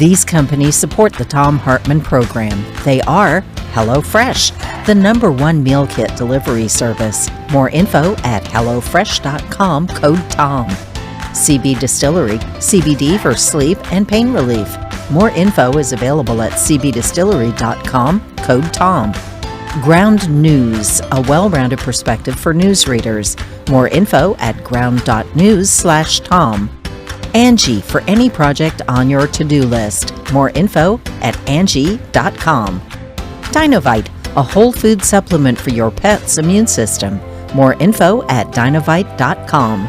These companies support the Thom Hartmann program. They are HelloFresh, the #1 meal kit delivery service. More info at HelloFresh.com, code TOM. CB Distillery, CBD for sleep and pain relief. More info is available at cbdistillery.com, code TOM. Ground News, a well-rounded perspective for news readers. More info at ground.news/Tom. Angie, for any project on your to-do list. More info at Angie.com. Dinovite, a whole food supplement for your pet's immune system. More info at Dinovite.com.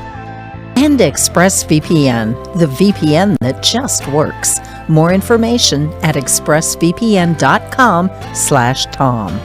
And ExpressVPN, the VPN that just works. More information at expressvpn.com/Tom.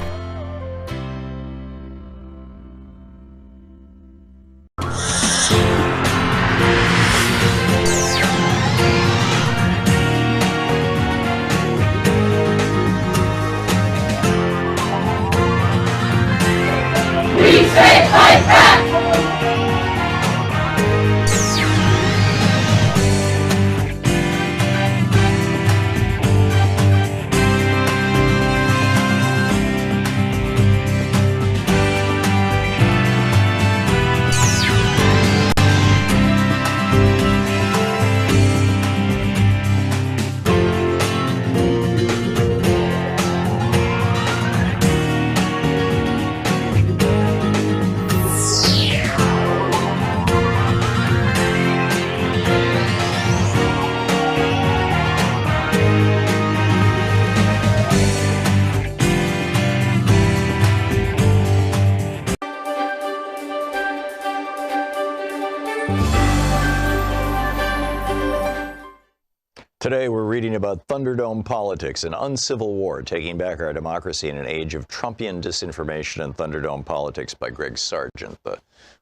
Today we're reading about Thunderdome politics, an uncivil war taking back our democracy in an age of Trumpian disinformation and Thunderdome politics by Greg Sargent, the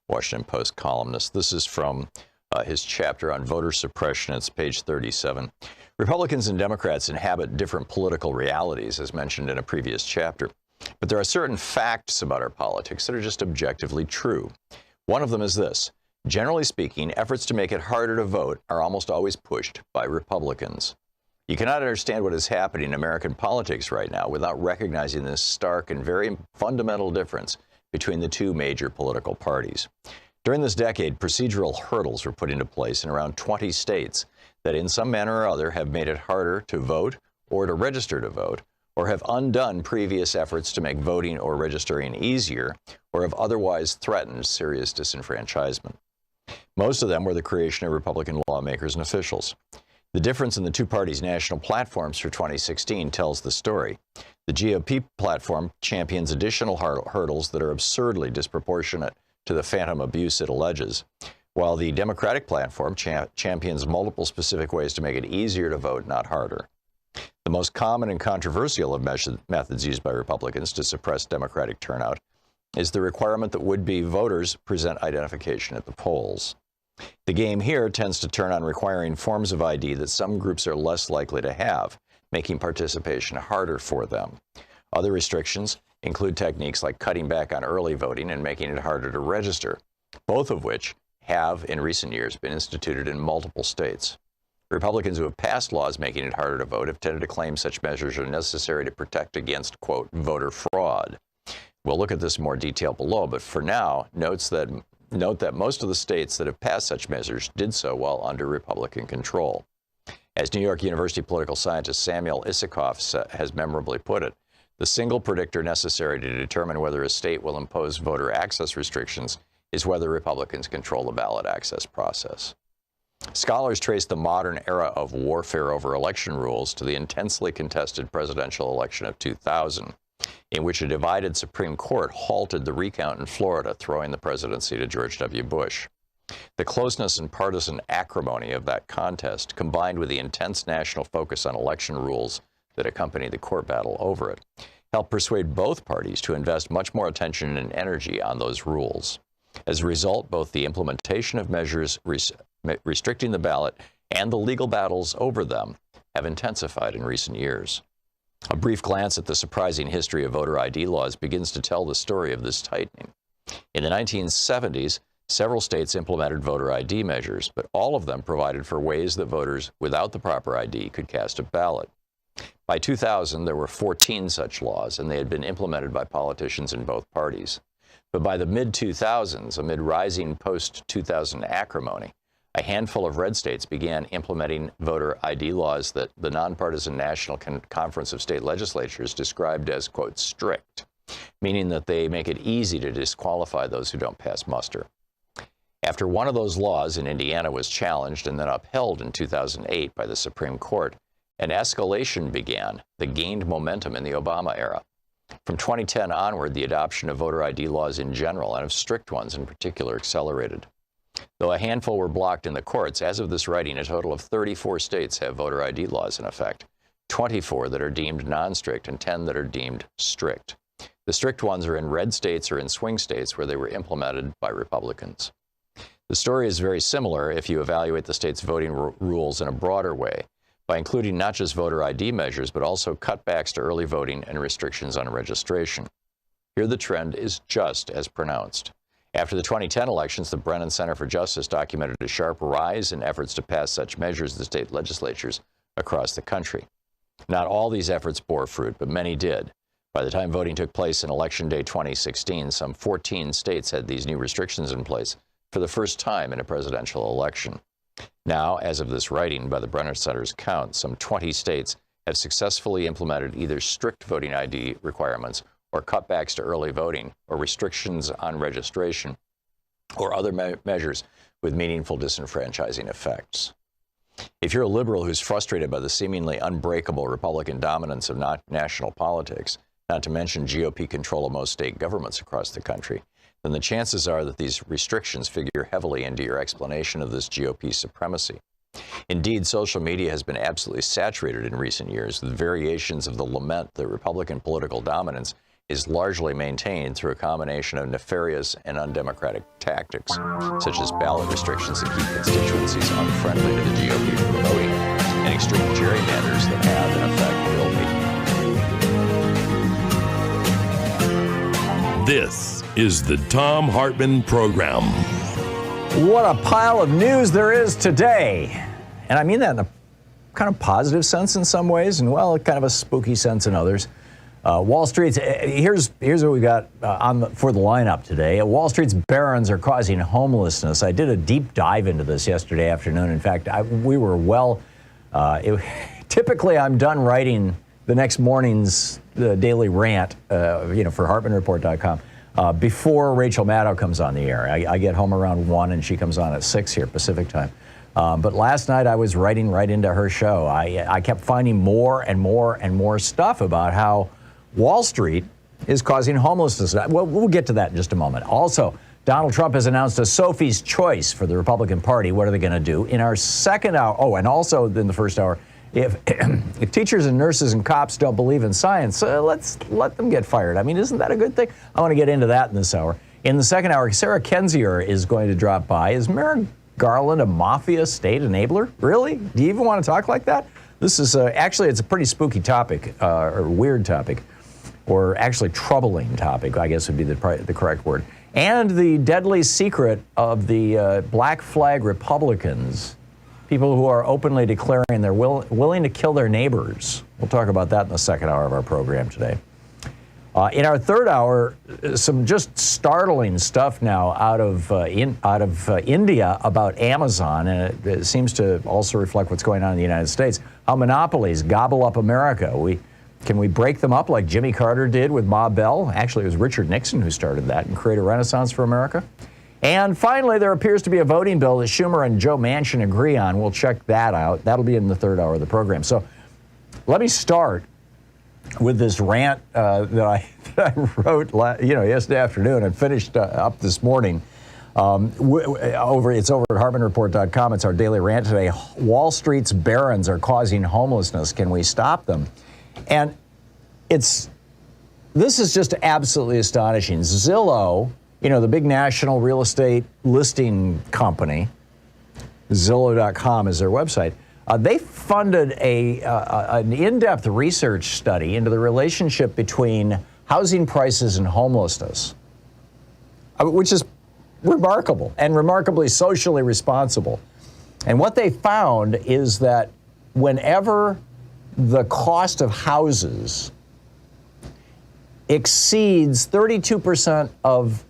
Washington Post columnist. This is from his chapter on voter suppression. It's page 37. Republicans and Democrats inhabit different political realities, as mentioned in a previous chapter. But there are certain facts about our politics that are just objectively true. One of them is this. Generally speaking, efforts to make it harder to vote are almost always pushed by Republicans. You cannot understand what is happening in American politics right now without recognizing this stark and very fundamental difference between the two major political parties. During this decade, procedural hurdles were put into place in around 20 states that in some manner or other have made it harder to vote or to register to vote, or have undone previous efforts to make voting or registering easier, or have otherwise threatened serious disenfranchisement. Most of them were the creation of Republican lawmakers and officials. The difference in the two parties' national platforms for 2016 tells the story. The GOP platform champions additional hurdles that are absurdly disproportionate to the phantom abuse it alleges, while the Democratic platform champions multiple specific ways to make it easier to vote, not harder. The most common and controversial of methods used by Republicans to suppress Democratic turnout is the requirement that would-be voters present identification at the polls. The game here tends to turn on requiring forms of ID that some groups are less likely to have, making participation harder for them. Other restrictions include techniques like cutting back on early voting and making it harder to register, both of which have, in recent years, been instituted in multiple states. Republicans who have passed laws making it harder to vote have tended to claim such measures are necessary to protect against, quote, voter fraud. We'll look at this in more detail below, but for now, note that most of the states that have passed such measures did so while under Republican control. As New York University political scientist Samuel Isikoff has memorably put it, the single predictor necessary to determine whether a state will impose voter access restrictions is whether Republicans control the ballot access process. Scholars trace the modern era of warfare over election rules to the intensely contested presidential election of 2000. In which a divided Supreme Court halted the recount in Florida, throwing the presidency to George W. Bush. The closeness and partisan acrimony of that contest, combined with the intense national focus on election rules that accompanied the court battle over it, helped persuade both parties to invest much more attention and energy on those rules. As a result, both the implementation of measures restricting the ballot and the legal battles over them have intensified in recent years. A brief glance at the surprising history of voter ID laws begins to tell the story of this tightening. In the 1970s, Several states implemented voter ID measures, but all of them provided for ways that voters without the proper ID could cast a ballot. By 2000, there were 14 such laws, and they had been implemented by politicians in both parties. But by the mid-2000s, amid rising post-2000 acrimony, a handful of red states began implementing voter ID laws that the nonpartisan National Conference of State Legislatures described as, quote, strict, meaning that they make it easy to disqualify those who don't pass muster. After one of those laws in Indiana was challenged and then upheld in 2008 by the Supreme Court, an escalation began that gained momentum in the Obama era. From 2010 onward, the adoption of voter ID laws in general and of strict ones in particular accelerated. Though a handful were blocked in the courts, as of this writing, a total of 34 states have voter ID laws in effect, 24 that are deemed non-strict and 10 that are deemed strict. The strict ones are in red states or in swing states where they were implemented by Republicans. The story is very similar if you evaluate the state's voting rules in a broader way, by including not just voter ID measures, but also cutbacks to early voting and restrictions on registration. Here the trend is just as pronounced. After the 2010 elections, the Brennan Center for Justice documented a sharp rise in efforts to pass such measures in the state legislatures across the country. Not all these efforts bore fruit, but many did. By the time voting took place in Election Day 2016, some 14 states had these new restrictions in place for the first time in a presidential election. Now, as of this writing, by the Brennan Center's count, some 20 states have successfully implemented either strict voting ID requirements or cutbacks to early voting or restrictions on registration or other measures with meaningful disenfranchising effects. If you're a liberal who's frustrated by the seemingly unbreakable Republican dominance of national politics, not to mention GOP control of most state governments across the country, then the chances are that these restrictions figure heavily into your explanation of this GOP supremacy. Indeed, social media has been absolutely saturated in recent years with variations of the lament that Republican political dominance is largely maintained through a combination of nefarious and undemocratic tactics, such as ballot restrictions that keep constituencies unfriendly to the GOP from voting, and extreme gerrymanders that have, in effect, bill making. This is the Thom Hartmann Program. What a pile of news there is today. And I mean that in a kind of positive sense in some ways, and, well, kind of a spooky sense in others. Wall Street's, here's what we got for the lineup today. Wall Street's Barrons are causing homelessness. I did a deep dive into this yesterday afternoon. In fact, we were typically I'm done writing the next morning's daily rant, for HartmannReport.com, before Rachel Maddow comes on the air. I get home around 1 and she comes on at 6 here Pacific time. But last night I was writing right into her show. I kept finding more and more and more stuff about how Wall Street is causing homelessness. We'll get to that in just a moment. Also, Donald Trump has announced a Sophie's Choice for the Republican Party. What are they going to do? In our second hour, and also in the first hour, if teachers and nurses and cops don't believe in science, let's let them get fired. I mean, isn't that a good thing? I want to get into that in this hour. In the second hour, Sarah Kendzior is going to drop by. Is Merrick Garland a Mafia state enabler? Really? Do you even want to talk like that? This is actually, it's a pretty spooky topic, or weird topic, or actually troubling topic, I guess would be the correct word. And the deadly secret of the Black Flag Republicans, people who are openly declaring they're willing to kill their neighbors. We'll talk about that in the second hour of our program today. In our third hour, some just startling stuff now out of India about Amazon, and it seems to also reflect what's going on in the United States. How monopolies gobble up America. Can we break them up like Jimmy Carter did with Ma Bell? Actually, it was Richard Nixon who started that and create a renaissance for America. And finally, there appears to be a voting bill that Schumer and Joe Manchin agree on. We'll check that out. That'll be in the third hour of the program. So let me start with this rant that I wrote yesterday afternoon and finished up this morning. It's over at HartmannReport.com. It's our daily rant today. Wall Street's Barrons are causing homelessness. Can we stop them? And this is just absolutely astonishing. Zillow, the big national real estate listing company, Zillow.com is their website. They funded an in-depth research study into the relationship between housing prices and homelessness, which is remarkable and remarkably socially responsible. And what they found is that whenever the cost of houses exceeds 32% of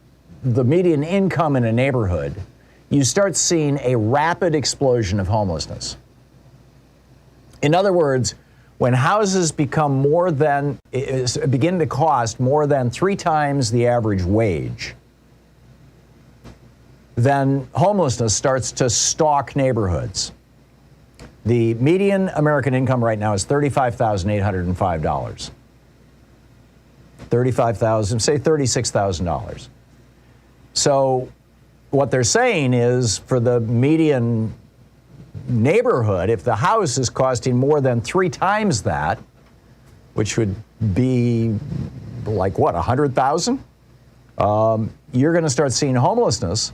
the median income in a neighborhood, you start seeing a rapid explosion of homelessness. In other words, when houses begin to cost more than 3 times the average wage, then homelessness starts to stalk neighborhoods. The median American income right now is $35,805. $35,000, say $36,000. So what they're saying is for the median neighborhood, if the house is costing more than 3 times that, which would be like what, 100,000? You're going to start seeing homelessness.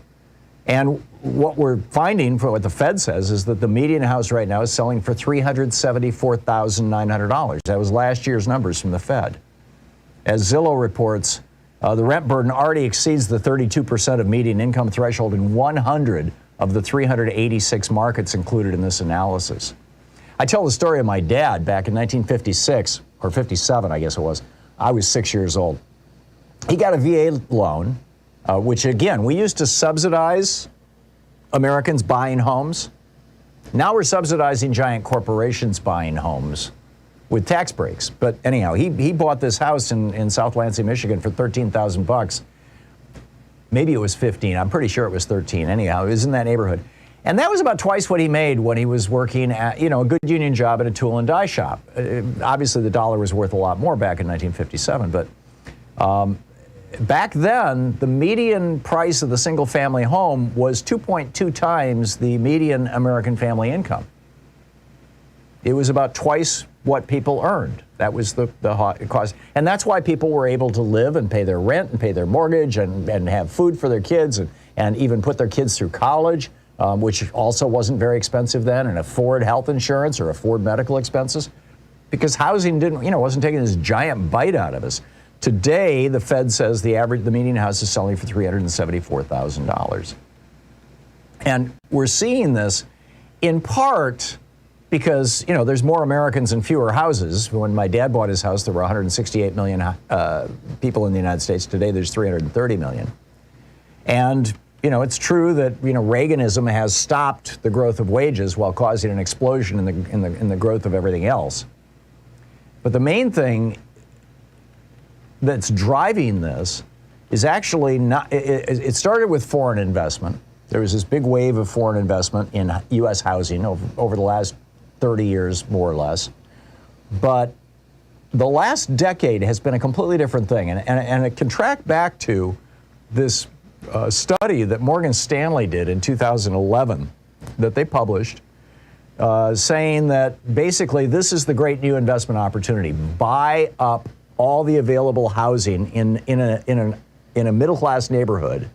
And what we're finding, for what the Fed says, is that the median house right now is selling for $374,900. That was last year's numbers from the Fed. As Zillow reports, the rent burden already exceeds the 32% of median income threshold in 100 of the 386 markets included in this analysis. I tell the story of my dad back in 1956, or 57, I guess it was. I was 6 years old. He got a VA loan, which again, we used to subsidize Americans buying homes. Now we're subsidizing giant corporations buying homes with tax breaks. But anyhow, he bought this house in South Lansing, Michigan for $13,000. Maybe it was 15. I'm pretty sure it was 13. Anyhow, it was in that neighborhood. And that was about twice what he made when he was working at, a good union job at a tool and die shop. Obviously, the dollar was worth a lot more back in 1957. But back then, the median price of the single-family home was 2.2 times the median American family income. It was about twice what people earned. That was the cost. And that's why people were able to live and pay their rent and pay their mortgage and have food for their kids and even put their kids through college, which also wasn't very expensive then, and afford health insurance or afford medical expenses, because housing wasn't taking this giant bite out of us. Today, the Fed says the median house is selling for $374,000. And we're seeing this in part because, there's more Americans and fewer houses. When my dad bought his house, there were 168 million people in the United States. Today, there's 330 million. And, it's true that, Reaganism has stopped the growth of wages while causing an explosion in the growth of everything else. But the main thing that's driving this is actually not, it started with foreign investment. There was this big wave of foreign investment in U.S. housing over the last 30 years, more or less. But the last decade has been a completely different thing. And it can track back to this study that Morgan Stanley did in 2011 that they published, saying that basically this is the great new investment opportunity. Buy up all the available housing in a middle-class neighborhood,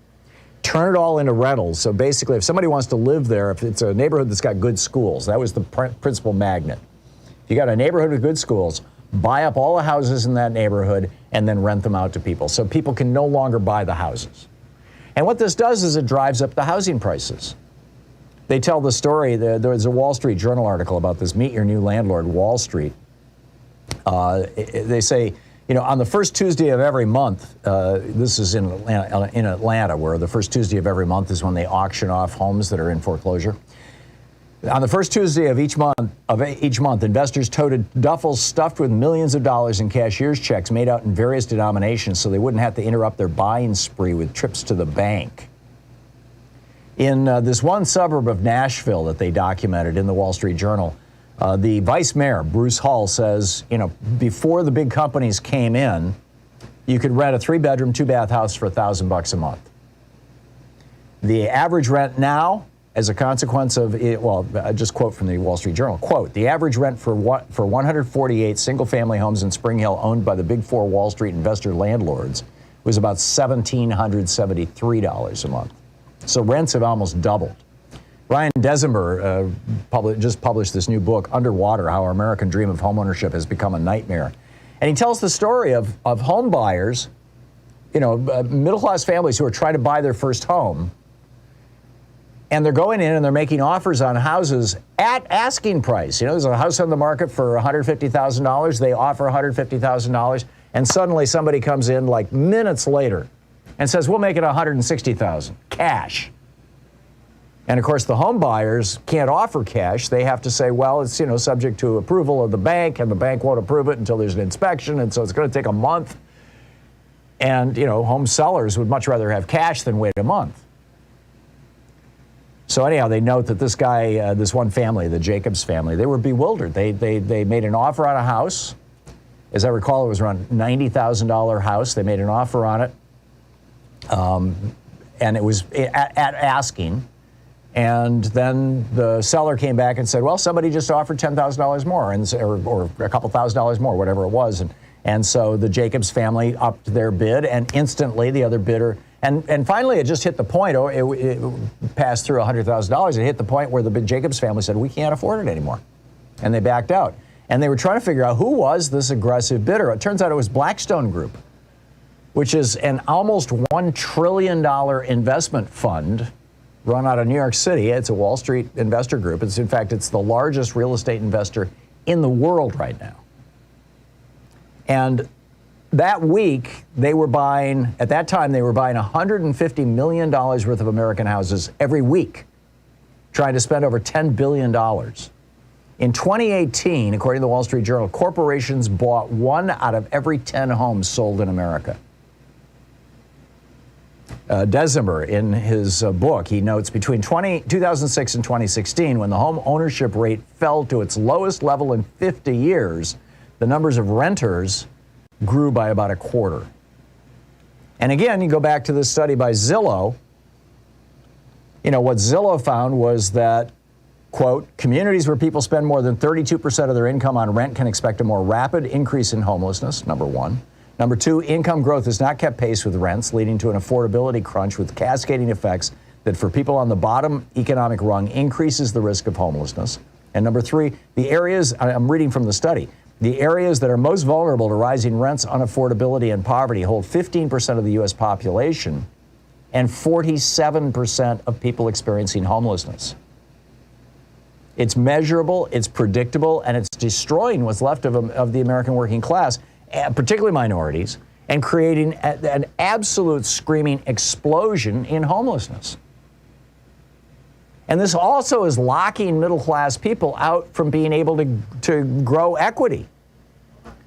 turn it all into rentals. So basically, if somebody wants to live there, if it's a neighborhood that's got good schools, that was the principal magnet. If you got a neighborhood with good schools, buy up all the houses in that neighborhood and then rent them out to people so people can no longer buy the houses. And what this does is it drives up the housing prices. They tell the story, there's a Wall Street Journal article about this Meet Your New Landlord, Wall Street. They say, on the first Tuesday of every month, this is in Atlanta, where the first Tuesday of every month is when they auction off homes that are in foreclosure. On the first Tuesday of each month, investors toted duffels stuffed with millions of dollars in cashier's checks made out in various denominations so they wouldn't have to interrupt their buying spree with trips to the bank. In this one suburb of Nashville that they documented in the Wall Street Journal, the vice mayor, Bruce Hull, says, before the big companies came in, you could rent a 3-bedroom, 2-bath house for $1,000 a month. The average rent now, as a consequence of it, just quote from the Wall Street Journal, quote, the average rent for 148 single-family homes in Spring Hill owned by the Big Four Wall Street investor landlords was about $1,773 a month. So rents have almost doubled. Ryan Desember just published this new book, Underwater, How Our American Dream of Homeownership Has Become a Nightmare. And he tells the story of home buyers, middle-class families who are trying to buy their first home, And they're going in and they're making offers on houses at asking price. You know, there's a house on the market for $150,000. They offer $150,000. And suddenly somebody comes in like minutes later and says, we'll make it $160,000 cash. And of course, the home buyers can't offer cash. They have to say, well, it's, you know, subject to approval of the bank, and the bank won't approve it until there's an inspection. And so it's going to take a month. And, you know, home sellers would much rather have cash than wait a month. So anyhow, they note that this guy, this one family, the Jacobs family, they were bewildered. They made an offer on a house. As I recall, it was around $90,000 house. They made an offer on it, and it was at asking. And then the seller came back and said, well, somebody just offered $10,000 more, or a couple $1,000s more, whatever it was. And so the Jacobs family upped their bid, and instantly the other bidder, and finally it just hit the point, it passed through $100,000. It hit the point where the Jacobs family said, we can't afford it anymore. And they backed out. And they were trying to figure out who was this aggressive bidder. It turns out it was Blackstone Group, which is an almost $1 trillion investment fund run out of New York City. It's a Wall Street investor group. In fact, it's the largest real estate investor in the world right now. And that week, they were buying $150 million worth of American houses every week, trying to spend over $10 billion. In 2018, according to the Wall Street Journal, corporations bought 1 out of every 10 homes sold in America. Desimer, in his book, he notes between 2006 and 2016, when the home ownership rate fell to its lowest level in 50 years, the numbers of renters grew by about a quarter. And again, you go back to this study by Zillow. You know, what Zillow found was that, quote, communities where people spend more than 32% of their income on rent can expect a more rapid increase in homelessness, number one. Number two, income growth has not kept pace with rents, leading to an affordability crunch with cascading effects that for people on the bottom economic rung increases the risk of homelessness. And number three, the areas, I'm reading from the study, the areas that are most vulnerable to rising rents, unaffordability, and poverty hold 15% of the U.S. population and 47% of people experiencing homelessness. It's measurable, it's predictable, and it's destroying what's left of the American working class, particularly minorities, and creating an absolute screaming explosion in homelessness. And this also is locking middle-class people out from being able to grow equity.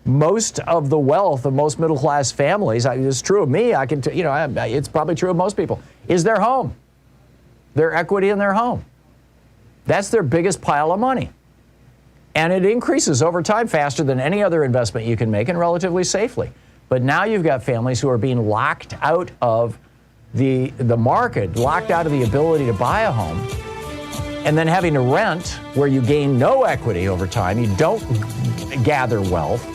Most of the wealth of most middle-class families, it's true of me, it's probably true of most people, is their home, their equity in their home. That's their biggest pile of money. And it increases over time faster than any other investment you can make, and relatively safely. But now you've got families who are being locked out of the market, locked out of the ability to buy a home, and then having to rent where you gain no equity over time. You don't gather wealth.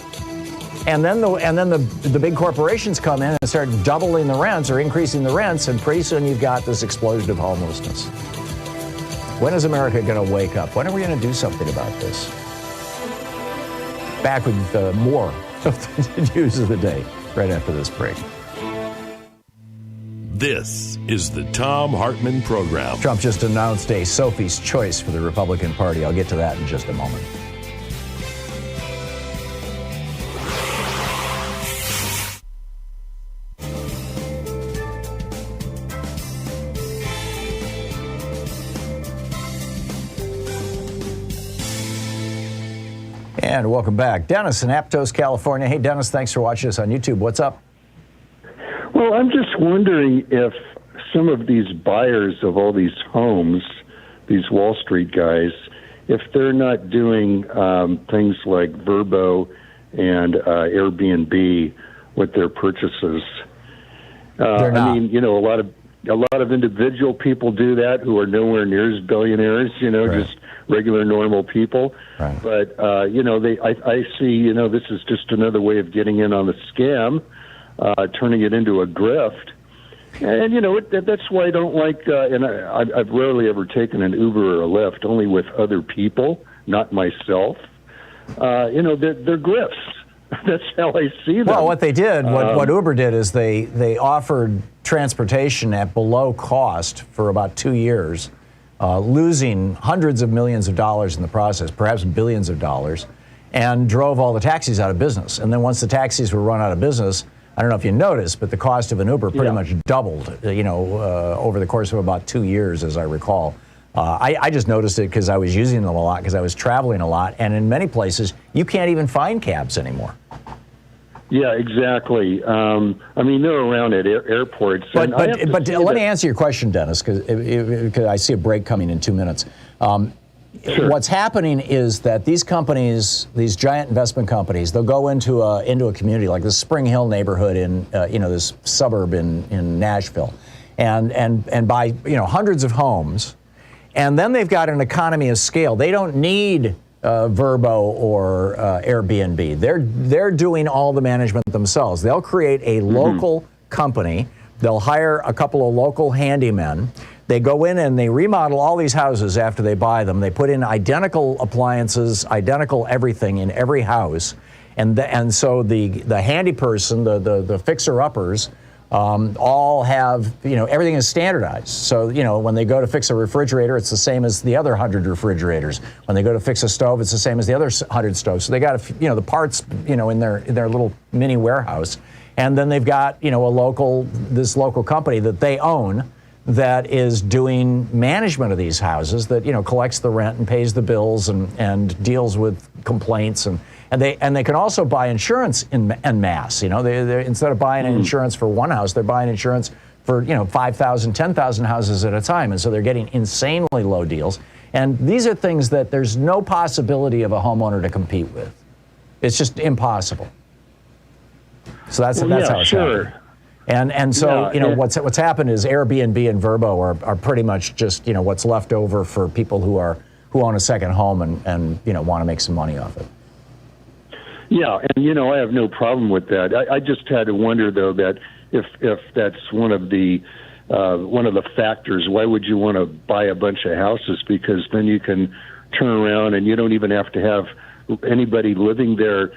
And then the big corporations come in and start doubling the rents or increasing the rents, and pretty soon you've got this explosion of homelessness. When is America going to wake up? When are we going to do something about this? Back with more of the news of the day right after this break. This is the Thom Hartmann Program. Trump just announced a Sophie's Choice for the Republican Party. I'll get to that in just a moment. And welcome back. Dennis in Aptos, California. Hey, Dennis, thanks for watching us on YouTube. What's up? Well, I'm just wondering if some of these buyers of all these homes, these Wall Street guys, if they're not doing things like Verbo and Airbnb with their purchases. They're not. I mean, you know, a lot of individual people do that who are nowhere near as billionaires, you know, Right. just regular, normal people. Right. But, I see, you know, this is just another way of getting in on the scam, turning it into a grift. And, you know, that's why I don't like, and I've rarely ever taken an Uber or a Lyft, only with other people, not myself. They're grifts. That's how I see them. Well, what they did, what Uber did is they offered transportation at below cost for about 2 years. losing hundreds of millions of dollars in the process, perhaps billions of dollars, and drove all the taxis out of business. And then once the taxis were run out of business, I don't know if you noticed, but the cost of an Uber pretty much doubled, over the course of about 2 years, as I recall. I just noticed it because I was using them a lot, because I was traveling a lot. And in many places, you can't even find cabs anymore. Yeah, exactly. I mean, they're around at airports. But let me answer your question, Dennis, because I see a break coming in 2 minutes. Sure. What's happening is that these companies, these giant investment companies, they'll go into a community like the Spring Hill neighborhood in this suburb in Nashville, and buy hundreds of homes, and then they've got an economy of scale. They don't need Vrbo or Airbnb. They're doing all the management themselves. They'll create a local company. They'll hire a couple of local handymen. They go in and they remodel all these houses after they buy them. They put in identical appliances, identical everything in every house. And so the handy person, the fixer-uppers, all have, everything is standardized. So, when they go to fix a refrigerator, it's the same as the other 100 refrigerators. When they go to fix a stove, it's the same as the other 100 stoves. So they got, the parts, in their little mini warehouse. And then they've got, this local company that they own that is doing management of these houses, that collects the rent and pays the bills and deals with complaints, and they can also buy insurance en masse. They instead of buying an insurance for one house, they're buying insurance for 5,000, 10,000 houses at a time, and so they're getting insanely low deals. And these are things that there's no possibility of a homeowner to compete with. It's just impossible. So that's how it's happening. And so what's happened is Airbnb and Vrbo are pretty much just what's left over for people who own a second home and want to make some money off it. Yeah, and I have no problem with that. I just had to wonder though that if that's one of the factors, why would you want to buy a bunch of houses? Because then you can turn around and you don't even have to have anybody living there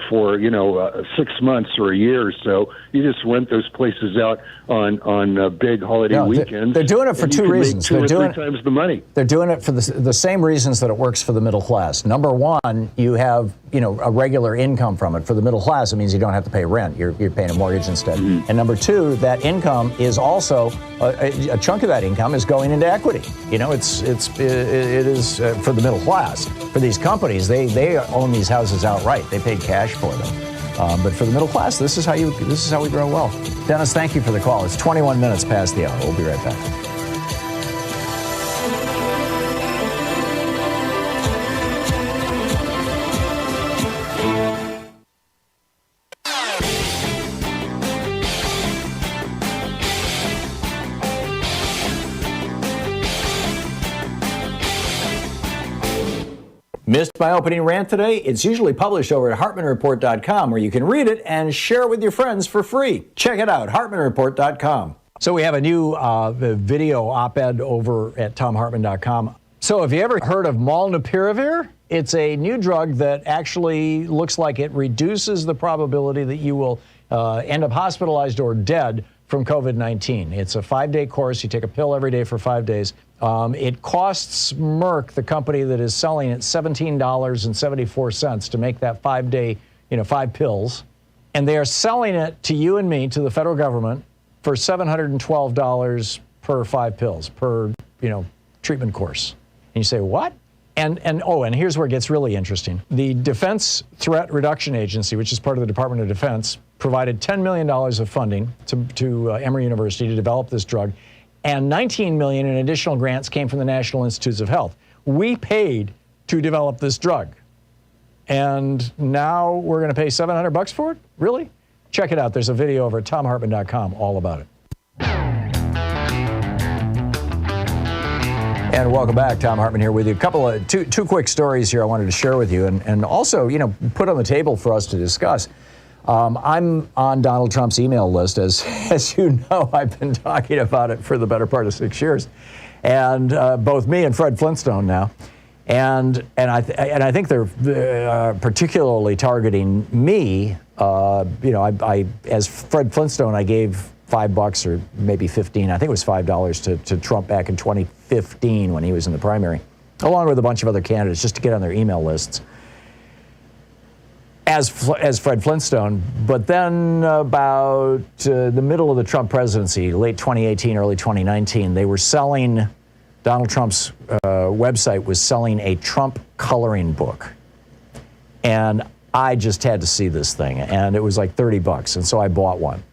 for 6 months or a year. So you just rent those places out on big holiday weekends. They're doing it for two reasons. They're doing 2 or 3 times the money. They're doing it for the same reasons that it works for the middle class. Number one, you have a regular income from it. For the middle class, it means you don't have to pay rent. You're paying a mortgage instead. Mm-hmm. And number two, that income is also a chunk of that income is going into equity. It is for the middle class. For these companies, they own these houses outright. They paid cash for them. But for the middle class, this is how we grow wealth. Dennis, thank you for the call. It's 21 minutes past the hour. We'll be right back. Missed my opening rant today? It's usually published over at HartmannReport.com, where you can read it and share it with your friends for free. Check it out, HartmannReport.com. So we have a new video op-ed over at ThomHartmann.com. So have you ever heard of Molnupiravir? It's a new drug that actually looks like it reduces the probability that you will end up hospitalized or dead from COVID-19. It's a 5-day course. You take a pill every day for 5 days. It costs Merck, the company that is selling it, $17.74 to make that 5-day, 5 pills. And they are selling it to you and me, to the federal government, for $712 per 5 pills, per, treatment course. And you say, what? And here's where it gets really interesting. The Defense Threat Reduction Agency, which is part of the Department of Defense, provided $10 million of funding to Emory University to develop this drug, and $19 million in additional grants came from the National Institutes of Health. We paid to develop this drug, and now we're going to pay $700 for it? Really? Check it out. There's a video over at ThomHartmann.com all about it. And welcome back. Thom Hartmann here with you. Two quick stories here I wanted to share with you, and also, put on the table for us to discuss. I'm on Donald Trump's email list, as you know. I've been talking about it for the better part of 6 years, and both me and Fred Flintstone now, and I think they're particularly targeting me. I as Fred Flintstone, I gave $5 or maybe 15. I think it was $5 to Trump back in 2015 when he was in the primary, along with a bunch of other candidates, just to get on their email lists as Fred Flintstone. But then about the middle of the Trump presidency, late 2018, early 2019, they were selling, Donald Trump's website was selling a Trump coloring book. And I just had to see this thing, and it was like $30, and so I bought one.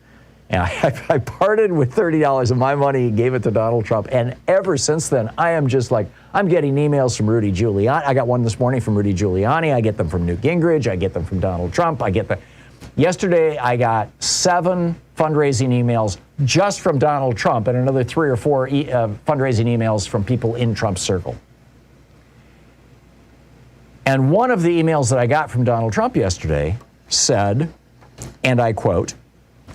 And I parted with $30 of my money, gave it to Donald Trump, and ever since then, I am just like, I'm getting emails from Rudy Giuliani. I got one this morning from Rudy Giuliani. I get them from Newt Gingrich. I get them from Donald Trump. Yesterday, I got 7 fundraising emails just from Donald Trump, and another 3 or 4 fundraising emails from people in Trump's circle. And one of the emails that I got from Donald Trump yesterday said, and I quote,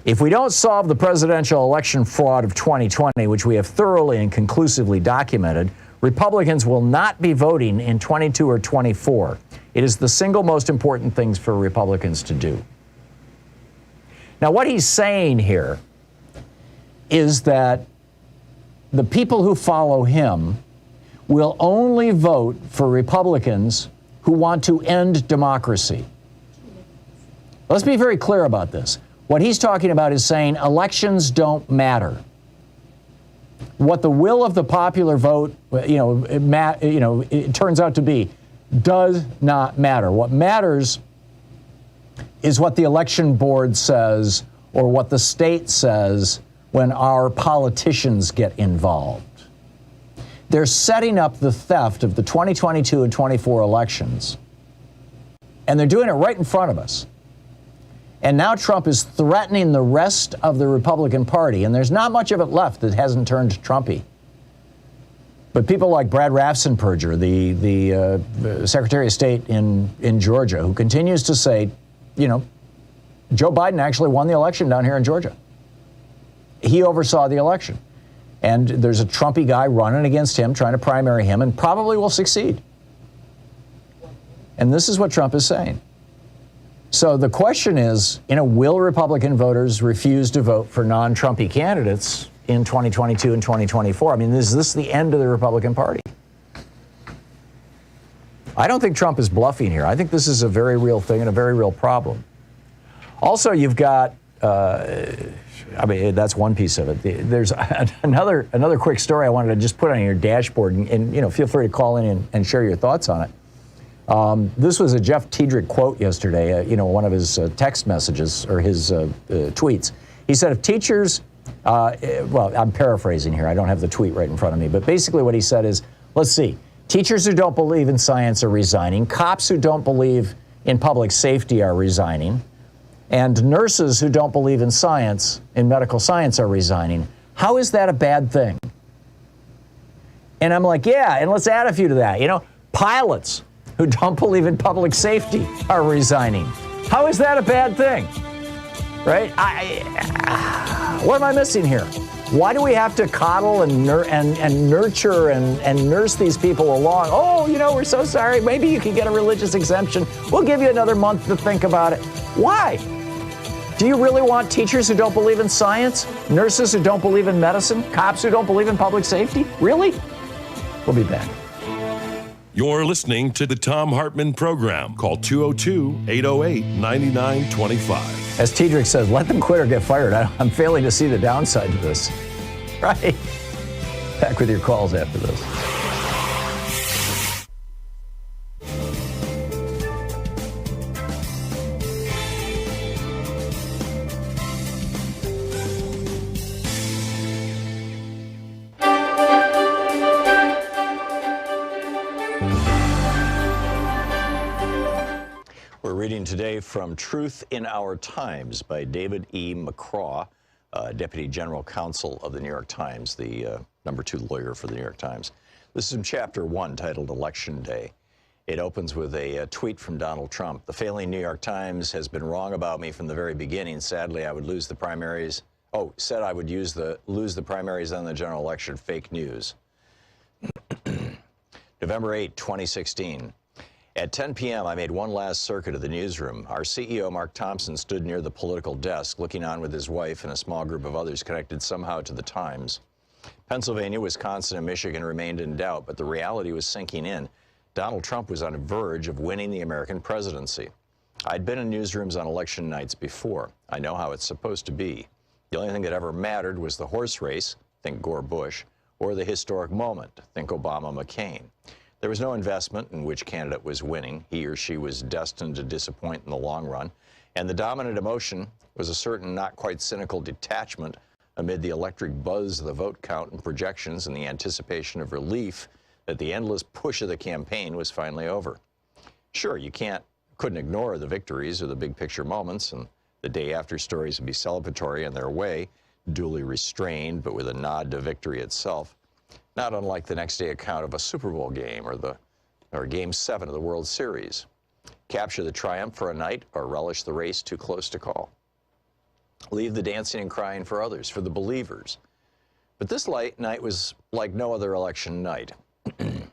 "If we don't solve the presidential election fraud of 2020, which we have thoroughly and conclusively documented, Republicans will not be voting in 22 or 24. It is the single most important thing for Republicans to do." Now, what he's saying here is that the people who follow him will only vote for Republicans who want to end democracy. Let's be very clear about this. What he's talking about is saying elections don't matter. What the will of the popular vote, it turns out to be, does not matter. What matters is what the election board says or what the state says when our politicians get involved. They're setting up the theft of the 2022 and 24 elections, and they're doing it right in front of us. And now Trump is threatening the rest of the Republican Party, and there's not much of it left that hasn't turned Trumpy. But people like Brad Raffensperger, the Secretary of State in Georgia, who continues to say, Joe Biden actually won the election down here in Georgia. He oversaw the election. And there's a Trumpy guy running against him, trying to primary him, and probably will succeed. And this is what Trump is saying. So the question is, will Republican voters refuse to vote for non-Trumpy candidates in 2022 and 2024? I mean, is this the end of the Republican Party? I don't think Trump is bluffing here. I think this is a very real thing and a very real problem. Also, you've got, that's one piece of it. There's another quick story I wanted to just put on your dashboard, and feel free to call in and share your thoughts on it. This was a Jeff Tiedrich quote yesterday, one of his text messages or his tweets. He said, if teachers, I'm paraphrasing here. I don't have the tweet right in front of me. But basically what he said is, let's see, teachers who don't believe in science are resigning. Cops who don't believe in public safety are resigning. And nurses who don't believe in science, in medical science, are resigning. How is that a bad thing? And I'm like, yeah, and let's add a few to that. Pilots who don't believe in public safety are resigning. How is that a bad thing? Right? What am I missing here? Why do we have to coddle and nurture and nurse these people along? Oh, we're so sorry. Maybe you can get a religious exemption. We'll give you another month to think about it. Why? Do you really want teachers who don't believe in science? Nurses who don't believe in medicine? Cops who don't believe in public safety? Really? We'll be back. You're listening to the Thom Hartmann Program. Call 202-808-9925. As Tiedrich says, let them quit or get fired. I'm failing to see the downside to this. Right? Back with your calls after this. Reading today from Truth in Our Times by David E. McCraw, Deputy General Counsel of the New York Times, the number 2 lawyer for the New York Times. This is in Chapter 1, titled Election Day. It opens with a tweet from Donald Trump. The failing New York Times has been wrong about me from the very beginning. Sadly, I would lose the primaries. Said I would lose the primaries on the general election. Fake news. November 8, 2016. At 10 p.m., I made one last circuit of the newsroom. Our CEO, Mark Thompson, stood near the political desk, looking on with his wife and a small group of others connected somehow to the Times. Pennsylvania, Wisconsin, and Michigan remained in doubt, but the reality was sinking in. Donald Trump was on the verge of winning the American presidency. I'd been in newsrooms on election nights before. I know how it's supposed to be. The only thing that ever mattered was the horse race, think Gore-Bush, or the historic moment, think Obama-McCain. There was no investment in which candidate was winning. He or she was destined to disappoint in the long run. And the dominant emotion was a certain not quite cynical detachment amid the electric buzz of the vote count and projections and the anticipation of relief that the endless push of the campaign was finally over. Sure, you couldn't ignore the victories or the big picture moments, and the day after stories would be celebratory in their way, duly restrained but with a nod to victory itself. Not unlike the next day account of a Super Bowl game or Game 7 of the World Series. Capture the triumph for a night or relish the race too close to call. Leave the dancing and crying for others, for the believers. But this night was like no other election night.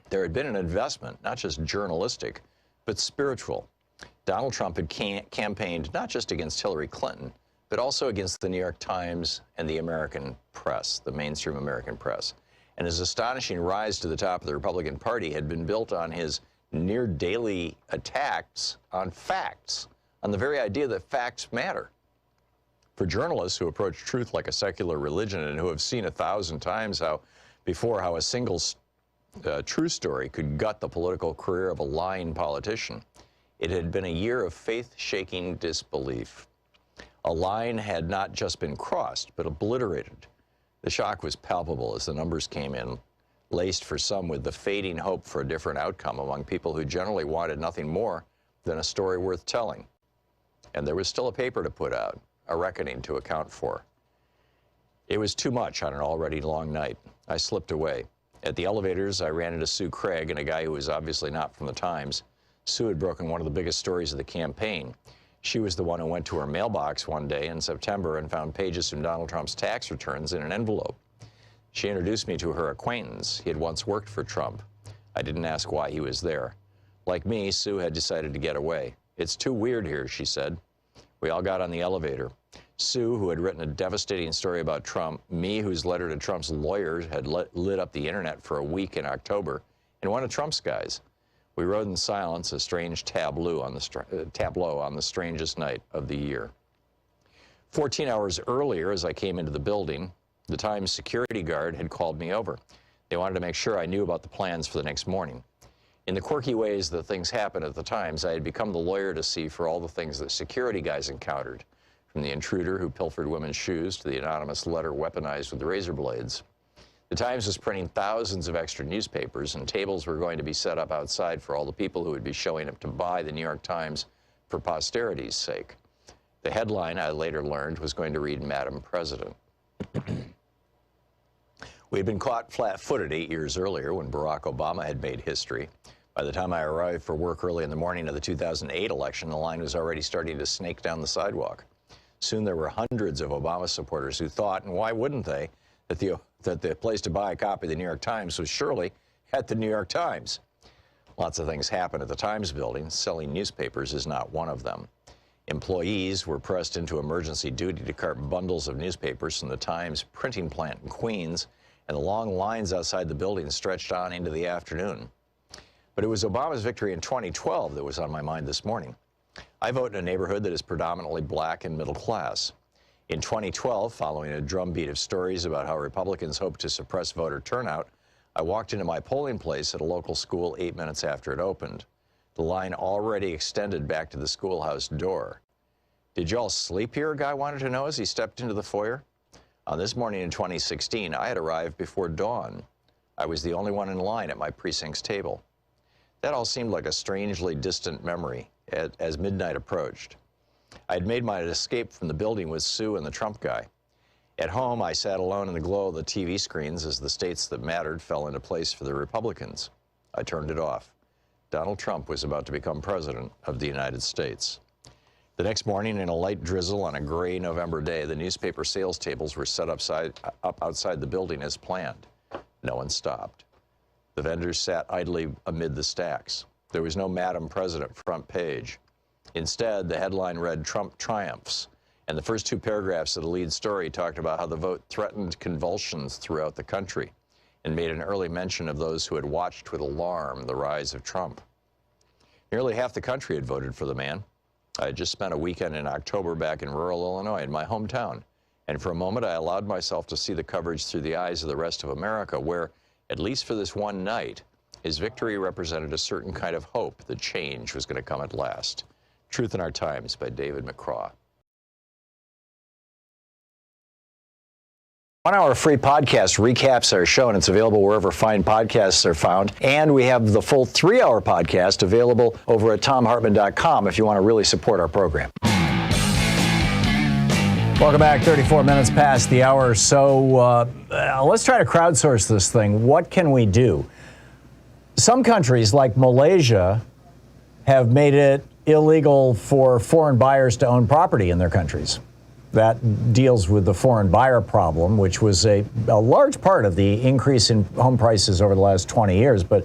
There had been an investment, not just journalistic, but spiritual. Donald Trump had campaigned not just against Hillary Clinton, but also against the New York Times and the American press, the mainstream American press. And his astonishing rise to the top of the Republican Party had been built on his near daily attacks on facts, on the very idea that facts matter. For journalists who approach truth like a secular religion and who have seen 1,000 times how a single true story could gut the political career of a lying politician, it had been a year of faith-shaking disbelief. A line had not just been crossed, but obliterated. The shock was palpable as the numbers came in, laced for some with the fading hope for a different outcome among people who generally wanted nothing more than a story worth telling. And there was still a paper to put out, a reckoning to account for. It was too much on an already long night. I slipped away. At the elevators, I ran into Sue Craig and a guy who was obviously not from the Times. Sue had broken one of the biggest stories of the campaign. She was the one who went to her mailbox one day in September and found pages from Donald Trump's tax returns in an envelope. She introduced me to her acquaintance. He had once worked for Trump. I didn't ask why he was there. Like me, Sue had decided to get away. "It's too weird here," she said. We all got on the elevator. Sue, who had written a devastating story about Trump, me, whose letter to Trump's lawyers had lit up the internet for a week in October, and one of Trump's guys. We rode in silence, a strange tableau on the strangest night of the year. 14 hours earlier, as I came into the building, the Times security guard had called me over. They wanted to make sure I knew about the plans for the next morning. In the quirky ways that things happen at the Times, I had become the lawyer to see for all the things that security guys encountered, from the intruder who pilfered women's shoes to the anonymous letter weaponized with razor blades. The Times was printing thousands of extra newspapers, and tables were going to be set up outside for all the people who would be showing up to buy the New York Times for posterity's sake. The headline, I later learned, was going to read, "Madam President." We had been caught flat-footed 8 years earlier when Barack Obama had made history. By the time I arrived for work early in the morning of the 2008 election, the line was already starting to snake down the sidewalk. Soon there were hundreds of Obama supporters who thought, and why wouldn't they, that the place to buy a copy of the New York Times was surely at the New York Times. Lots of things happen at the Times building. Selling newspapers is not one of them. Employees were pressed into emergency duty to cart bundles of newspapers from the Times printing plant in Queens, and the long lines outside the building stretched on into the afternoon. But it was Obama's victory in 2012 that was on my mind this morning. I vote in a neighborhood that is predominantly black and middle class. In 2012, following a drumbeat of stories about how Republicans hoped to suppress voter turnout, I walked into my polling place at a local school 8 minutes after it opened. The line already extended back to the schoolhouse door. "Did y'all sleep here?" a guy wanted to know as he stepped into the foyer. On this morning in 2016, I had arrived before dawn. I was the only one in line at my precinct's table. That all seemed like a strangely distant memory as midnight approached. I had made my escape from the building with Sue and the Trump guy. At home, I sat alone in the glow of the TV screens as the states that mattered fell into place for the Republicans. I turned it off. Donald Trump was about to become president of the United States. The next morning, in a light drizzle on a gray November day, the newspaper sales tables were set up outside the building as planned. No one stopped. The vendors sat idly amid the stacks. There was no Madam President front page. Instead, the headline read Trump triumphs, and the first two paragraphs of the lead story talked about how the vote threatened convulsions throughout the country and made an early mention of those who had watched with alarm the rise of Trump. Nearly half the country had voted for the man. I had just spent a weekend in October back in rural Illinois, in my hometown, and for a moment I allowed myself to see the coverage through the eyes of the rest of America, where, at least for this one night, his victory represented a certain kind of hope that change was going to come at last. Truth in Our Times by David McCraw. 1 hour free podcast recaps our show, and it's available wherever fine podcasts are found. And we have the full 3 hour podcast available over at thomhartmann.com if you want to really support our program. Welcome back. 34 minutes past the hour. So let's try to crowdsource this thing. What can we do? Some countries like Malaysia have made it illegal for foreign buyers to own property in their countries. That deals with the foreign buyer problem, which was a large part of the increase in home prices over the last 20 years. But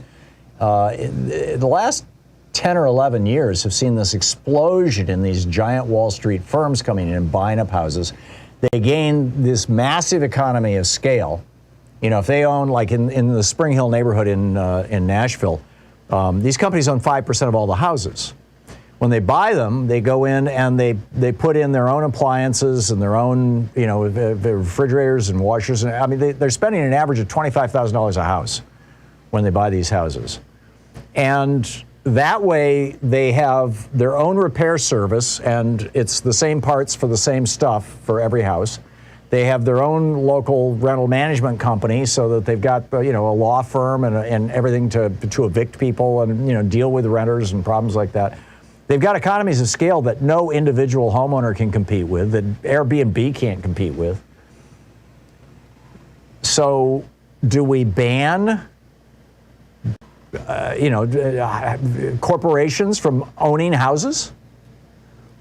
the last 10 or 11 years have seen this explosion in these giant Wall Street firms coming in and buying up houses. They gain this massive economy of scale. You know, if they own, like in the Spring Hill neighborhood in Nashville, these companies own 5% of all the houses. When they buy them, they go in and they put in their own appliances and their own, you know, refrigerators and washers. I mean, they're spending an average of $25,000 a house when they buy these houses. And that way they have their own repair service, and it's the same parts for the same stuff for every house. They have their own local rental management company so that they've got, you know, a law firm and everything to evict people and, you know, deal with renters and problems like that. They've got economies of scale that no individual homeowner can compete with, that Airbnb can't compete with. So do we ban, corporations from owning houses?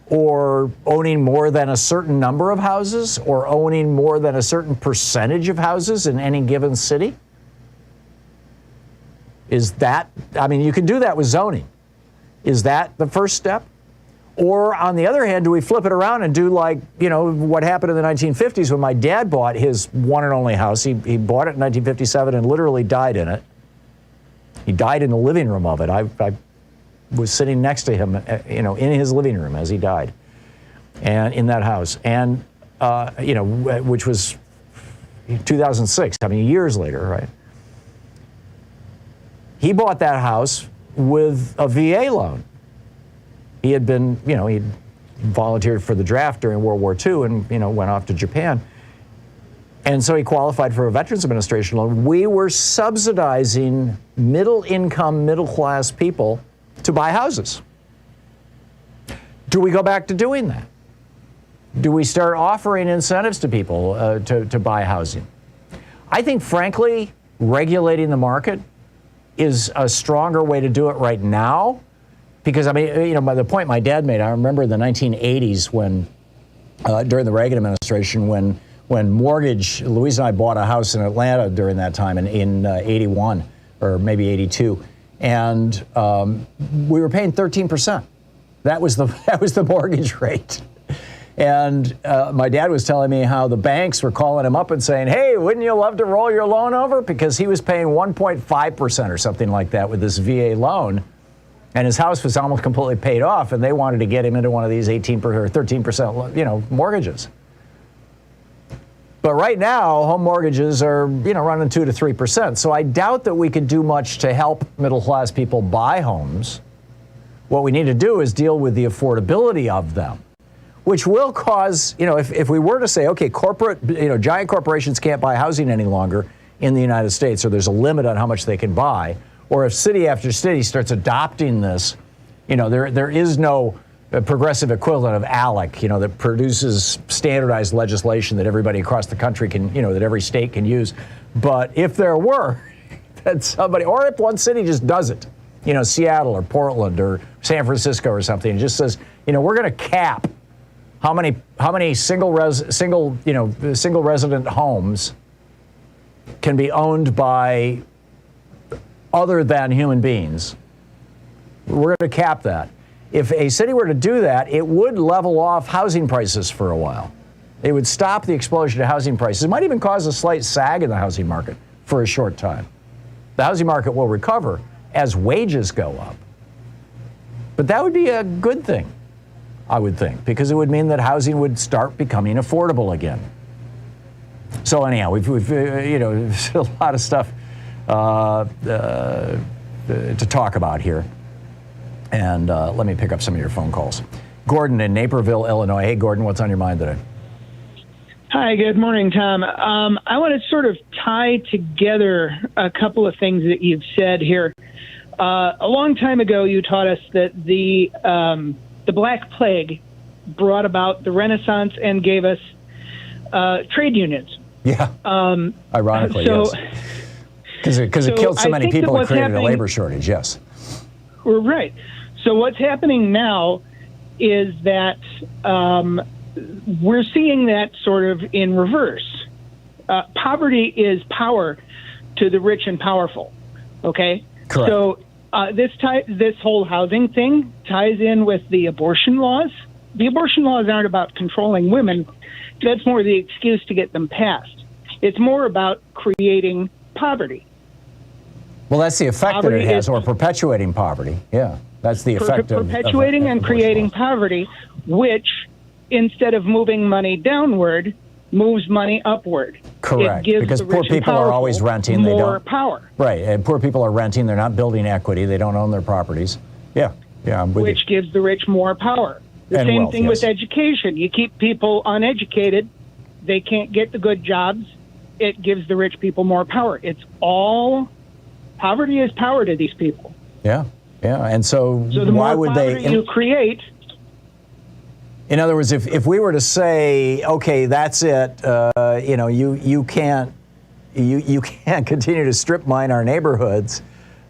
Or owning more than a certain number of houses? Or owning more than a certain percentage of houses in any given city? Is that, I mean, you can do that with zoning. Is that the first step? Or on the other hand, do we flip it around and do like, you know, what happened in the 1950s when my dad bought his one and only house. He bought it in 1957 and literally died in it. He died in the living room of it. I was sitting next to him, you know, in his living room as he died, and in that house. And, you know, which was 2006, I mean, years later, right? He bought that house with a VA loan. He had been, you know, he'd volunteered for the draft during World War II and, you know, went off to Japan. And so he qualified for a Veterans Administration loan. We were subsidizing middle-income, middle-class people to buy houses. Do we go back to doing that? Do we start offering incentives to people to buy housing? I think, frankly, regulating the market is a stronger way to do it right now, because I mean, you know, by the point my dad made, I remember in the 1980s when, during the Reagan administration, when mortgage, Louise and I bought a house in Atlanta during that time in 81 or maybe 82, and we were paying 13%. That was the mortgage rate. And my dad was telling me how the banks were calling him up and saying, hey, wouldn't you love to roll your loan over? Because he was paying 1.5% or something like that with this VA loan. And his house was almost completely paid off. And they wanted to get him into one of these 18% or 13%, you know, mortgages. But right now, home mortgages are, you know, running 2 to 3%. So I doubt that we could do much to help middle-class people buy homes. What we need to do is deal with the affordability of them, which will cause, you know, if we were to say, okay, giant corporations can't buy housing any longer in the United States, or there's a limit on how much they can buy, or if city after city starts adopting this, you know, there is no progressive equivalent of ALEC, you know, that produces standardized legislation that everybody across the country can, you know, that every state can use. But if there were, that somebody, or if one city just does it, you know, Seattle or Portland or San Francisco or something, and just says, you know, we're going to cap how many single resident homes can be owned by other than human beings, We're going to cap that. If a city were to do that, it would level off housing prices for a while. It would stop the explosion of housing prices. It might even cause a slight sag in the housing market for a short time. The housing market will recover as wages go up. But that would be a good thing, I would think, because it would mean that housing would start becoming affordable again. So anyhow, we've a lot of stuff to talk about here. And let me pick up some of your phone calls. Gordon in Naperville, Illinois. Hey, Gordon, what's on your mind today? Hi, good morning, Tom. I want to sort of tie together a couple of things that you've said here. A long time ago, you taught us that the Black Plague brought about the Renaissance and gave us trade unions. Yeah. Ironically, yes. Because it killed so many people and created a labor shortage, yes. Right. So what's happening now is that we're seeing that sort of in reverse. Poverty is power to the rich and powerful. Okay? Correct. So this whole housing thing ties in with the abortion laws. The abortion laws aren't about controlling women. That's more the excuse to get them passed. It's more about creating poverty. Well, that's the effect that it has, or perpetuating poverty. Yeah, that's the effect of perpetuating and creating poverty, which, instead of moving money downward, moves money upward. Correct, because poor people are always renting. They more don't, power. Right, and poor people are renting. They're not building equity. They don't own their properties. Yeah, I'm with which you. gives the rich more power. The and same wealth, thing yes. with education. You keep people uneducated, they can't get the good jobs. It gives the rich people more power. It's all... Poverty is power to these people. Yeah, and so the why more would poverty they... you create... In other words, if we were to say, okay, that's it, you can't continue to strip mine our neighborhoods.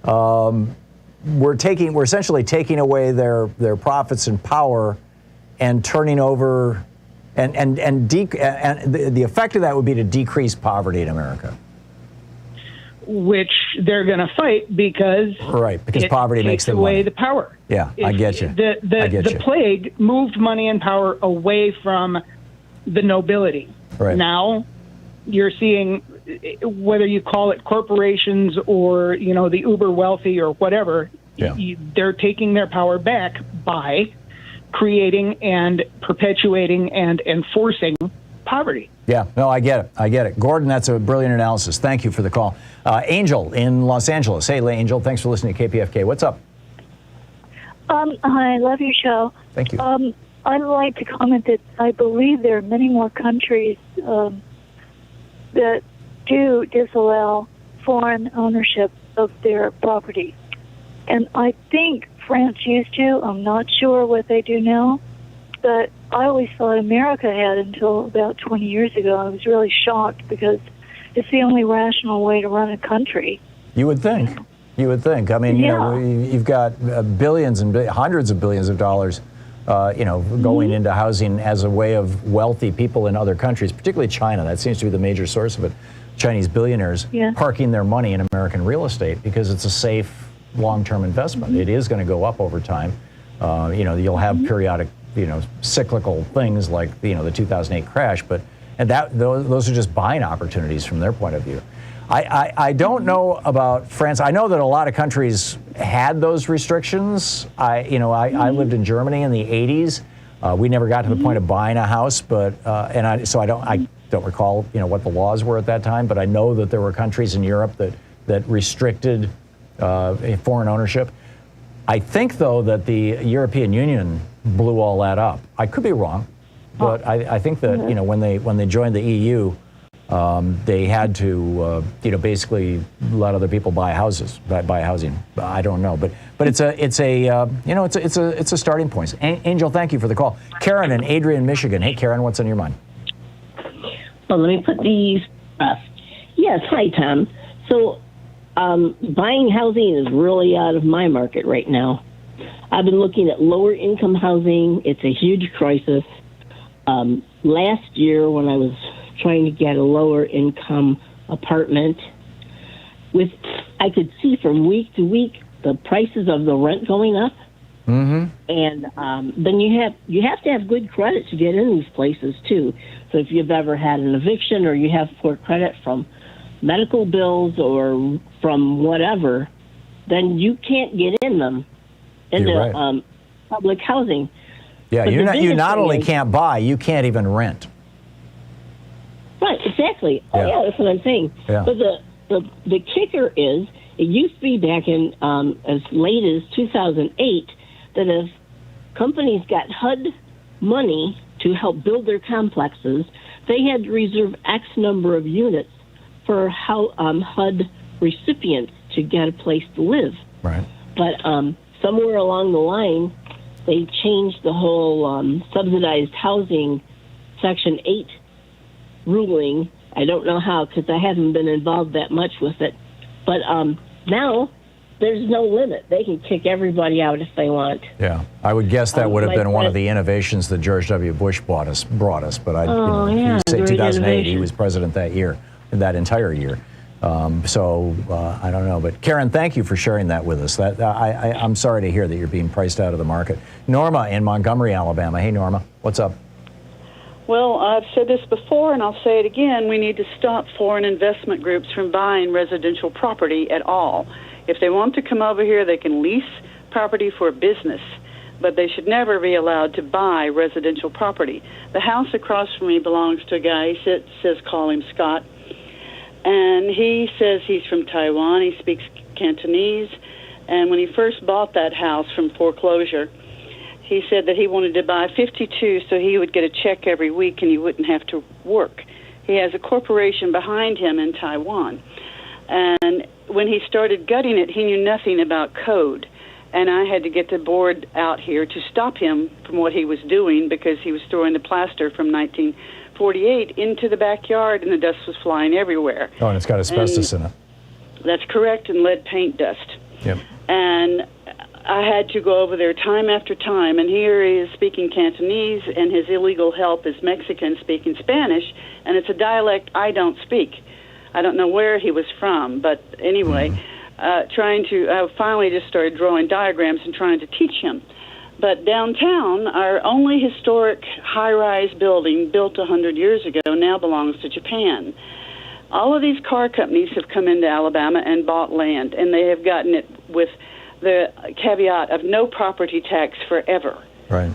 We're essentially taking away their profits and power, and turning over, and the effect of that would be to decrease poverty in America. Which they're going to fight because poverty makes them away money. The power. Yeah, I get you. The plague moved money and power away from the nobility. Right. Now you're seeing, whether you call it corporations or the uber wealthy or whatever, they're taking their power back by creating and perpetuating and enforcing poverty. Yeah, no, I get it. Gordon, that's a brilliant analysis. Thank you for the call. Angel in Los Angeles. Hey, Angel, thanks for listening to KPFK. What's up? Hi, I love your show. Thank you. I'd like to comment that I believe there are many more countries that do disallow foreign ownership of their property. And I think France used to. I'm not sure what they do now. But I always thought America had until about 20 years ago. I was really shocked because it's the only rational way to run a country. You would think. I mean, you've got billions and hundreds of billions of dollars, going into housing as a way of wealthy people in other countries, particularly China. That seems to be the major source of it. Chinese billionaires parking their money in American real estate because it's a safe, long-term investment. It is going to go up over time. You'll have periodic cyclical things like the 2008 crash, and those are just buying opportunities from their point of view. I don't know about France. I know that a lot of countries had those restrictions. I lived in Germany in the 80s. We never got to the point of buying a house, but I don't recall what the laws were at that time. But I know that there were countries in Europe that restricted foreign ownership. I think, though, that the European Union blew all that up. I could be wrong, but I think that when they joined the EU, they had to basically let other people buy houses, buy housing. I don't know, but it's a starting point. Angel, thank you for the call. Karen in Adrian, Michigan. Hey, Karen, what's on your mind? Well, let me put these. Yes, hi, Tom. So. Buying housing is really out of my market right now. I've been looking at lower income housing. It's a huge crisis. Last year, when I was trying to get a lower income apartment, I could see from week to week the prices of the rent going up. Mm-hmm. And then you have to have good credit to get in these places too. So if you've ever had an eviction or you have poor credit from medical bills or from whatever, then you can't get in them into right. Public housing. Yeah, But you not only is, can't buy, you can't even rent. Right, exactly. Yeah. Oh, yeah, that's what I'm saying. Yeah. But the kicker is, it used to be back in as late as 2008 that if companies got HUD money to help build their complexes, they had to reserve X number of units for HUD recipients to get a place to live. Right. But somewhere along the line, they changed the whole subsidized housing Section 8 ruling. I don't know how, because I haven't been involved that much with it. But now there's no limit. They can kick everybody out if they want. Yeah, I would guess that would have like been one of that- the innovations that George W. Bush brought us. But I, yeah, say great 2008, he innovation. was president that year, that entire year. So I don't know. But Karen, thank you for sharing that with us. I'm sorry to hear that you're being priced out of the market. Norma in Montgomery, Alabama. Hey, Norma, what's up? Well, I've said this before, and I'll say it again. We need to stop foreign investment groups from buying residential property at all. If they want to come over here, they can lease property for business, but they should never be allowed to buy residential property. The house across from me belongs to a guy, he says call him Scott, and he says he's from Taiwan. He speaks Cantonese, and when he first bought that house from foreclosure, he said that he wanted to buy 52 so he would get a check every week and he wouldn't have to work. He has a corporation behind him in Taiwan. And when he started gutting it, he knew nothing about code. And I had to get the board out here to stop him from what he was doing because he was throwing the plaster from 1948 into the backyard and the dust was flying everywhere. Oh, and it's got asbestos in it. That's correct, and lead paint dust. Yep. And I had to go over there time after time, and here he is speaking Cantonese, and his illegal help is Mexican speaking Spanish, and it's a dialect I don't speak. I don't know where he was from, but anyway, I finally just started drawing diagrams and trying to teach him. But downtown, our only historic high-rise building built 100 years ago now belongs to Japan. All of these car companies have come into Alabama and bought land, and they have gotten it with the caveat of no property tax forever. Right.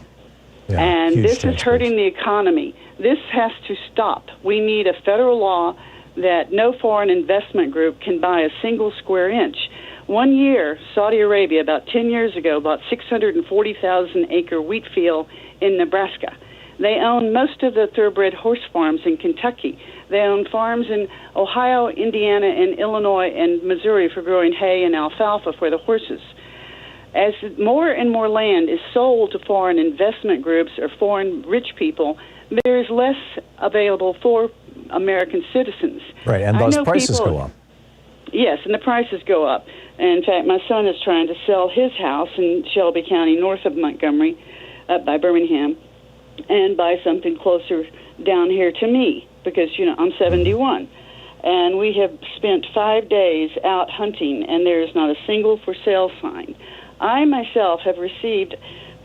Yeah, and huge this is tax hurting base. the economy. This has to stop. We need a federal law that no foreign investment group can buy a single square inch. 1 year, Saudi Arabia, about 10 years ago, bought 640,000-acre wheat field in Nebraska. They own most of the thoroughbred horse farms in Kentucky. They own farms in Ohio, Indiana, and Illinois and Missouri for growing hay and alfalfa for the horses. As more and more land is sold to foreign investment groups or foreign rich people, there is less available for American citizens. Right, and thus prices go up. Yes, and the prices go up. And in fact, my son is trying to sell his house in Shelby County, north of Montgomery, up by Birmingham, and buy something closer down here to me because, I'm 71. And we have spent 5 days out hunting, and there is not a single for sale sign. I myself have received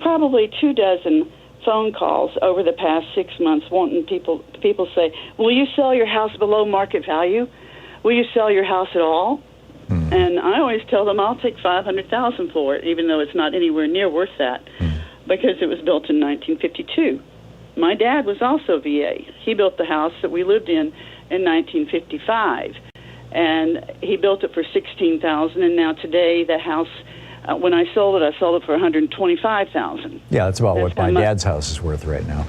probably 24 phone calls over the past 6 months wanting people say, will you sell your house below market value? Will you sell your house at all? And I always tell them I'll take $500,000 for it, even though it's not anywhere near worth that, because it was built in 1952. My dad was also VA. He built the house that we lived in 1955, and he built it for $16,000. And now today, the house, when I sold it for $125,000. Yeah, that's about what my dad's house is worth right now.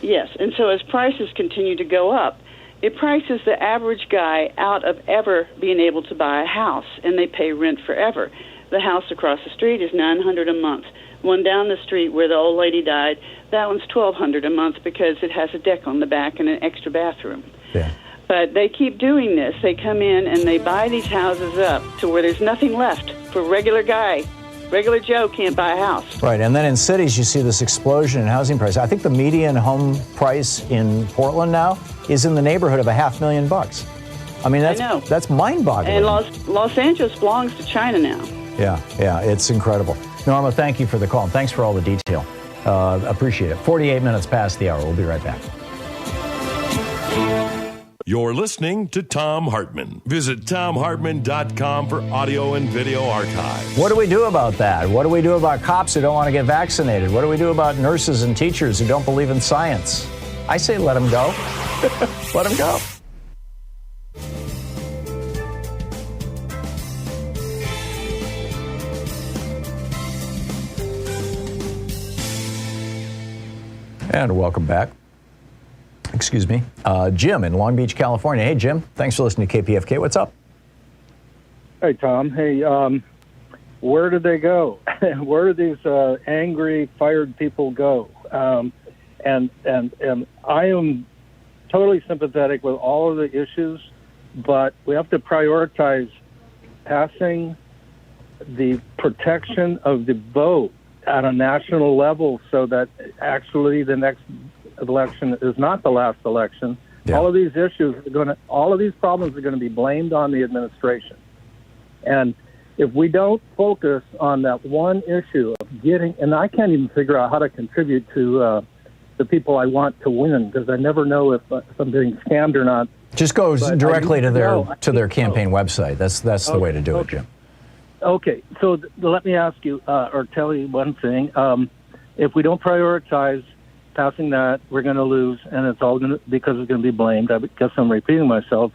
Yes, and so as prices continue to go up, it prices the average guy out of ever being able to buy a house, and they pay rent forever. The house across the street is $900 a month. One down the street where the old lady died, that one's $1,200 a month because it has a deck on the back and an extra bathroom. Yeah. But they keep doing this. They come in and they buy these houses up to where there's nothing left for regular guy. Regular Joe can't buy a house. Right, and then in cities you see this explosion in housing prices. I think the median home price in Portland now is in the neighborhood of $500,000. I mean, that's mind-boggling. And Los Angeles belongs to China now. Yeah, it's incredible. Norma, thank you for the call. Thanks for all the detail. Appreciate it. 48 minutes past the hour. We'll be right back. You're listening to Thom Hartmann. Visit thomhartmann.com for audio and video archive. What do we do about that? What do we do about cops who don't want to get vaccinated? What do we do about nurses and teachers who don't believe in science? I say let them go. Let them go. And welcome back. Excuse me. Jim in Long Beach, California. Hey, Jim. Thanks for listening to KPFK. What's up? Hey, Tom. Hey, where did they go? Where did these angry, fired people go? And I am totally sympathetic with all of the issues, but we have to prioritize passing the protection of the vote at a national level so that actually the next election is not the last election. Yeah. All of these issues all of these problems are going to be blamed on the administration. And if we don't focus on that one issue of getting, and I can't even figure out how to contribute to the people I want to win because I never know if I'm being scammed or not. Just go directly to their campaign website. That's the way to do it, Jim. Okay, so let me ask you or tell you one thing. If we don't prioritize passing that, we're going to lose, and it's all going to because it's going to be blamed. I guess I'm repeating myself,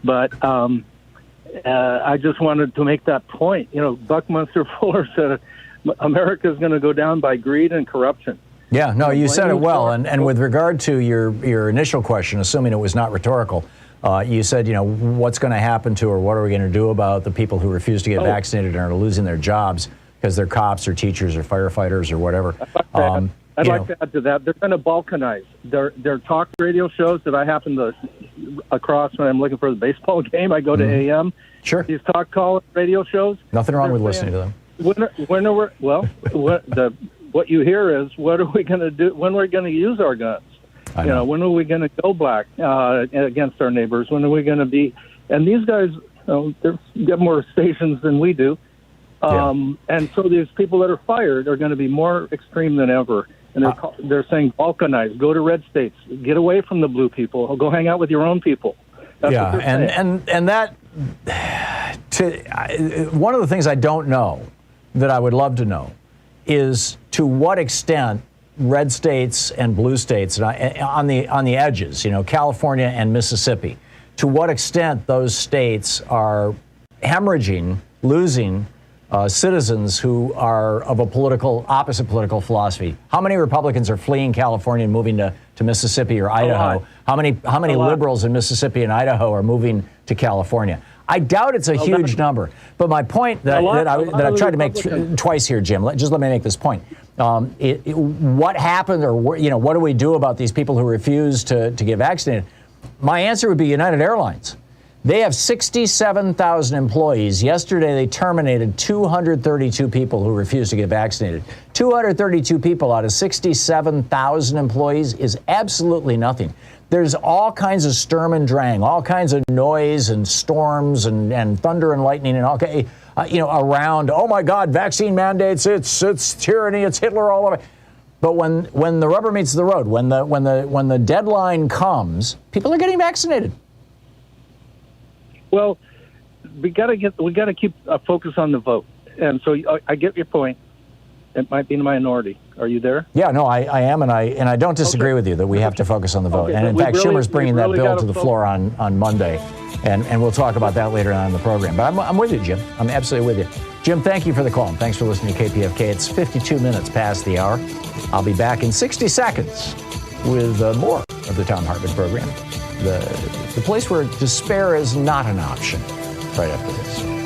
but I just wanted to make that point. You know, Buckminster Fuller said America is going to go down by greed and corruption. Yeah, no, you said it well. And with regard to your initial question, assuming it was not rhetorical, you said, you know, what's going to happen to or what are we going to do about the people who refuse to get vaccinated and are losing their jobs because they're cops or teachers or firefighters or whatever. I'd like to add to that. They're going to balkanize. Their talk radio shows that I happen to across when I'm looking for the baseball game. I go to AM. Sure. These talk call radio shows. Nothing wrong with listening to them. What you hear is, what are we going to do? When we're going to use our guns? You know, when are we going to go black against our neighbors? When are we going to be? And these guys, they get more stations than we do. And so these people that are fired are going to be more extreme than ever. And they're saying balkanize, go to red states, get away from the blue people, go hang out with your own people. That's what they're saying. And that one of the things I don't know that I would love to know is to what extent red states and blue states on the edges, you know, California and Mississippi, to what extent those states are hemorrhaging, losing citizens who are of a opposite political philosophy. How many Republicans are fleeing California and moving to Mississippi or Idaho? How many liberals in Mississippi and Idaho are moving to California? I doubt it's a huge number. But my point that I've tried to make twice here, Jim, just let me make this point. What happened, or what do we do about these people who refuse to get vaccinated? My answer would be United Airlines. They have 67,000 employees. Yesterday, they terminated 232 people who refused to get vaccinated. 232 people out of 67,000 employees is absolutely nothing. There's all kinds of Sturm and Drang, all kinds of noise and storms and thunder and lightning and all, around, oh my God, vaccine mandates, it's tyranny, it's Hitler all over. But when the rubber meets the road, when the deadline comes, people are getting vaccinated. Well, we got to keep a focus on the vote, and so I get your point. It might be in the minority. Are you there? Yeah, no, I am, and I don't disagree with you that we have to focus on the vote. And in fact, Schumer's bringing that bill to the floor on Monday, and we'll talk about that later on in the program. But I'm with you, Jim. I'm absolutely with you. Jim, thank you for the call, and thanks for listening to KPFK. It's 52 minutes past the hour. I'll be back in 60 seconds with more of the Thom Hartmann program. The place where despair is not an option, right after this.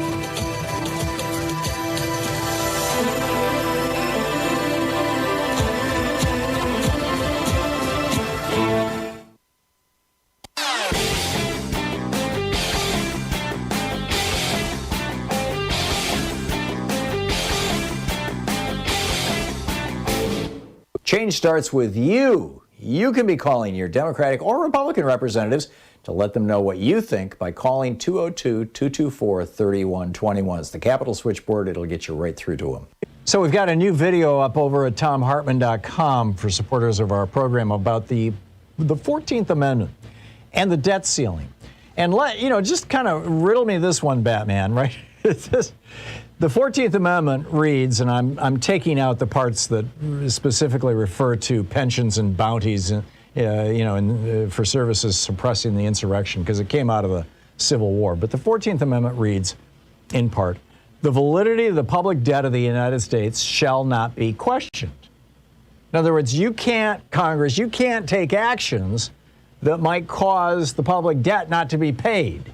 Change starts with you. You can be calling your Democratic or Republican representatives to let them know what you think by calling 202-224-3121. It's the Capitol switchboard. It'll get you right through to them. So we've got a new video up over at thomhartmann.com for supporters of our program about the 14th Amendment and the debt ceiling. And just kind of riddle me this one, Batman, right? The 14th Amendment reads, and I'm taking out the parts that specifically refer to pensions and bounties, for services suppressing the insurrection, because it came out of the Civil War. But the 14th Amendment reads, in part, the validity of the public debt of the United States shall not be questioned. In other words, Congress, you can't take actions that might cause the public debt not to be paid.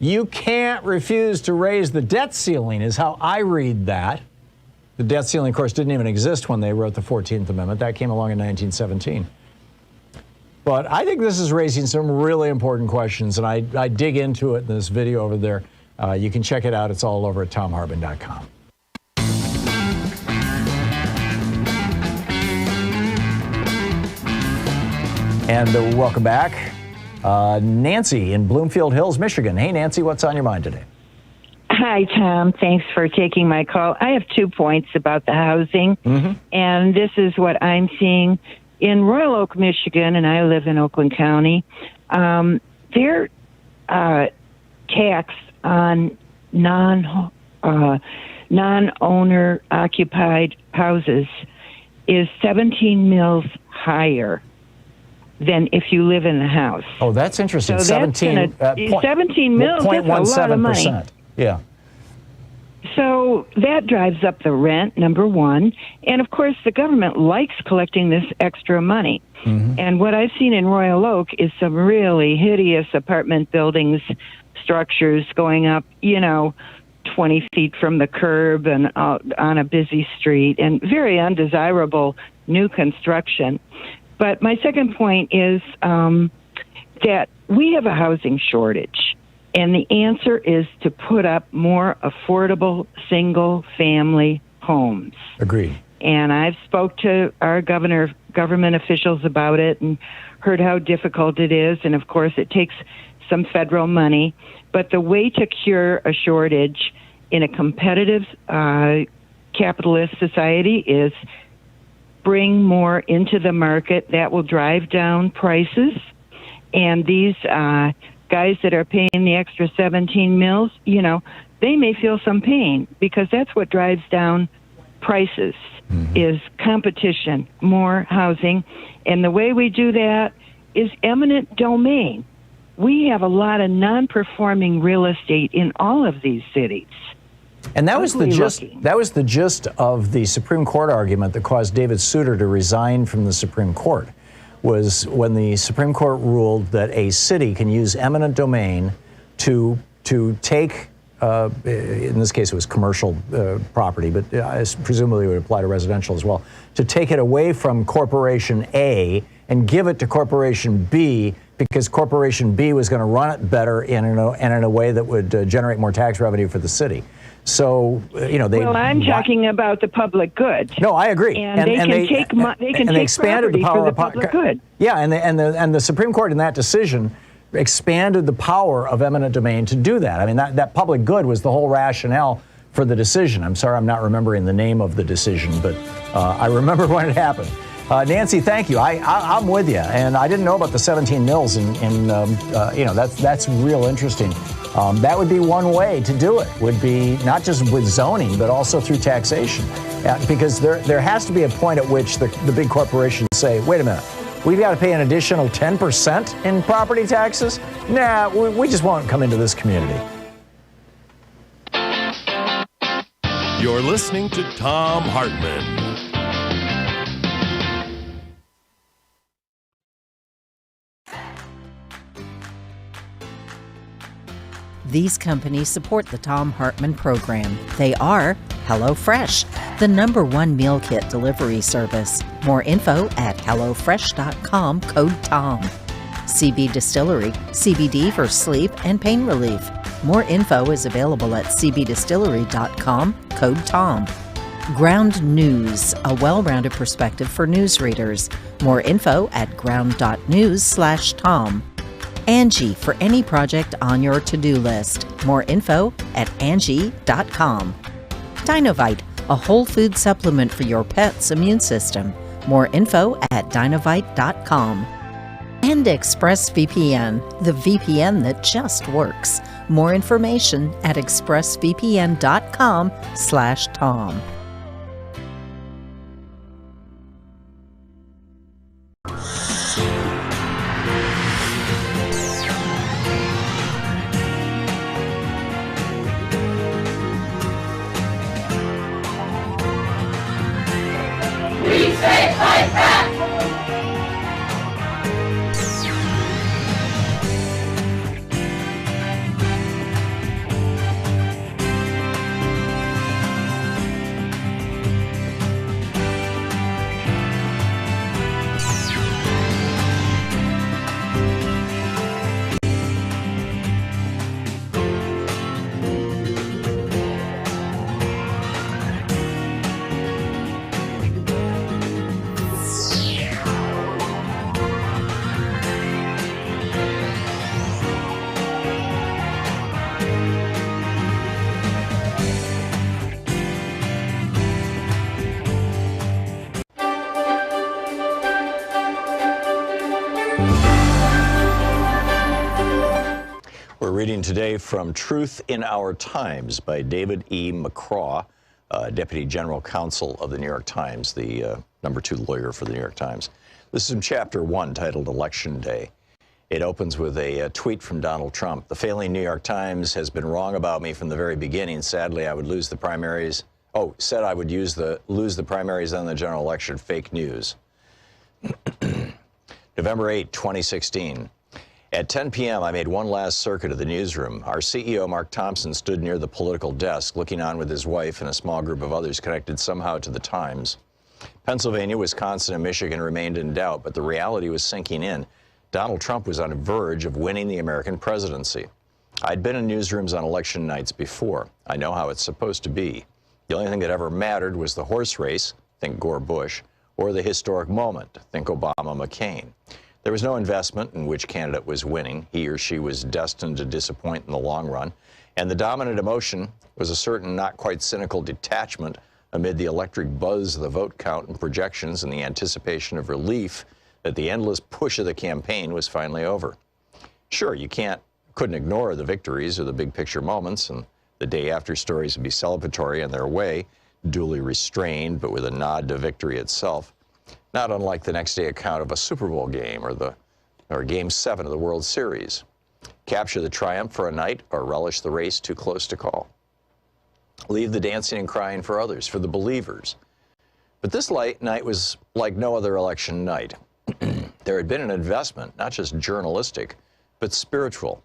You can't refuse to raise the debt ceiling, is how I read that. The debt ceiling, of course, didn't even exist when they wrote the 14th Amendment. That came along in 1917. But I think this is raising some really important questions, and I dig into it in this video over there. You can check it out. It's all over at thomhartmann.com. And welcome back. Nancy in Bloomfield Hills, Michigan. Hey, Nancy, what's on your mind today? Hi, Tom. Thanks for taking my call. I have 2 points about the housing, and this is what I'm seeing. In Royal Oak, Michigan, and I live in Oakland County, their tax on non-owner occupied houses is 17 mils higher than if you live in the house. Oh, that's interesting. So 17 mils, that's a lot of money. Yeah. So that drives up the rent, number one. And, of course, the government likes collecting this extra money. And what I've seen in Royal Oak is some really hideous apartment buildings, structures going up, 20 feet from the curb and on a busy street, and very undesirable new construction. But my second point is that we have a housing shortage. And the answer is to put up more affordable single-family homes. Agreed. And I've spoke to our government officials about it and heard how difficult it is. And, of course, it takes some federal money. But the way to cure a shortage in a competitive capitalist society is bring more into the market. That will drive down prices. And these guys that are paying the extra 17 mils, they may feel some pain because that's what drives down prices is competition, more housing. And the way we do that is eminent domain. We have a lot of non-performing real estate in all of these cities. And that was the gist of the Supreme Court argument that caused David Souter to resign from the Supreme Court. Was when the Supreme Court ruled that a city can use eminent domain to take, in this case it was commercial property, but presumably it would apply to residential as well, to take it away from Corporation A and give it to Corporation B because Corporation B was going to run it better and in a way that would generate more tax revenue for the city. So, Well, I'm talking about the public good. No, I agree. And they can take expanded the power for the public good. Yeah, and the Supreme Court in that decision expanded the power of eminent domain to do that. I mean, that public good was the whole rationale for the decision. I'm sorry I'm not remembering the name of the decision, but I remember when it happened. Nancy, thank you. I'm with you, and I didn't know about the 17 mils, and that's real interesting. That would be one way to do it, would be not just with zoning, but also through taxation. Because there has to be a point at which the big corporations say, wait a minute, we've got to pay an additional 10% in property taxes? Nah, we just won't come into this community. You're listening to Thom Hartmann. These companies support the Thom Hartmann program. They are HelloFresh, the #1 meal kit delivery service. More info at HelloFresh.com, code TOM. CB Distillery, CBD for sleep and pain relief. More info is available at CBDistillery.com, code TOM. Ground News, a well-rounded perspective for news readers. More info at ground.news/Tom. Angie, for any project on your to-do list. More info at Angie.com. Dinovite, a whole food supplement for your pet's immune system. More info at Dinovite.com. And ExpressVPN, the VPN that just works. More information at expressvpn.com/Tom. Reading today from Truth in Our Times by David E. McCraw, Deputy General Counsel of the New York Times, the #2 lawyer for the New York Times. This is in Chapter 1, titled Election Day. It opens with a tweet from Donald Trump. The failing New York Times has been wrong about me from the very beginning. Sadly, I would lose the primaries. Oh, said I would lose the primaries on the general election. Fake news. November 8, 2016. At 10 p.m., I made one last circuit of the newsroom. Our CEO, Mark Thompson, stood near the political desk, looking on with his wife and a small group of others connected somehow to the Times. Pennsylvania, Wisconsin, and Michigan remained in doubt, but the reality was sinking in. Donald Trump was on the verge of winning the American presidency. I'd been in newsrooms on election nights before. I know how it's supposed to be. The only thing that ever mattered was the horse race, think Gore-Bush, or the historic moment, think Obama-McCain. There was no investment in which candidate was winning. He or she was destined to disappoint in the long run. And the dominant emotion was a certain not quite cynical detachment amid the electric buzz of the vote count and projections and the anticipation of relief that the endless push of the campaign was finally over. Sure, you couldn't ignore the victories or the big picture moments, and the day after stories would be celebratory in their way, duly restrained, but with a nod to victory itself. Not unlike the next day account of a Super Bowl game or Game 7 of the World Series. Capture the triumph for a night or relish the race too close to call. Leave the dancing and crying for others, for the believers. But this night was like no other election night. There had been an investment, not just journalistic, but spiritual.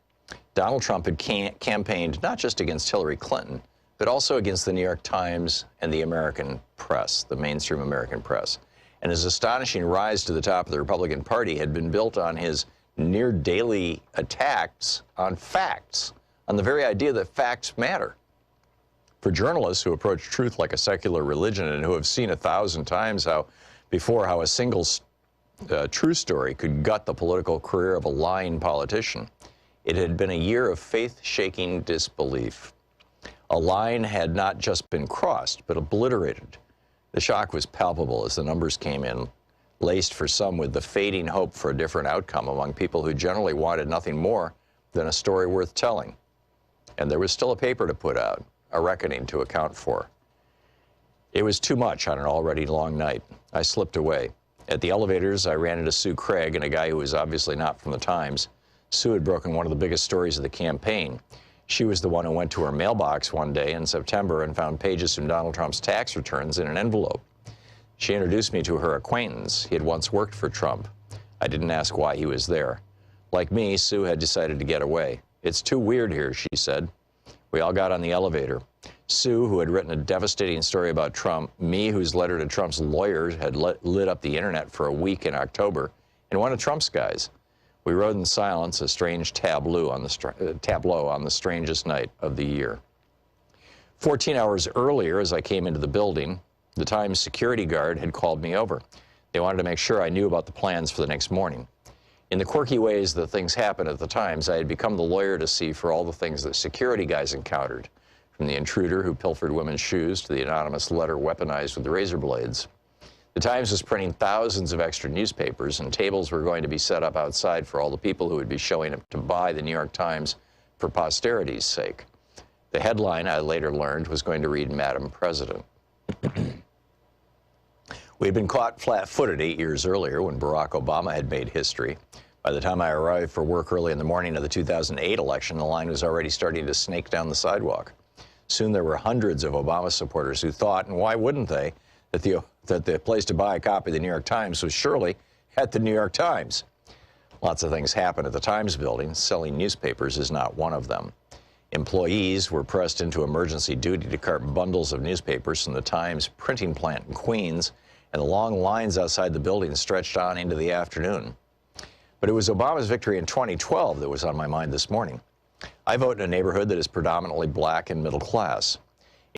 Donald Trump had campaigned not just against Hillary Clinton, but also against the New York Times and the American press, the mainstream American press. And his astonishing rise to the top of the Republican Party had been built on his near-daily attacks on facts, on the very idea that facts matter. For journalists who approach truth like a secular religion and who have seen 1,000 times how a single true story could gut the political career of a lying politician, it had been a year of faith-shaking disbelief. A line had not just been crossed, but obliterated. The shock was palpable as the numbers came in, laced for some with the fading hope for a different outcome among people who generally wanted nothing more than a story worth telling. And there was still a paper to put out, a reckoning to account for. It was too much on an already long night. I slipped away. At the elevators, I ran into Sue Craig and a guy who was obviously not from the Times. Sue had broken one of the biggest stories of the campaign. She was the one who went to her mailbox one day in September and found pages from Donald Trump's tax returns in an envelope. She introduced me to her acquaintance. He had once worked for Trump. I didn't ask why he was there. Like me, Sue had decided to get away. It's too weird here, she said. We all got on the elevator. Sue, who had written a devastating story about Trump, me, whose letter to Trump's lawyers had lit up the internet for a week in October, and one of Trump's guys. We rode in silence, a strange tableau on the strangest night of the year. 14 hours earlier, as I came into the building, The Times security guard had called me over. They wanted to make sure I knew about the plans for the next morning. In the quirky ways that things happen at the Times, I had become the lawyer to see for all the things that security guys encountered, from the intruder who pilfered women's shoes to the anonymous letter weaponized with razor blades. The Times was printing thousands of extra newspapers, and tables were going to be set up outside for all the people who would be showing up to buy the New York Times for posterity's sake. The headline, I later learned, was going to read, Madam President. We had been caught flat-footed 8 years earlier when Barack Obama had made history. By the time I arrived for work early in the morning of the 2008 election, the line was already starting to snake down the sidewalk. Soon there were hundreds of Obama supporters who thought, and why wouldn't they, that the place to buy a copy of the New York Times was surely at the New York Times. Lots of things happen at the Times building. Selling newspapers is not one of them. Employees were pressed into emergency duty to cart bundles of newspapers from the Times printing plant in Queens, and the long lines outside the building stretched on into the afternoon. But it was Obama's victory in 2012 that was on my mind this morning. I vote in a neighborhood that is predominantly black and middle class.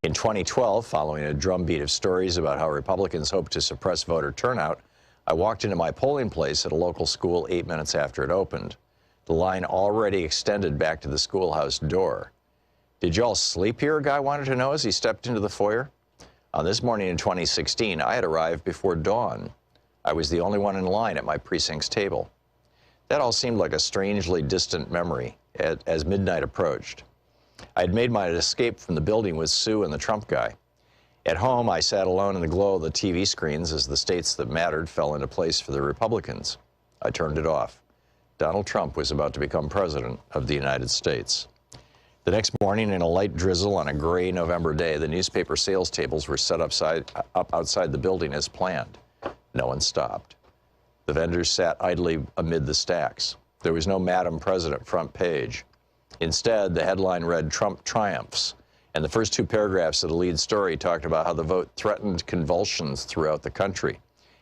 In 2012, following a drumbeat of stories about how Republicans hoped to suppress voter turnout, I walked into my polling place at a local school 8 minutes after it opened. The line already extended back to the schoolhouse door. "Did y'all sleep here?" a guy wanted to know as he stepped into the foyer. On this morning in 2016, I had arrived before dawn. I was the only one in line at my precinct's table. That all seemed like a strangely distant memory as midnight approached. I had made my escape from the building with Sue and the Trump guy. At home, I sat alone in the glow of the TV screens as the states that mattered fell into place for the Republicans. I turned it off. Donald Trump was about to become president of the United States. The next morning, in a light drizzle on a gray November day, the newspaper sales tables were set up outside the building as planned. No one stopped. The vendors sat idly amid the stacks. There was no Madam President front page. Instead, the headline read, "Trump triumphs," and the first two paragraphs of the lead story talked about how the vote threatened convulsions throughout the country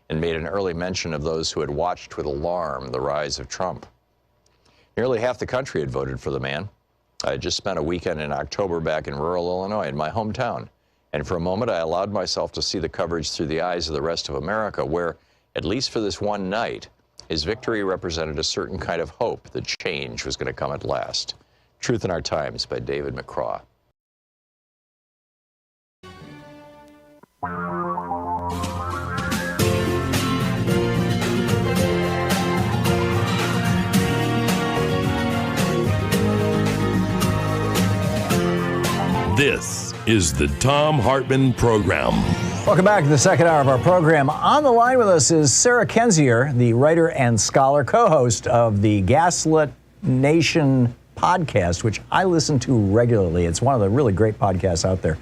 and made an early mention of those who had watched with alarm the rise of Trump. Nearly half the country had voted for the man. I had just spent a weekend in October back in rural Illinois, in my hometown, and for a moment I allowed myself to see the coverage through the eyes of the rest of America, where, at least for this one night, his victory represented a certain kind of hope that change was going to come at last. Truth in Our Times by David McCraw. This is the Thom Hartmann Program. Welcome back to the second hour of our program. On the line with us is Sarah Kendzior, the writer and scholar, co-host of the Gaslit Nation podcast, which I listen to regularly. It's one of the really great podcasts out there.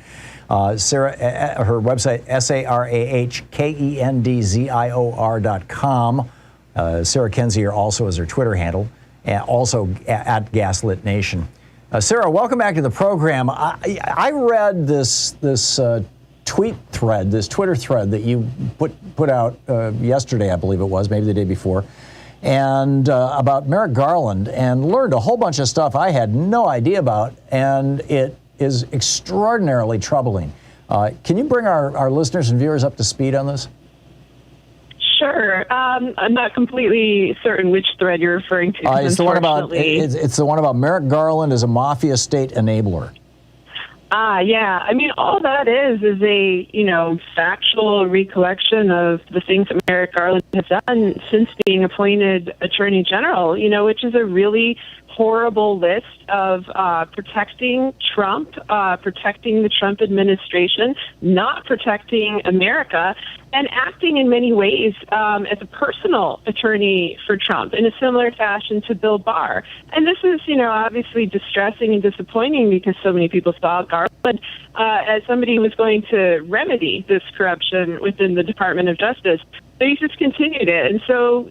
Sarah, her website, SarahKendzior.com. Sarah Kendzior also is her Twitter handle, and also at Gaslit Nation. Sarah, welcome back to the program. I read this tweet thread, this Twitter thread that you put out yesterday, I believe it was, maybe the day before, and about Merrick Garland, and learned a whole bunch of stuff I had no idea about, and it is extraordinarily troubling. Can you bring our listeners and viewers up to speed on this? Sure. I'm not completely certain which thread you're referring to. It's the one about Merrick Garland as a Mafia state enabler. Yeah. I mean, all that is a, factual recollection of the things that Merrick Garland has done since being appointed Attorney General, which is a really horrible list of protecting Trump, protecting the Trump administration, not protecting America, and acting in many ways as a personal attorney for Trump in a similar fashion to Bill Barr. And this is, obviously distressing and disappointing because so many people saw Garland as somebody who was going to remedy this corruption within the Department of Justice. But he's just continued it. And so,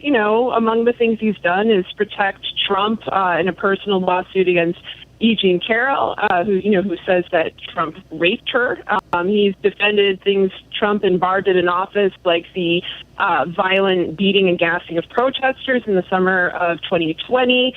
among the things he's done is protect Trump in a personal lawsuit against E. Jean Carroll, who says that Trump raped her He's defended things Trump and Barr did in office, like the violent beating and gassing of protesters in the summer of 2020.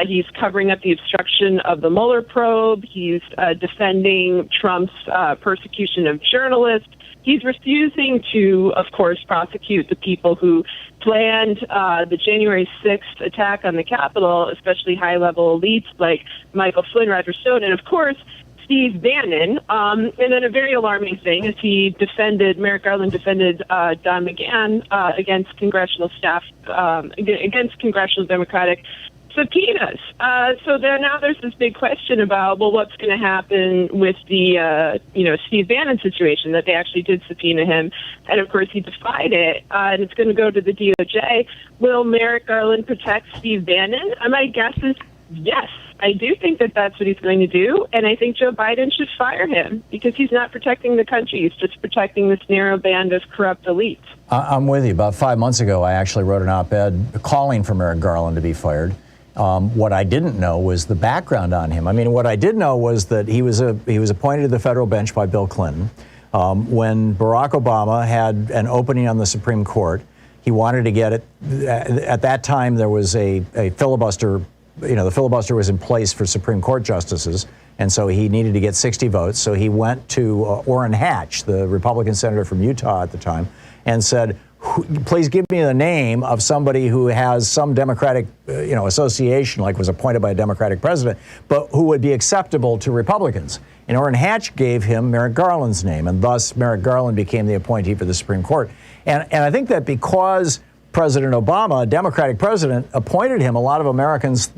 He's covering up the obstruction of the Mueller probe. He's defending Trump's persecution of journalists. He's refusing to, of course, prosecute the people who planned the January 6th attack on the Capitol, especially high-level elites like Michael Flynn, Roger Stone, and, of course, Steve Bannon. And then a very alarming thing is Merrick Garland defended Don McGahn against congressional staff, against congressional Democratic subpoenas. So now there's this big question about, well, what's going to happen with the, Steve Bannon situation, that they actually did subpoena him. And, of course, he defied it, and it's going to go to the DOJ. Will Merrick Garland protect Steve Bannon? My guess is yes. I do think that that's what he's going to do, and I think Joe Biden should fire him because he's not protecting the country. He's just protecting this narrow band of corrupt elites. I'm with you. About 5 months ago, I actually wrote an op-ed calling for Merrick Garland to be fired. What I didn't know was the background on him. I mean, what I did know was that he was appointed to the federal bench by Bill Clinton. When Barack Obama had an opening on the Supreme Court, he wanted to get it. At that time, there was a filibuster. The filibuster was in place for Supreme Court justices, and so he needed to get 60 votes. So he went to Orrin Hatch, the Republican senator from Utah at the time, and said, please give me the name of somebody who has some Democratic, association, like was appointed by a Democratic president, but who would be acceptable to Republicans. And Orrin Hatch gave him Merrick Garland's name, and thus Merrick Garland became the appointee for the Supreme Court. And I think that because President Obama, a Democratic president, appointed him, a lot of Americans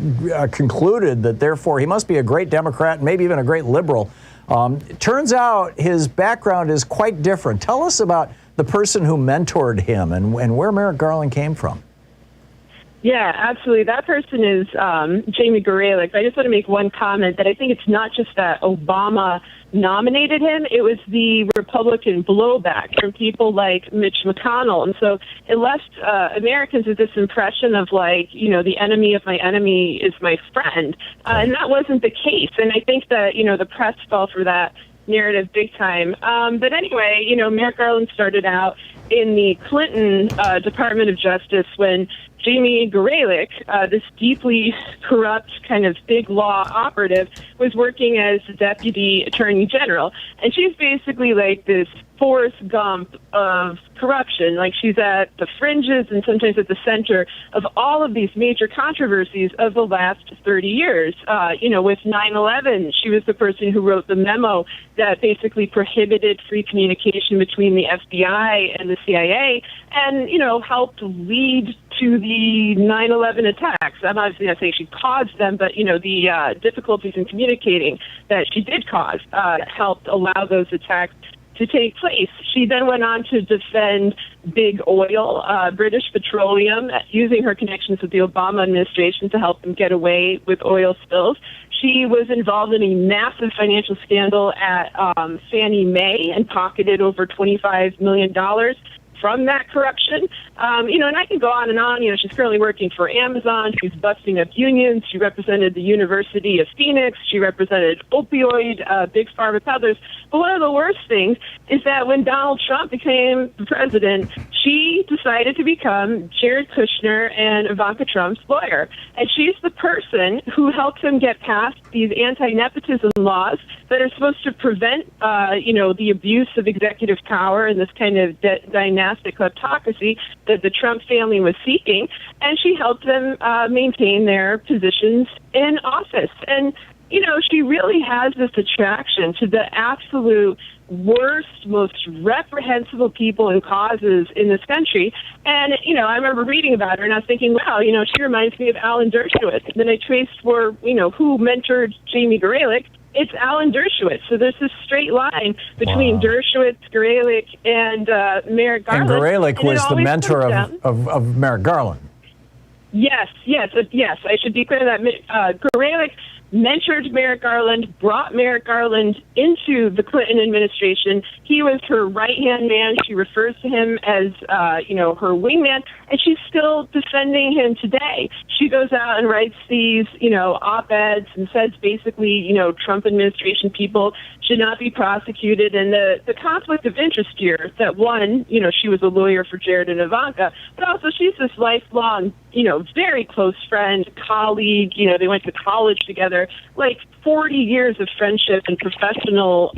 concluded that therefore he must be a great Democrat, maybe even a great liberal. Turns out his background is quite different. Tell us about the person who mentored him and where Merrick Garland came from. Yeah, absolutely. That person is Jamie Garelick. I just want to make one comment that I think it's not just that Obama nominated him, it was the Republican blowback from people like Mitch McConnell. And so it left Americans with this impression of the enemy of my enemy is my friend. And that wasn't the case. And I think that, the press fell for that narrative big time. But anyway, Merrick Garland started out in the Clinton Department of Justice when Jamie Garelick, this deeply corrupt kind of big law operative, was working as the deputy attorney general. And she's basically like this Forrest Gump of corruption. Like, she's at the fringes and sometimes at the center of all of these major controversies of the last 30 years. With 9/11, she was the person who wrote the memo that basically prohibited free communication between the FBI and the CIA and, helped lead to the 9/11 attacks. I'm obviously not saying she caused them, but, the difficulties in communicating that she did cause helped allow those attacks to take place. She then went on to defend big oil, British Petroleum, using her connections with the Obama administration to help them get away with oil spills. She was involved in a massive financial scandal at Fannie Mae and pocketed over $25 million from that corruption. And I can go on and on. She's currently working for Amazon. She's busting up unions. She represented the University of Phoenix. She represented opioid, big pharma peddlers. But one of the worst things is that when Donald Trump became the president, she decided to become Jared Kushner and Ivanka Trump's lawyer. And she's the person who helped him get past these anti-nepotism laws that are supposed to prevent, the abuse of executive power and this kind of dynastic kleptocracy that the Trump family was seeking. And she helped them maintain their positions in office. And, she really has this attraction to the absolute worst, most reprehensible people and causes in this country. And, I remember reading about her and I was thinking, wow, she reminds me of Alan Dershowitz. And then I traced who mentored Jamie Garelick. It's Alan Dershowitz. So there's this straight line between Dershowitz, Garelick, and Merrick Garland. And Garelick was the mentor of Merrick Garland. Yes. I should be clear that Garelick mentored Merrick Garland, brought Merrick Garland into the Clinton administration. He was her right-hand man. She refers to him as, her wingman, and she's still defending him today. She goes out and writes these, op-eds and says basically, Trump administration people should not be prosecuted. And the conflict of interest here, that one, she was a lawyer for Jared and Ivanka, but also she's this lifelong, very close friend, colleague, they went to college together, like 40 years of friendship and professional,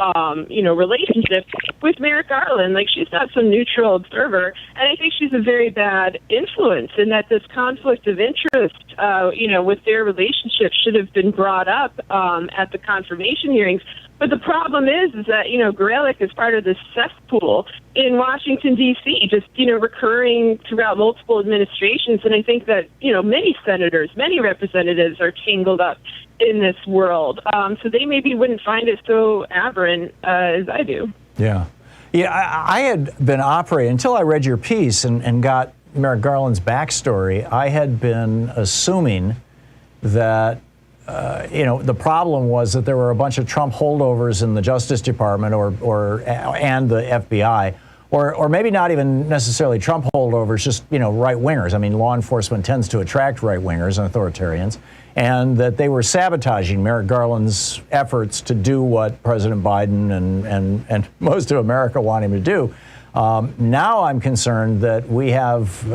relationship with Merrick Garland. Like, she's not some neutral observer. And I think she's a very bad influence, in that this conflict of interest, with their relationship should have been brought up at the confirmation hearings. But the problem is that, Garland is part of this cesspool in Washington, D.C., just, recurring throughout multiple administrations. And I think that, many senators, many representatives are tangled up in this world. So they maybe wouldn't find it so aberrant as I do. Yeah. Yeah, I had been operating, until I read your piece and got Merrick Garland's backstory, I had been assuming that the problem was that there were a bunch of Trump holdovers in the Justice Department and the FBI, or maybe not even necessarily Trump holdovers, just right wingers. I mean, law enforcement tends to attract right wingers and authoritarians, and that they were sabotaging Merrick Garland's efforts to do what President Biden and most of America want him to do. Now I'm concerned that we have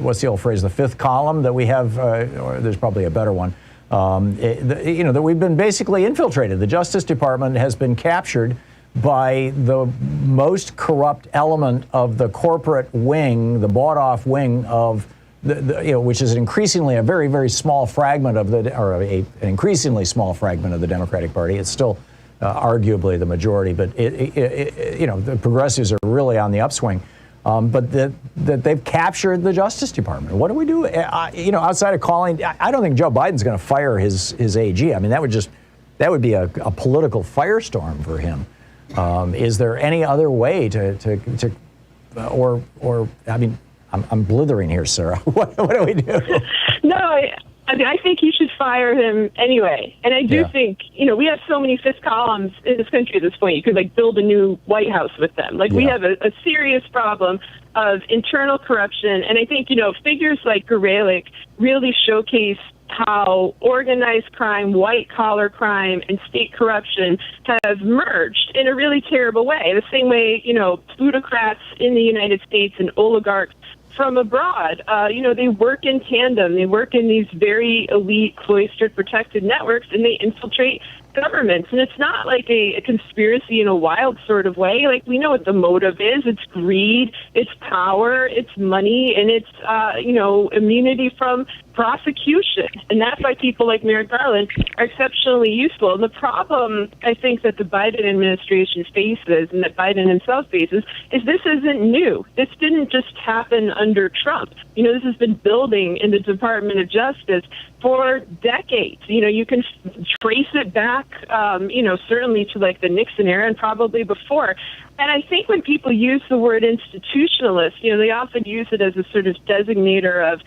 what's the old phrase? The fifth column that we have. Or there's probably a better one. That we've been basically infiltrated. The Justice Department has been captured by the most corrupt element of the corporate wing, the bought-off wing of which is increasingly a very, very small fragment of an increasingly small fragment of the Democratic Party. It's still arguably the majority, but the progressives are really on the upswing. But that they've captured the Justice Department. What do we do? Outside of calling, I don't think Joe Biden's going to fire his AG. I mean, that would be a political firestorm for him. Is there any other way I'm blithering here, Sarah. What do we do? No, I think he should fire him anyway. And I do think, we have so many fifth columns in this country at this point. You could, build a new White House with them. We have a serious problem of internal corruption. And I think, figures like Garland really showcase how organized crime, white-collar crime, and state corruption have merged in a really terrible way. The same way, plutocrats in the United States and oligarchs from abroad, they work in tandem. They work in these very elite, cloistered, protected networks, and they infiltrate governments. And it's not like a conspiracy in a wild sort of way. We know what the motive is. It's greed, it's power, it's money, and it's, immunity from prosecution. And that's why people like Merrick Garland are exceptionally useful. And the problem, I think, that the Biden administration faces, and that Biden himself faces, is this isn't new. This didn't just happen under Trump. This has been building in the Department of Justice for decades. You can trace it back, certainly to the Nixon era and probably before. And I think when people use the word institutionalist, they often use it as a sort of designator of,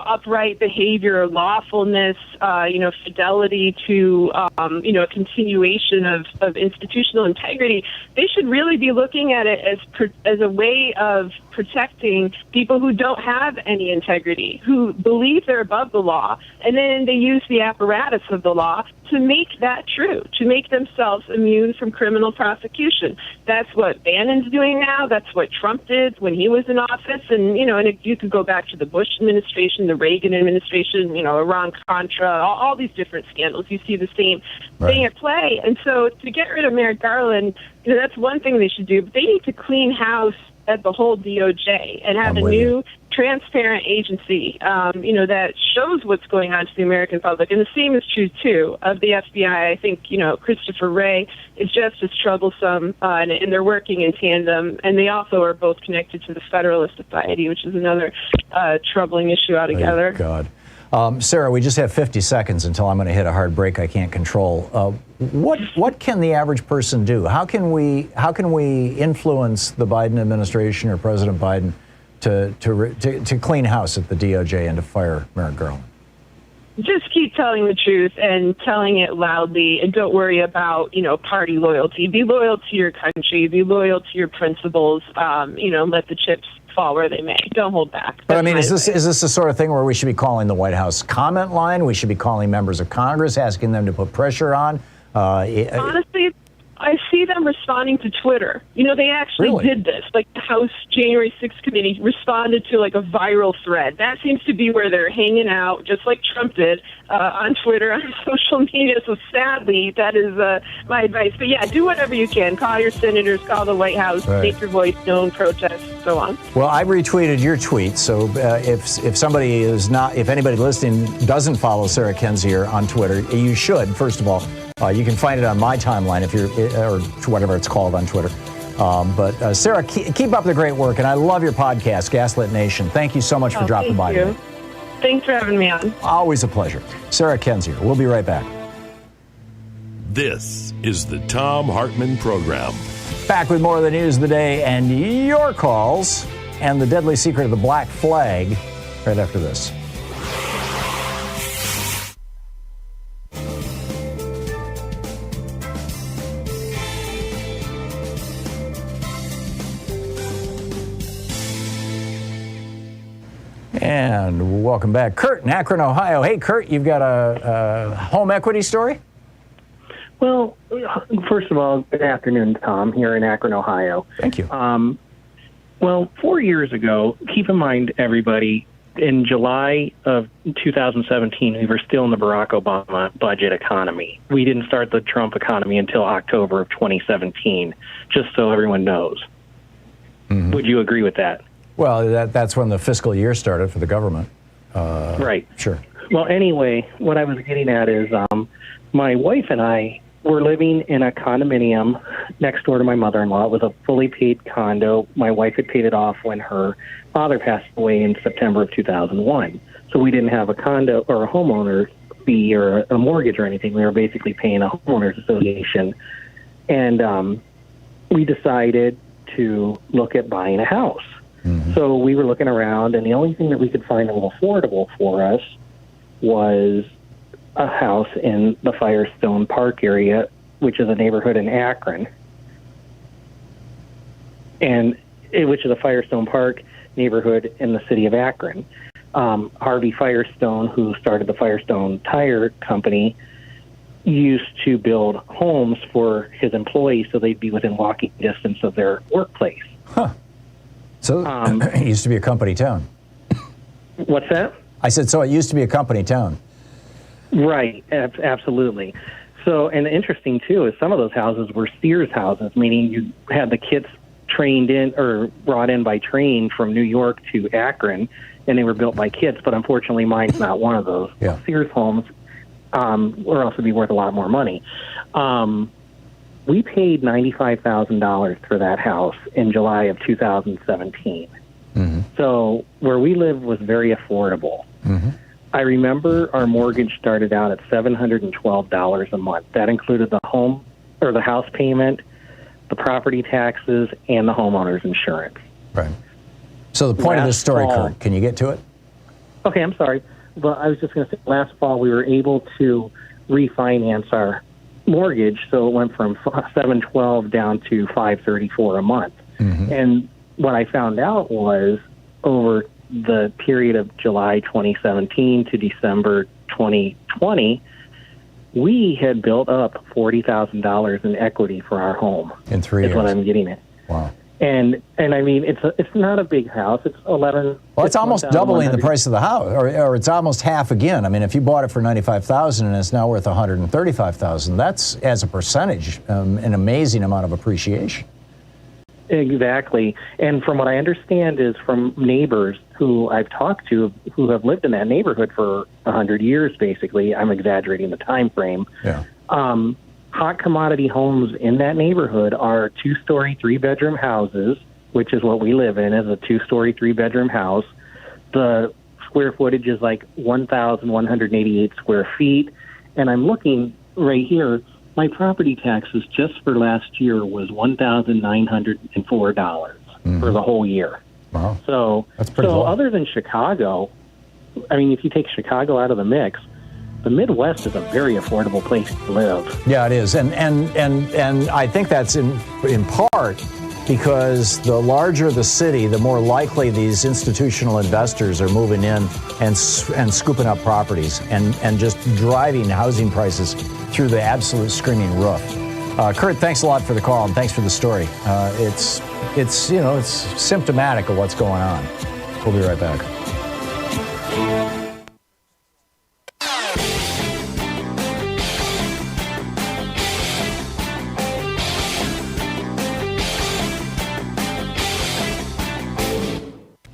upright behavior, lawfulness, fidelity to, a continuation of institutional integrity. They should really be looking at it as a way of protecting people who don't have any integrity, who believe they're above the law, and then they use the apparatus of the law to make that true, to make themselves immune from criminal prosecution. That's what Bannon's doing now. That's what Trump did when he was in office. And, and you could go back to the Bush administration, the Reagan administration, Iran-Contra, all these different scandals. You see the same thing at play. And so to get rid of Merrick Garland, that's one thing they should do. But they need to clean house at the whole DOJ and have a new transparent agency, that shows what's going on to the American public. And the same is true, too, of the FBI. I think, Christopher Wray is just as troublesome, and they're working in tandem. And they also are both connected to the Federalist Society, which is another troubling issue altogether. Oh, God. Sarah, we just have 50 seconds until I'm going to hit a hard break I can't control. What can the average person do? How can we influence the Biden administration or President Biden to clean house at the DOJ and to fire Merrick Garland? just keep telling the truth and telling it loudly, and don't worry about, party loyalty. Be loyal to your country. Be loyal to your principles. Let the chips fall where they may. Don't hold back. But I mean, is this the sort of thing where we should be calling the White House comment line? We should be calling members of Congress, asking them to put pressure on? Honestly, I see them responding to Twitter. They actually did this. Like the House January 6th committee responded to like a viral thread. That seems to be where they're hanging out, just like Trump did on Twitter, on social media. So sadly, that is my advice. But yeah, do whatever you can. Call your senators, call the White House, make your voice known, protest, so on. Well, I retweeted your tweet. So if anybody listening doesn't follow Sarah Kendzior on Twitter, you should, first of all. You can find it on my timeline or whatever it's called on Twitter. But Sarah, keep up the great work, and I love your podcast, Gaslit Nation. Thank you so much for dropping by today. Thanks for having me on. Always a pleasure. Sarah Kendzior. We'll be right back. This is the Thom Hartmann Program. Back with more of the news of the day and your calls and the deadly secret of the black flag right after this. And welcome back. Kurt in Akron, Ohio. Hey, Kurt, you've got a home equity story? Well, first of all, good afternoon, Tom, here in Akron, Ohio. Thank you. Well, 4 years ago, keep in mind, everybody, in July of 2017, we were still in the Barack Obama budget economy. We didn't start the Trump economy until October of 2017, just so everyone knows. Mm-hmm. Would you agree with that? Well, that's when the fiscal year started for the government. Right. Sure. Well, anyway, what I was getting at is my wife and I were living in a condominium next door to my mother-in-law. It was a fully paid condo. My wife had paid it off when her father passed away in September of 2001. So we didn't have a condo or a homeowner fee or a mortgage or anything. We were basically paying a homeowners association. And we decided to look at buying a house. Mm-hmm. So we were looking around, and the only thing that we could find a little affordable for us was a house in the Firestone Park area, which is a neighborhood in Akron, which is a Firestone Park neighborhood in the city of Akron. Harvey Firestone, who started the Firestone Tire Company, used to build homes for his employees so they'd be within walking distance of their workplace. Huh. So it used to be a company town. What's that? I said, so it used to be a company town. Right, absolutely. So, and interesting, too, is some of those houses were Sears houses, meaning you had the kits trained in or brought in by train from New York to Akron, and they were built by kids. But unfortunately, mine's not one of those. Yeah. Sears homes would also be worth a lot more money. We paid $95,000 for that house in July of 2017. Mm-hmm. So where we lived was very affordable. Mm-hmm. I remember our mortgage started out at $712 a month. That included the home or the house payment, the property taxes, and the homeowner's insurance. Right. So the point of this story, Kurt, can you get to it? Okay, I'm sorry. But I was just going to say, last fall we were able to refinance our mortgage, so it went from $712 down to $534 a month. Mm-hmm. And what I found out was over the period of July 2017 to December 2020, we had built up $40,000 in equity for our home. In 3 years. Is what I'm getting at. Wow. And I mean, it's not a big house. It's 11. Well, it's almost doubling the price of the house, or it's almost half again. I mean, if you bought it for $95,000 and it's now worth $135,000, that's, as a percentage, an amazing amount of appreciation. Exactly. And from what I understand is from neighbors who I've talked to who have lived in that neighborhood for 100 years, basically. I'm exaggerating the time frame. Yeah. Hot commodity homes in that neighborhood are 2-story, 3-bedroom houses, which is what we live in, is a 2-story, 3-bedroom house. The square footage is like 1,188 square feet. And I'm looking right here, my property taxes just for last year was $1,904 for the whole year. Wow. So, that's pretty low. Other than Chicago, I mean, if you take Chicago out of the mix, the Midwest is a very affordable place to live. Yeah, it is. And I think that's in part because the larger the city, the more likely these institutional investors are moving in and scooping up properties and just driving housing prices through the absolute screaming roof. Kurt, thanks a lot for the call and thanks for the story. It's symptomatic of what's going on. We'll be right back.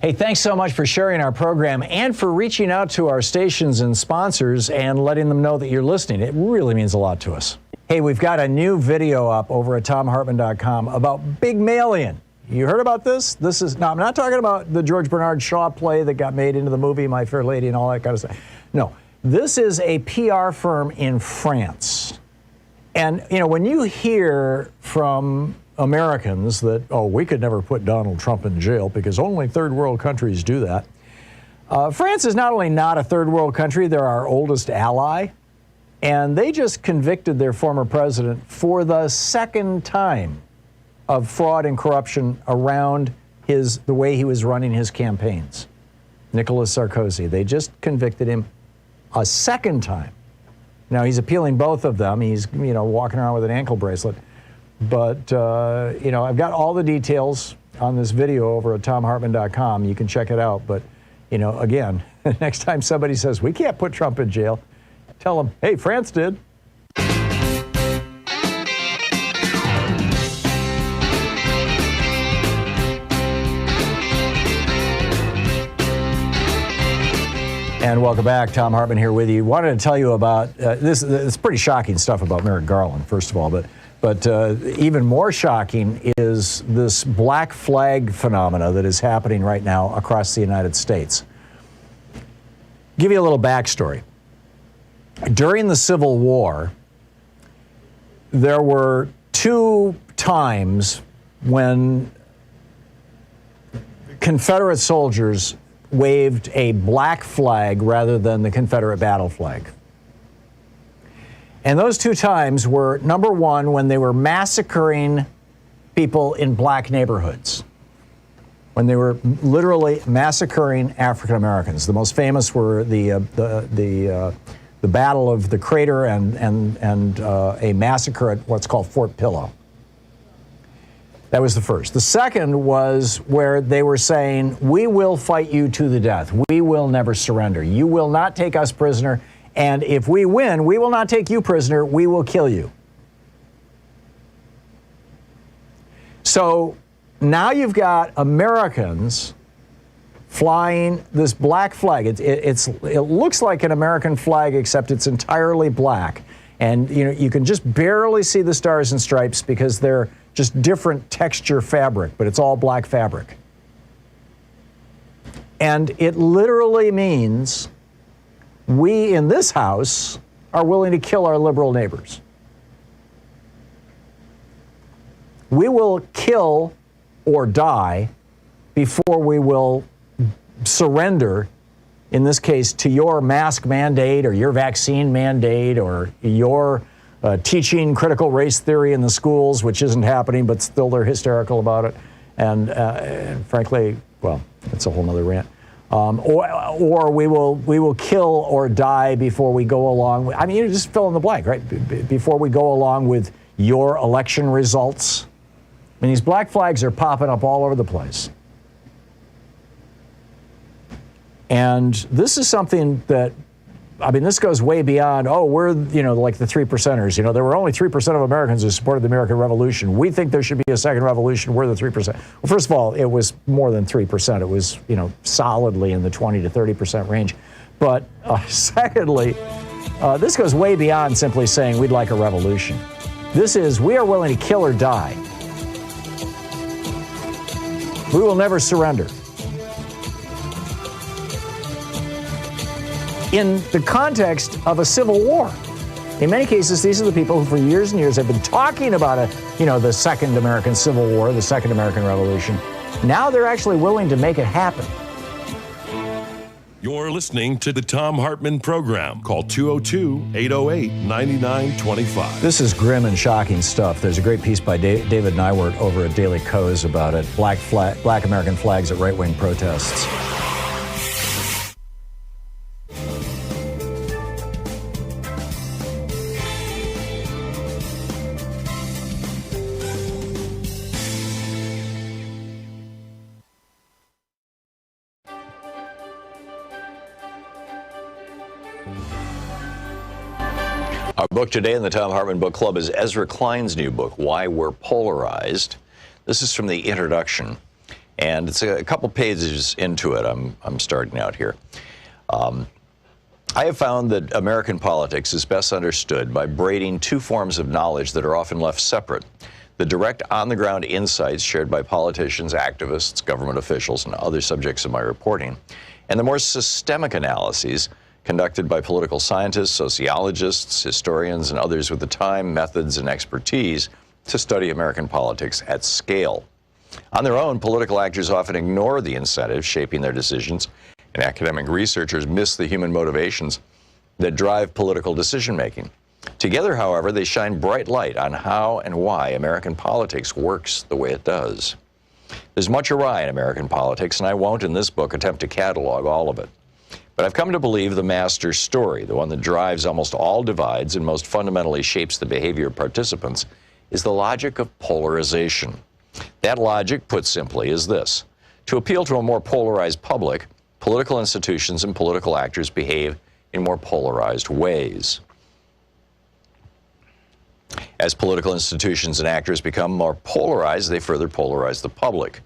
Hey, thanks so much for sharing our program and for reaching out to our stations and sponsors and letting them know that you're listening. It really means a lot to us. Hey, we've got a new video up over at thomhartmann.com about Big Mail-In. You heard about this? Now, I'm not talking about the George Bernard Shaw play that got made into the movie My Fair Lady and all that kind of stuff. No, this is a PR firm in France. And, when you hear from Americans that, we could never put Donald Trump in jail because only third world countries do that. France is not only not a third world country, they're our oldest ally. And they just convicted their former president for the second time of fraud and corruption around the way he was running his campaigns. Nicolas Sarkozy. They just convicted him a second time. Now he's appealing both of them. He's, walking around with an ankle bracelet. But, I've got all the details on this video over at thomhartmann.com. You can check it out. But, again, next time somebody says, we can't put Trump in jail, tell them, hey, France did. And welcome back. Thom Hartmann here with you. Wanted to tell you about this. It's pretty shocking stuff about Merrick Garland, first of all. But even more shocking is this black flag phenomena that is happening right now across the United States. Give you a little backstory. During the Civil War, there were 2 times when Confederate soldiers waved a black flag rather than the Confederate battle flag. And those 2 times were, number one, when they were massacring people in black neighborhoods, when they were literally massacring African Americans. The most famous were the Battle of the Crater and a massacre at what's called Fort Pillow. That was the first. The second was where they were saying, we will fight you to the death. We will never surrender. You will not take us prisoner. And if we win, we will not take you prisoner. We will kill you. So now you've got Americans flying this black flag. It looks like an American flag, except it's entirely black. And you can just barely see the stars and stripes because they're just different texture fabric, but it's all black fabric. And it literally means we in this house are willing to kill our liberal neighbors. We will kill or die before we will surrender, in this case, to your mask mandate or your vaccine mandate or your teaching critical race theory in the schools, which isn't happening, but still they're hysterical about it. And frankly, well, that's a whole nother rant. Or we will kill or die before we go along. I mean, you just fill in the blank, right? Before we go along with your election results. I mean, these black flags are popping up all over the place. And this is something that, this goes way beyond, we're, like the 3%ers. There were only 3% of Americans who supported the American Revolution. We think there should be a second revolution. We're the 3%. Well, first of all, it was more than 3%. It was, solidly in the 20 to 30% range. But secondly, this goes way beyond simply saying we'd like a revolution. This is, we are willing to kill or die. We will never surrender. In the context of a civil war. In many cases, these are the people who for years and years have been talking about the Second American Civil War, the Second American Revolution. Now they're actually willing to make it happen. You're listening to the Thom Hartmann Program. Call 202-808-9925. This is grim and shocking stuff. There's a great piece by David Nywert over at Daily Kos about it. Black American flags at right-wing protests. Our book today in the Thom Hartmann Book Club is Ezra Klein's new book, Why We're Polarized. This is from the introduction, and it's a couple pages into it. I'm starting out here. I have found that American politics is best understood by braiding two forms of knowledge that are often left separate: the direct on-the-ground insights shared by politicians, activists, government officials, and other subjects of my reporting, and the more systemic analyses conducted by political scientists, sociologists, historians, and others with the time, methods, and expertise to study American politics at scale. On their own, political actors often ignore the incentives shaping their decisions, and academic researchers miss the human motivations that drive political decision-making. Together, however, they shine bright light on how and why American politics works the way it does. There's much awry in American politics, and I won't in this book attempt to catalog all of it. But I've come to believe the master story, the one that drives almost all divides and most fundamentally shapes the behavior of participants, is the logic of polarization. That logic, put simply, is this: to appeal to a more polarized public, political institutions and political actors behave in more polarized ways. As political institutions and actors become more polarized, they further polarize the public.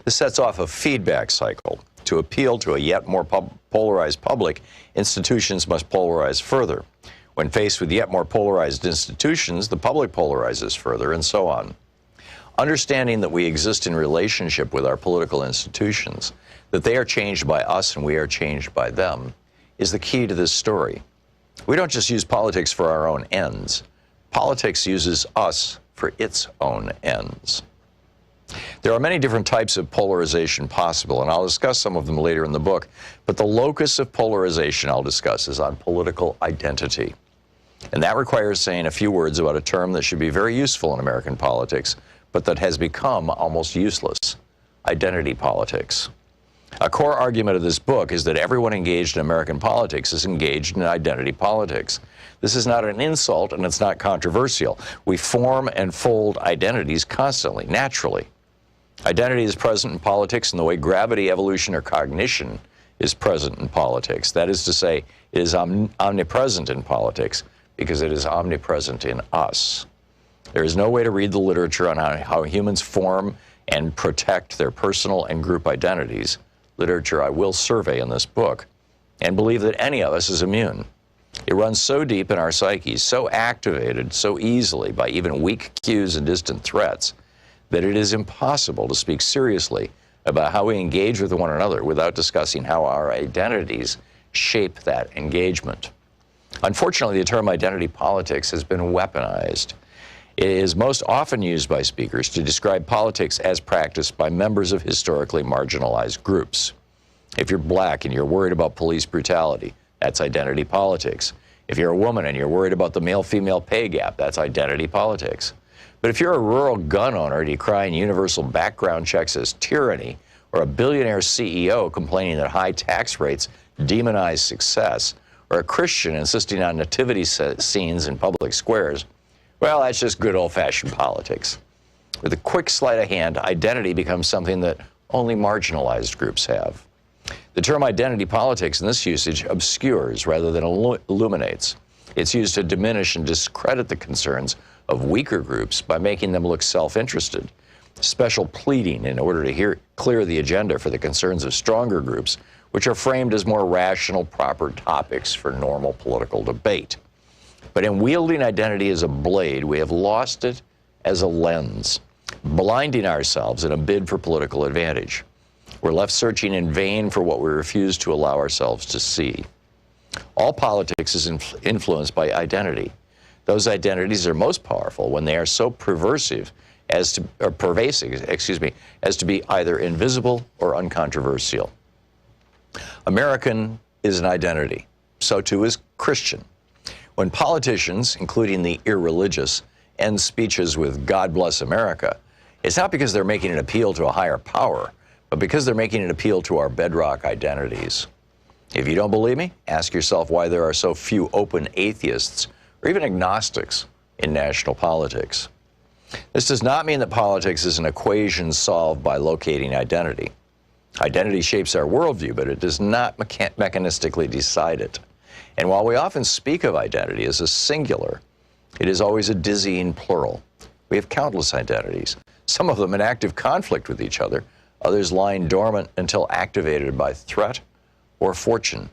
This sets off a feedback cycle. To appeal to a yet more polarized public, institutions must polarize further. When faced with yet more polarized institutions, the public polarizes further, and so on. Understanding that we exist in relationship with our political institutions, that they are changed by us and we are changed by them, is the key to this story. We don't just use politics for our own ends. Politics uses us for its own ends. There are many different types of polarization possible, and I'll discuss some of them later in the book, but the locus of polarization I'll discuss is on political identity. And that requires saying a few words about a term that should be very useful in American politics, but that has become almost useless: identity politics. A core argument of this book is that everyone engaged in American politics is engaged in identity politics. This is not an insult, and it's not controversial. We form and fold identities constantly, naturally. Identity is present in politics in the way gravity, evolution, or cognition is present in politics. That is to say, it is omnipresent in politics because it is omnipresent in us. There is no way to read the literature on how humans form and protect their personal and group identities, literature I will survey in this book, and believe that any of us is immune. It runs so deep in our psyches, so activated so easily by even weak cues and distant threats, that it is impossible to speak seriously about how we engage with one another without discussing how our identities shape that engagement. Unfortunately, the term identity politics has been weaponized. It is most often used by speakers to describe politics as practiced by members of historically marginalized groups. If you're black and you're worried about police brutality, that's identity politics. If you're a woman and you're worried about the male-female pay gap, that's identity politics. But if you're a rural gun owner decrying universal background checks as tyranny, or a billionaire CEO complaining that high tax rates demonize success, or a Christian insisting on nativity scenes in public squares, well, that's just good old-fashioned politics. With a quick sleight of hand, identity becomes something that only marginalized groups have. The term identity politics in this usage obscures rather than illuminates. It's used to diminish and discredit the concerns of weaker groups by making them look self-interested, special pleading in order to clear the agenda for the concerns of stronger groups, which are framed as more rational, proper topics for normal political debate. But in wielding identity as a blade, we have lost it as a lens, blinding ourselves in a bid for political advantage. We're left searching in vain for what we refuse to allow ourselves to see. All politics is influenced by identity. Those identities are most powerful when they are so pervasive as to be either invisible or uncontroversial. American is an identity. So too is Christian. When politicians, including the irreligious, end speeches with "God bless America," it's not because they're making an appeal to a higher power, but because they're making an appeal to our bedrock identities. If you don't believe me, ask yourself why there are so few open atheists or even agnostics in national politics. This does not mean that politics is an equation solved by locating identity. Identity shapes our worldview, but it does not mechanistically decide it. And while we often speak of identity as a singular, it is always a dizzying plural. We have countless identities, some of them in active conflict with each other, others lying dormant until activated by threat or fortune.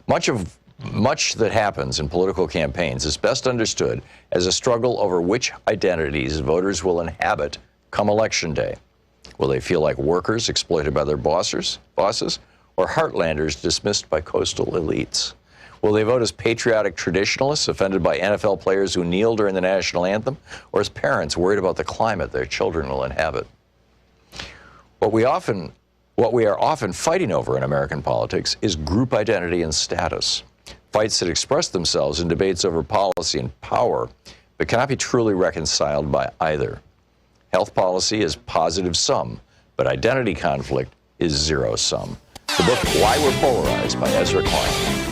Much that happens in political campaigns is best understood as a struggle over which identities voters will inhabit come election day. Will they feel like workers exploited by their bosses, or heartlanders dismissed by coastal elites? Will they vote as patriotic traditionalists offended by NFL players who kneel during the national anthem, or as parents worried about the climate their children will inhabit? What we are often fighting over in American politics is group identity and status, fights that express themselves in debates over policy and power, but cannot be truly reconciled by either. Health policy is positive sum, but identity conflict is zero sum. The book Why We're Polarized by Ezra Klein.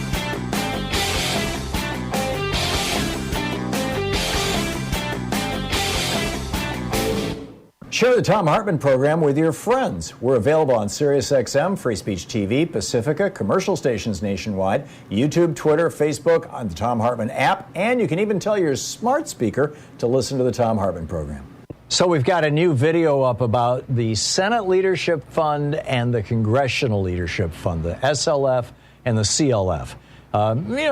Share the Thom Hartmann program with your friends. We're available on SiriusXM, Free Speech TV, Pacifica, commercial stations nationwide, YouTube, Twitter, Facebook, on the Thom Hartmann app, and you can even tell your smart speaker to listen to the Thom Hartmann program. So we've got a new video up about the Senate Leadership Fund and the Congressional Leadership Fund, the SLF and the CLF.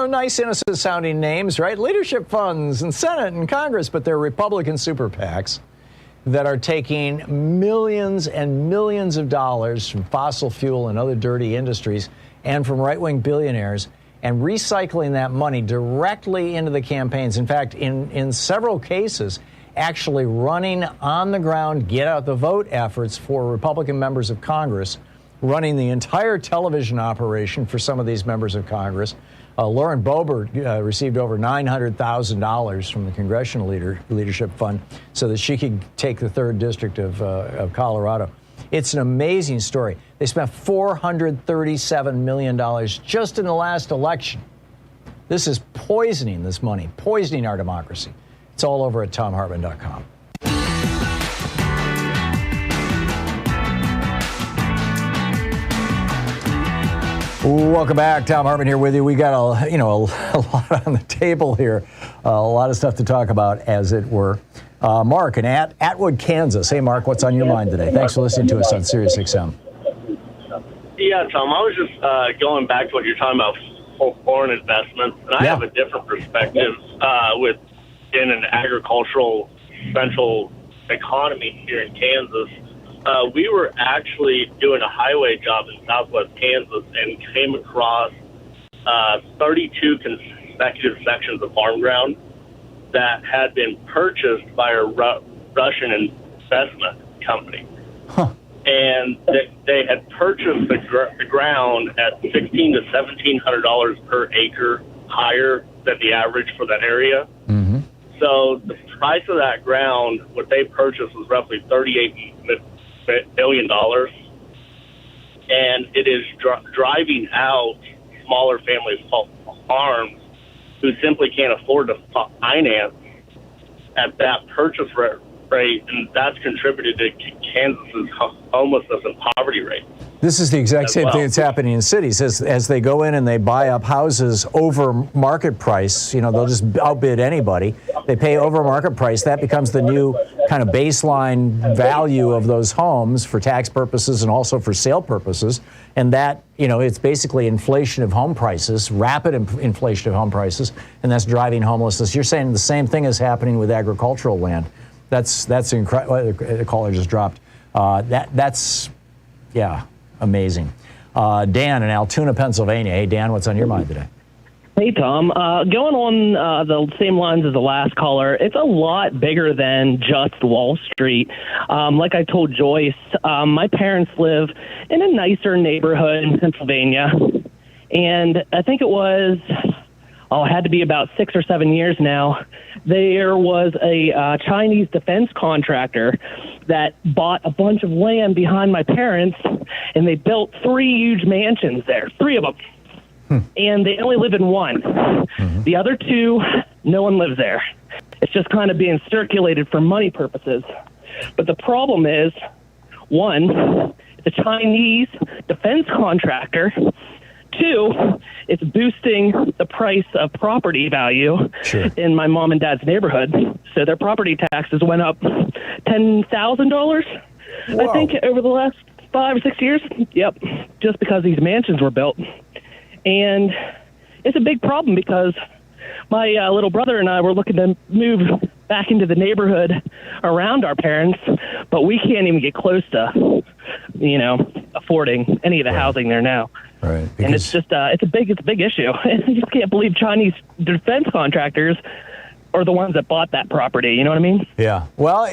Nice, innocent-sounding names, right? Leadership funds and Senate and Congress, but they're Republican super PACs that are taking millions and millions of dollars from fossil fuel and other dirty industries and from right-wing billionaires and recycling that money directly into the campaigns. In fact, in several cases, actually running on the ground, get out the vote efforts for Republican members of Congress, running the entire television operation for some of these members of Congress. Lauren Boebert received over $900,000 from the Congressional Leadership Fund so that she could take the 3rd District of Colorado. It's an amazing story. They spent $437 million just in the last election. This is poisoning this money, poisoning our democracy. It's all over at ThomHartmann.com. Welcome back. Thom Hartmann here with you. We got a lot on the table here, a lot of stuff to talk about, as it were. Mark in Atwood, Kansas. Hey, Mark, what's on your mind today? Thanks for listening to us on SiriusXM. Yeah, Tom, I was just going back to what you're talking about, foreign investments, and I have a different perspective in an agricultural central economy here in Kansas. We were actually doing a highway job in southwest Kansas and came across 32 consecutive sections of farm ground that had been purchased by a Russian investment company. Huh. And they had purchased the ground at $1,600 to $1,700 per acre, higher than the average for that area. Mm-hmm. So the price of that ground, what they purchased, was roughly $38 million, and it is driving out smaller family farms who simply can't afford to finance at that purchase rate, and that's contributed to Kansas's homelessness and poverty rate. This is the exact same thing that's happening in cities. As they go in and they buy up houses over market price, they'll just outbid anybody. They pay over market price. That becomes the new kind of baseline value of those homes for tax purposes and also for sale purposes. And that, it's basically inflation of home prices, rapid inflation of home prices, and that's driving homelessness. You're saying the same thing is happening with agricultural land. That's incredible. The caller just dropped. That's amazing. Dan in Altoona, Pennsylvania. Hey, Dan, what's on your mind today? Hey, Tom. Going on the same lines as the last caller, it's a lot bigger than just Wall Street. Like I told Joyce, my parents live in a nicer neighborhood in Pennsylvania, And I think it was, it had to be about 6 or 7 years now. There was a Chinese defense contractor that bought a bunch of land behind my parents, and they built 3 huge mansions there, 3 of them. And they only live in one. The other 2, no one lives there. It's just kind of being circulated for money purposes. But the problem is, 1, it's a Chinese defense contractor. 2, it's boosting the price of property value in my mom and dad's neighborhood. So their property taxes went up $10,000, I think, over the last 5 or 6 years. Yep, just because these mansions were built. And it's a big problem because my little brother and I were looking to move back into the neighborhood around our parents, but we can't even get close to, affording any of the housing there now. Right. And it's just it's a big issue. I just can't believe Chinese defense contractors are the ones that bought that property. You know what I mean? Yeah. Well,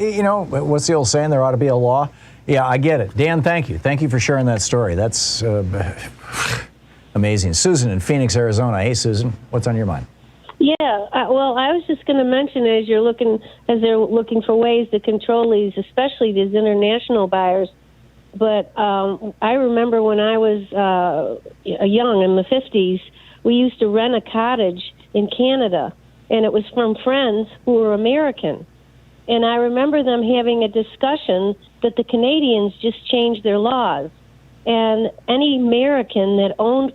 what's the old saying? There ought to be a law. Yeah, I get it. Dan, thank you. Thank you for sharing that story. That's amazing. Susan in Phoenix, Arizona. Hey, Susan, what's on your mind? Yeah, well, I was just going to mention as they're looking for ways to control these, especially these international buyers. But I remember when I was young in the 50s, we used to rent a cottage in Canada, and it was from friends who were American. And I remember them having a discussion that the Canadians just changed their laws. And any American that owned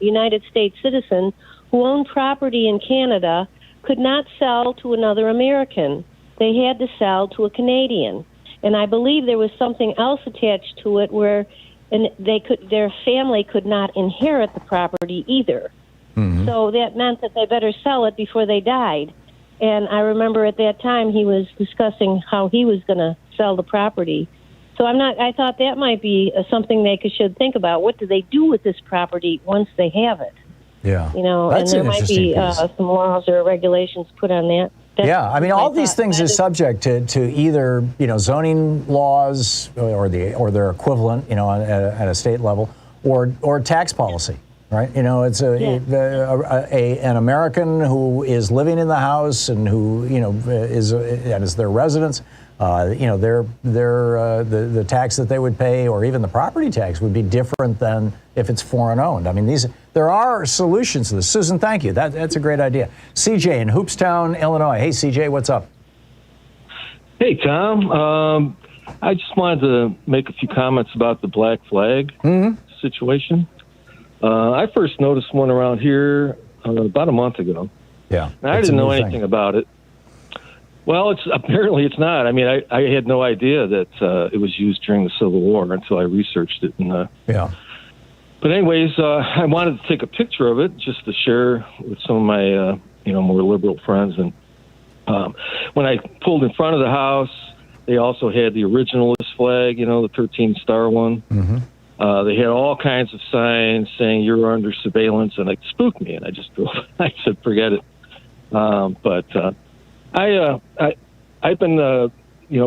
United States citizen who owned property in Canada could not sell to another American. They had to sell to a Canadian. And I believe there was something else attached to it where their family could not inherit the property either. Mm-hmm. So that meant that they better sell it before they died. And I remember at that time he was discussing how he was going to sell the property. So I thought that might be something they should think about. What do they do with this property once they have it? Yeah. And there might be some laws or regulations put on that. Yeah, I mean, all these things are subject to either zoning laws or their equivalent, at a state level, or tax policy, right? It's an American who is living in the house and who is their residence. The tax that they would pay, or even the property tax, would be different than if it's foreign owned. I mean, there are solutions to this. Susan, thank you. That's a great idea. CJ in Hoopstown, Illinois. Hey, CJ, what's up? Hey, Tom. I just wanted to make a few comments about the black flag situation. I first noticed one around here about a month ago. Yeah. And I didn't know anything about it. Well, apparently it's not. I mean, I had no idea that it was used during the Civil War until I researched it. And, But anyways, I wanted to take a picture of it just to share with some of my, more liberal friends. And when I pulled in front of the house, they also had the originalist flag, the 13-star one. Mm-hmm. They had all kinds of signs saying you're under surveillance, and it spooked me. And I just I said, forget it. I've been,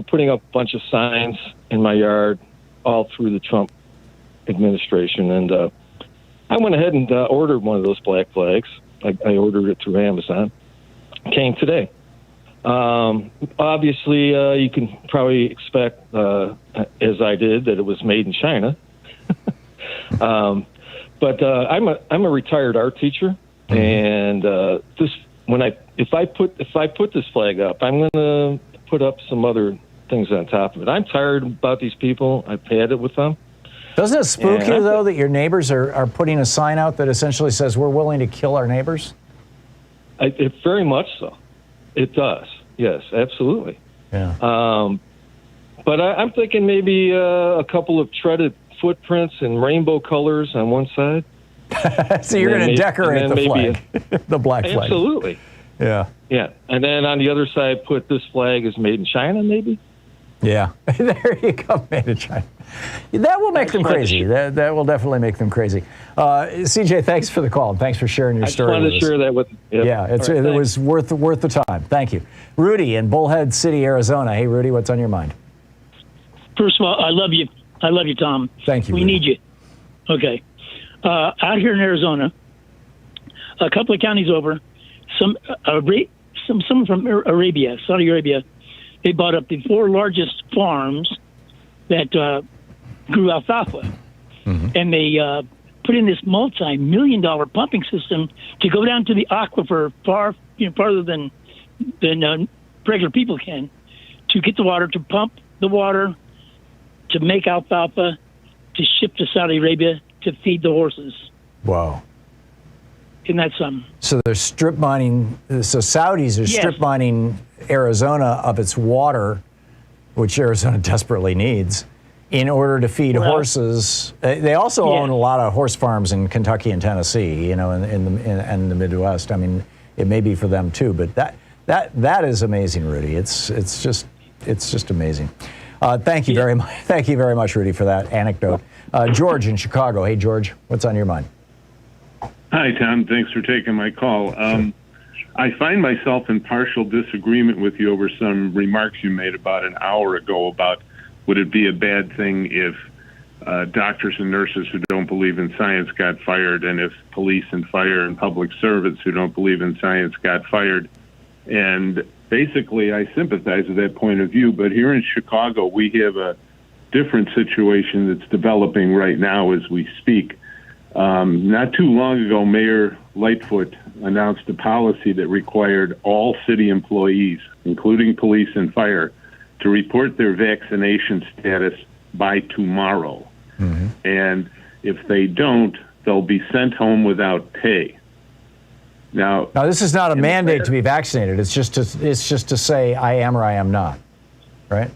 putting up a bunch of signs in my yard all through the Trump administration, and I went ahead and ordered one of those black flags. I ordered it through Amazon. It came today. Obviously, you can probably expect, as I did, that it was made in China. But I'm a retired art teacher, and if I put this flag up, I'm going to put up some other things on top of it. I'm tired about these people. I've had it with them. Doesn't it spook you, though, that your neighbors are putting a sign out that essentially says we're willing to kill our neighbors? It very much so. It does. Yes, absolutely. Yeah. But I'm thinking maybe a couple of treaded footprints in rainbow colors on one side. So you're going to decorate the flag, the black flag. Absolutely. Yeah. Yeah. And then on the other side, put this flag is made in China, maybe? Yeah. There you go, made in China. That will make them crazy. That will definitely make them crazy. CJ, thanks for the call, and thanks for sharing your story. I just wanted to share that with you. Yeah, it was worth the time. Thank you. Rudy in Bullhead City, Arizona. Hey, Rudy, what's on your mind? First of all, I love you. I love you, Tom. Thank you. We need you. Okay. out here in Arizona, a couple of counties over, some from Arabia, Saudi Arabia, they bought up the 4 largest farms that grew alfalfa, and they put in this multi-million-dollar pumping system to go down to the aquifer farther than regular people can, to get the water, to pump the water, to make alfalfa, to ship to Saudi Arabia to feed the horses. Wow. Isn't that something? So they're strip mining, so Saudis are strip mining Arizona of its water, which Arizona desperately needs, in order to feed horses. They also own a lot of horse farms in Kentucky and Tennessee, in the Midwest. I mean, it may be for them too, but that is amazing, Rudy. It's just amazing. Thank you very much. Thank you very much, Rudy, for that anecdote. George in Chicago. Hey, George, what's on your mind? Hi, Tom. Thanks for taking my call. I find myself in partial disagreement with you over some remarks you made about an hour ago about would it be a bad thing if doctors and nurses who don't believe in science got fired, and if police and fire and public servants who don't believe in science got fired. And basically, I sympathize with that point of view. But here in Chicago, we have a different situation that's developing right now as we speak. Not too long ago, Mayor Lightfoot announced a policy that required all city employees, including police and fire, to report their vaccination status by tomorrow. And if they don't, they'll be sent home without pay. Now, this is not a mandate to be vaccinated. It's just to say I am or I am not, right?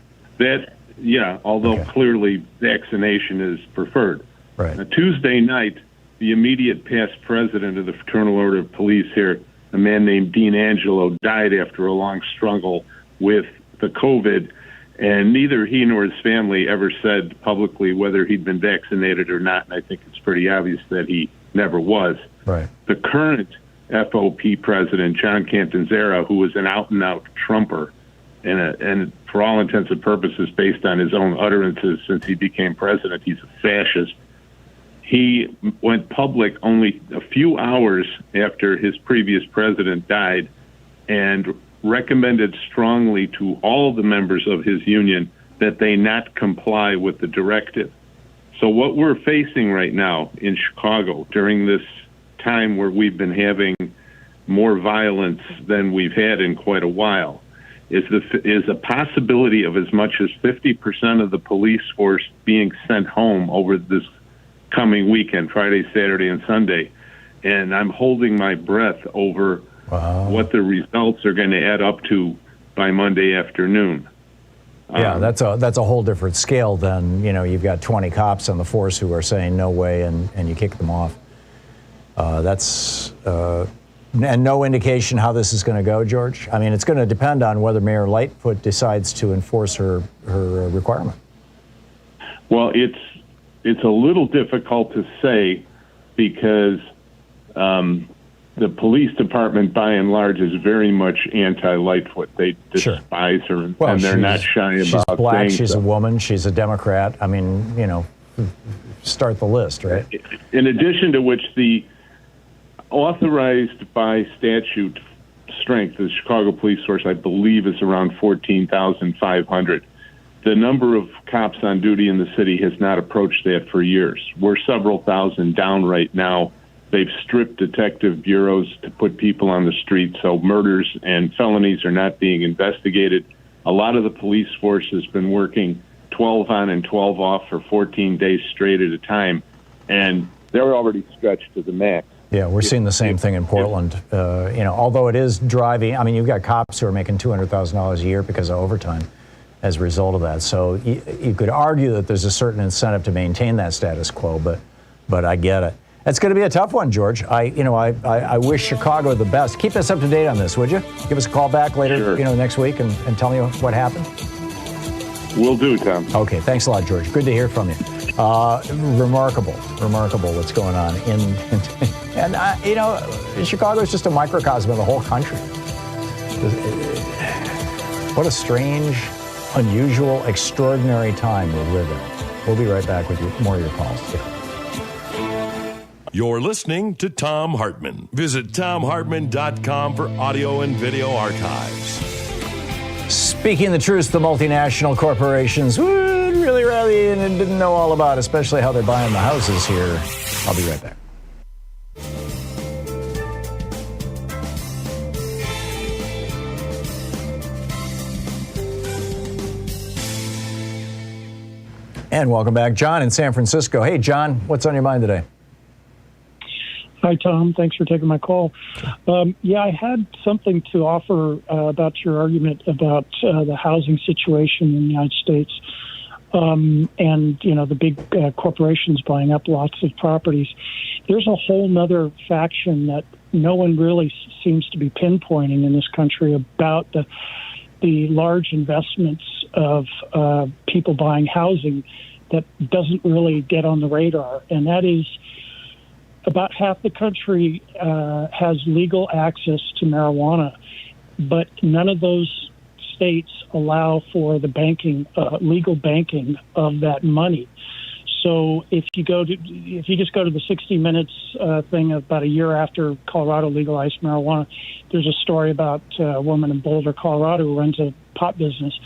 Although clearly vaccination is preferred. Right. Now, Tuesday night, the immediate past president of the Fraternal Order of Police here, a man named Dean Angelo, died after a long struggle with the COVID, and neither he nor his family ever said publicly whether he'd been vaccinated or not, and I think it's pretty obvious that he never was. Right. The current FOP president, John Kendzior, who was an out-and-out Trumper, and for all intents and purposes, based on his own utterances since he became president, he's a fascist. He went public only a few hours after his previous president died and recommended strongly to all the members of his union that they not comply with the directive. So what we're facing right now in Chicago during this time where we've been having more violence than we've had in quite a while is a possibility of as much as 50% of the police force being sent home over this coming weekend, Friday, Saturday, and Sunday. And I'm holding my breath over what the results are going to add up to by Monday afternoon. Yeah, that's a whole different scale than, you've got 20 cops on the force who are saying no way and you kick them off. And no indication how this is going to go, George? I mean, it's going to depend on whether Mayor Lightfoot decides to enforce her requirement. Well, it's a little difficult to say because the police department, by and large, is very much anti-Lightfoot. They despise her, and they're not shy about she's black, saying she's so. a woman, she's a Democrat. I mean, start the list, right? In addition to which, the authorized by statute strength of the Chicago police force, I believe, is around 14,500. The number of cops on duty in the city has not approached that for years. We're several thousand down right now. They've stripped detective bureaus to put people on the street, so murders and felonies are not being investigated. A lot of the police force has been working 12 on and 12 off for 14 days straight at a time, and they're already stretched to the max. Yeah, we're seeing the same thing in Portland. Although it is driving, I mean, you've got cops who are making $200,000 a year because of overtime as a result of that. So you could argue that there's a certain incentive to maintain that status quo, but I get it. It's going to be a tough one, George. I wish Chicago the best. Keep us up to date on this, would you? Give us a call back later, next week and tell me what happened. Will do, Tom. Okay, thanks a lot, George. Good to hear from you. Remarkable what's going on. Chicago is just a microcosm of the whole country. What a strange, unusual, extraordinary time we live in. We'll be right back with you. More of your calls. You're listening to Thom Hartmann. Visit ThomHartmann.com for audio and video archives. Speaking the truth, the multinational corporations would really rally in and didn't know all about, especially how they're buying the houses here. I'll be right back. And welcome back. John in San Francisco. Hey, John, what's on your mind today? Hi, Tom. Thanks for taking my call. I had something to offer about your argument about the housing situation in the United States and, the big corporations buying up lots of properties. There's a whole nother faction that no one really seems to be pinpointing in this country about the large investments of people buying housing that doesn't really get on the radar, and that is about half the country has legal access to marijuana, but none of those states allow for the banking, legal banking of that money. So if you just go to the 60 Minutes thing about a year after Colorado legalized marijuana, there's a story about a woman in Boulder, Colorado, who runs a pot business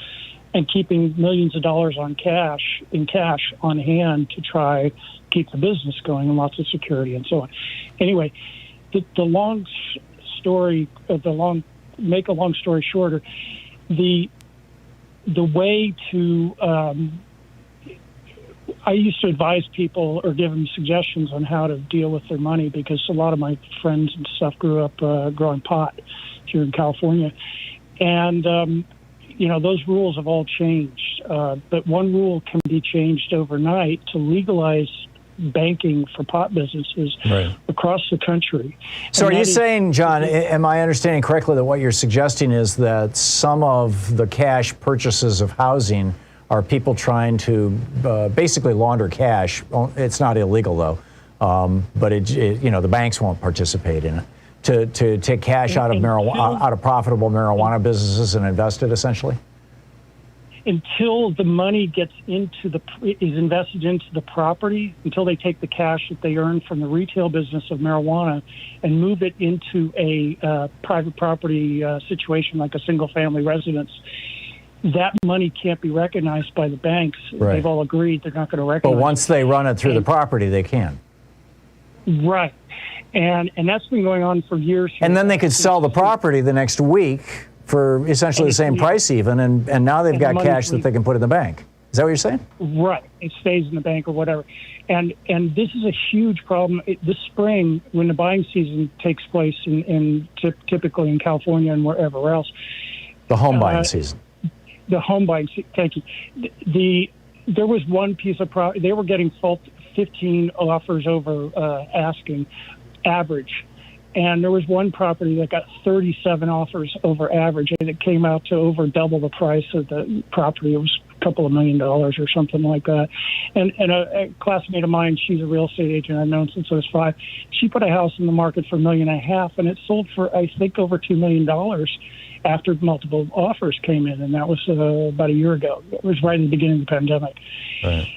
and keeping millions of dollars in cash on hand to try keep the business going and lots of security and so on. Anyway, make a long story shorter, the way to I used to advise people or give them suggestions on how to deal with their money because a lot of my friends and stuff grew up growing pot here in California. And, those rules have all changed. But one rule can be changed overnight to legalize banking for pot businesses across the country. So are you saying, John, am I understanding correctly that what you're suggesting is that some of the cash purchases of housing are people trying to basically launder cash? It's not illegal, though, but the banks won't participate in it. To take cash out of out of profitable marijuana businesses and invest it, essentially? Until the money is invested into the property, until they take the cash that they earn from the retail business of marijuana and move it into a private property situation like a single-family residence, that money can't be recognized by the banks. Right. They've all agreed they're not going to recognize it. But once they run it through the property, they can. Right. And that's been going on for years. And then they could sell the property the next week for essentially the same price even, and now they've got cash that they can put in the bank. Is that what you're saying? Right. It stays in the bank or whatever. And this is a huge problem. This spring, when the buying season takes place typically in California and wherever else. The home buying season. The home buying season. Thank you. There was one piece of property. They were getting 15 offers over asking average. And there was one property that got 37 offers over average, and it came out to over double the price of the property. It was a couple of $1 million or something like that. And a classmate of mine, she's a real estate agent I've known since I was 5. She put a house in the market for $1.5 million, and it sold for, I think, over $2 million after multiple offers came in, and that was about a year ago. It was right at the beginning of the pandemic. Right.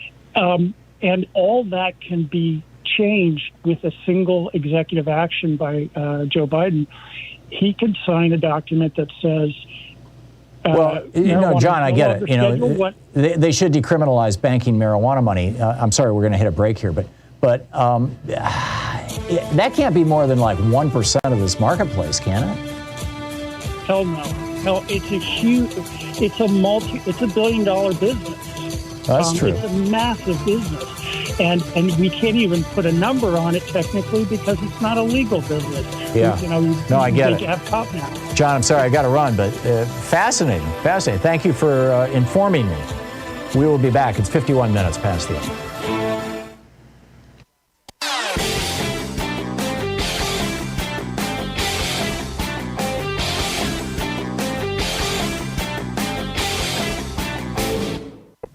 And all that can be changed with a single executive action by Joe Biden. He can sign a document that says, John, I get it. They should decriminalize banking marijuana money. I'm sorry, we're going to hit a break here, but that can't be more than like 1% of this marketplace, can it? Hell no. Hell, it's a $1 billion business. That's true. It's a massive business. And we can't even put a number on it technically because it's not a legal business. Yeah. I get it. Have cop now. John, I'm sorry, I got to run, but fascinating. Thank you for informing me. We will be back. It's 51 minutes past the hour.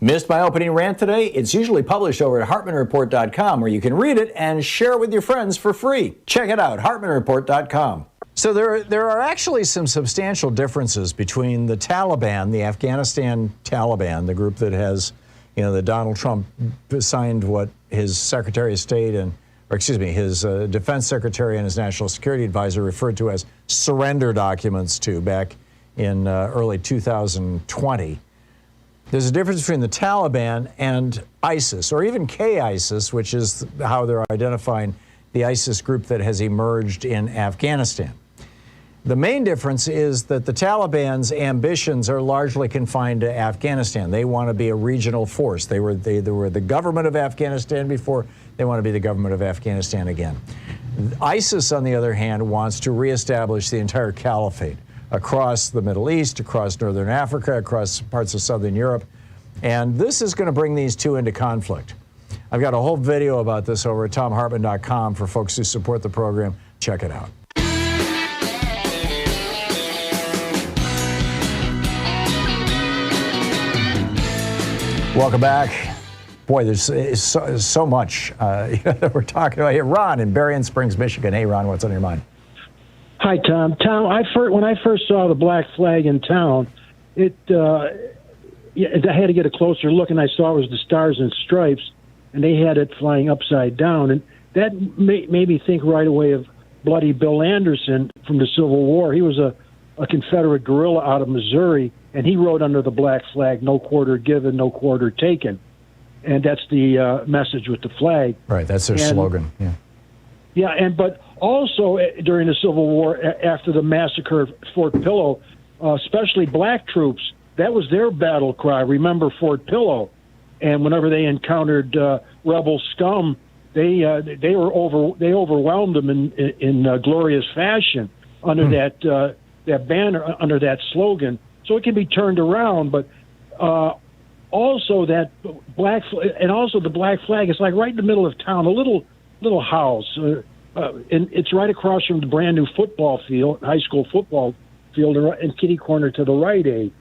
Missed my opening rant today? It's usually published over at HartmannReport.com, where you can read it and share it with your friends for free. Check it out, HartmannReport.com. So there are actually some substantial differences between the Taliban, the Afghanistan Taliban, the group that has, that Donald Trump signed what his Secretary of State and his defense secretary and his national security advisor referred to as surrender documents to back in early 2020. There's a difference between the Taliban and ISIS, or even K-ISIS, which is how they're identifying the ISIS group that has emerged in Afghanistan. The main difference is that the Taliban's ambitions are largely confined to Afghanistan. They want to be a regional force. They were the government of Afghanistan before. They want to be the government of Afghanistan again. ISIS, on the other hand, wants to reestablish the entire caliphate across the Middle East, across northern Africa, across parts of southern Europe. And this is going to bring these two into conflict. I've got a whole video about this over at ThomHartmann.com for folks who support the program. Check it out. Welcome back. Boy, there's so much that we're talking about here. Ron in Berrien Springs, Michigan. Hey, Ron, what's on your mind? Hi, Tom. Tom, when I first saw the black flag in town, I had to get a closer look, and I saw it was the Stars and Stripes, and they had it flying upside down. And that made me think right away of Bloody Bill Anderson from the Civil War. He was a Confederate guerrilla out of Missouri, and he wrote under the black flag, "No quarter given, no quarter taken." And that's the message with the flag. Right, that's their slogan. Yeah. Yeah, but also during the Civil War, after the massacre of Fort Pillow, especially black troops, that was their battle cry. Remember Fort Pillow, and whenever they encountered rebel scum, they overwhelmed them in glorious fashion under that banner, under that slogan. So it can be turned around, but also that black and also the black flag is like right in the middle of town, a little house, and it's right across from the brand new football field, high school football field, and kitty corner to the Rite Aid.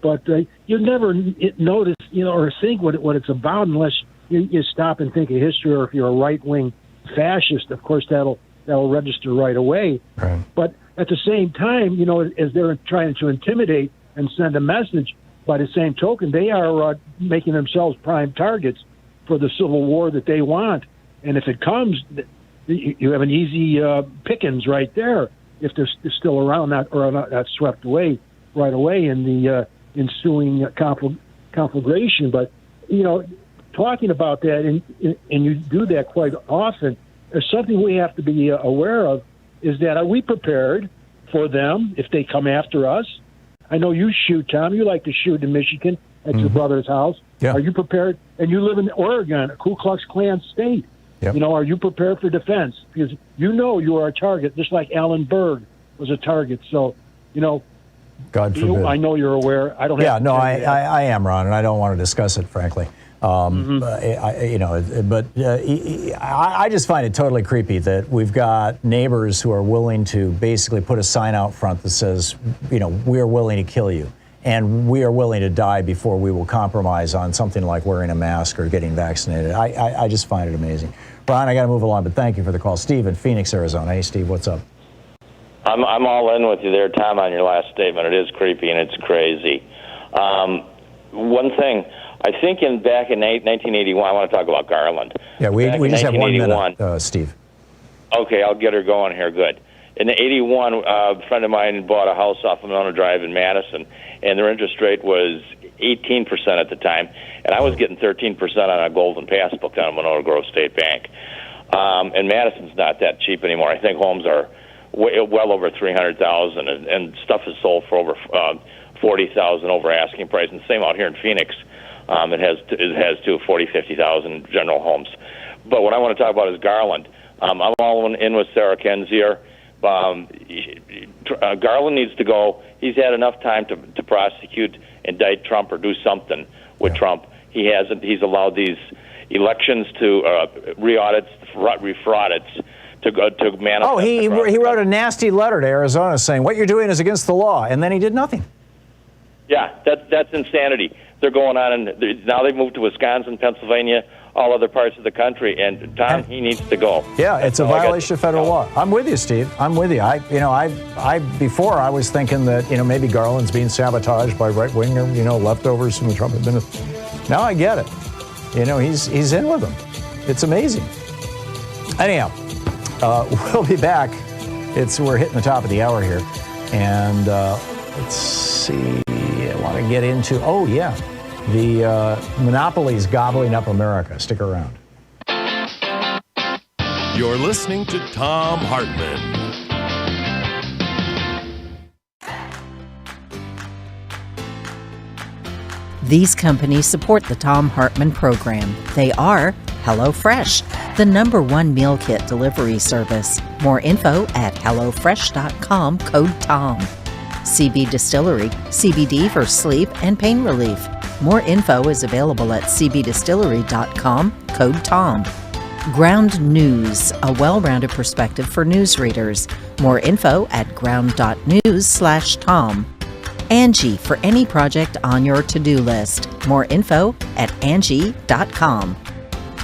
But you never notice, or think what it's about unless you stop and think of history, or if you're a right-wing fascist, of course that'll register right away. Right. But at the same time, as they're trying to intimidate and send a message, by the same token, they are making themselves prime targets for the civil war that they want. And if it comes, you have an easy pickings right there if they're still around, not swept away right away in the ensuing conflagration. But, talking about that, and you do that quite often, there's something we have to be aware of, is that are we prepared for them if they come after us? I know you shoot, Tom. You like to shoot in Michigan at your brother's house. Yeah. Are you prepared? And you live in Oregon, a Ku Klux Klan state. Yep. Are you prepared for defense? Because you are a target, just like Alan Berg was a target. So, God forbid. I know you're aware. I don't. Yeah, no, I am, Ron, and I don't want to discuss it, frankly. I just find it totally creepy that we've got neighbors who are willing to basically put a sign out front that says, we are willing to kill you, and we are willing to die before we will compromise on something like wearing a mask or getting vaccinated. I just find it amazing. Ron, I got to move along, but thank you for the call. Steve in Phoenix, Arizona. Hey, Steve, what's up? I'm all in with you there, Tom, on your last statement. It is creepy and it's crazy. One thing, I think back in 1981, I want to talk about Garland. Yeah, we just have 1 minute, Steve. Okay, I'll get her going here. Good. In 81, a friend of mine bought a house off of Monona Drive in Madison, and their interest rate was 18% at the time, and I was getting 13% on a golden passbook down at Monona Grove State Bank. And Madison's not that cheap anymore. I think homes are well over $300,000, and stuff is sold for over $40,000 over asking price. And the same out here in Phoenix. It has to $40,000-$50,000 general homes. But what I want to talk about is Garland. I'm all in with Sarah Kendzior. Garland needs to go. He's had enough time to prosecute, indict Trump, or do something with Trump. He hasn't. He's allowed these elections to re-audits, refraudits, to manifest. Oh, he wrote a nasty letter to Arizona saying what you're doing is against the law, and then he did nothing. Yeah, that's insanity. They're going on, and now they've moved to Wisconsin, Pennsylvania, all other parts of the country, and Tom, he needs to go. Yeah, it's a violation of federal law. I'm with you, Steve. I'm with you. Before I was thinking that maybe Garland's being sabotaged by right-winger, leftovers from the Trump administration. Now I get it. He's in with them. It's amazing. Anyhow, we'll be back. We're hitting the top of the hour here. And let's see, I want to get into, the Monopolies Gobbling Up America. Stick around. You're listening to Thom Hartmann. These companies support the Thom Hartmann program. They are HelloFresh, the #1 meal kit delivery service. More info at HelloFresh.com, code TOM. CB Distillery, CBD for sleep and pain relief. More info is available at cbdistillery.com, code TOM. Ground News, a well-rounded perspective for news readers. More info at ground.news/Tom. Angie, for any project on your to-do list. More info at Angie.com.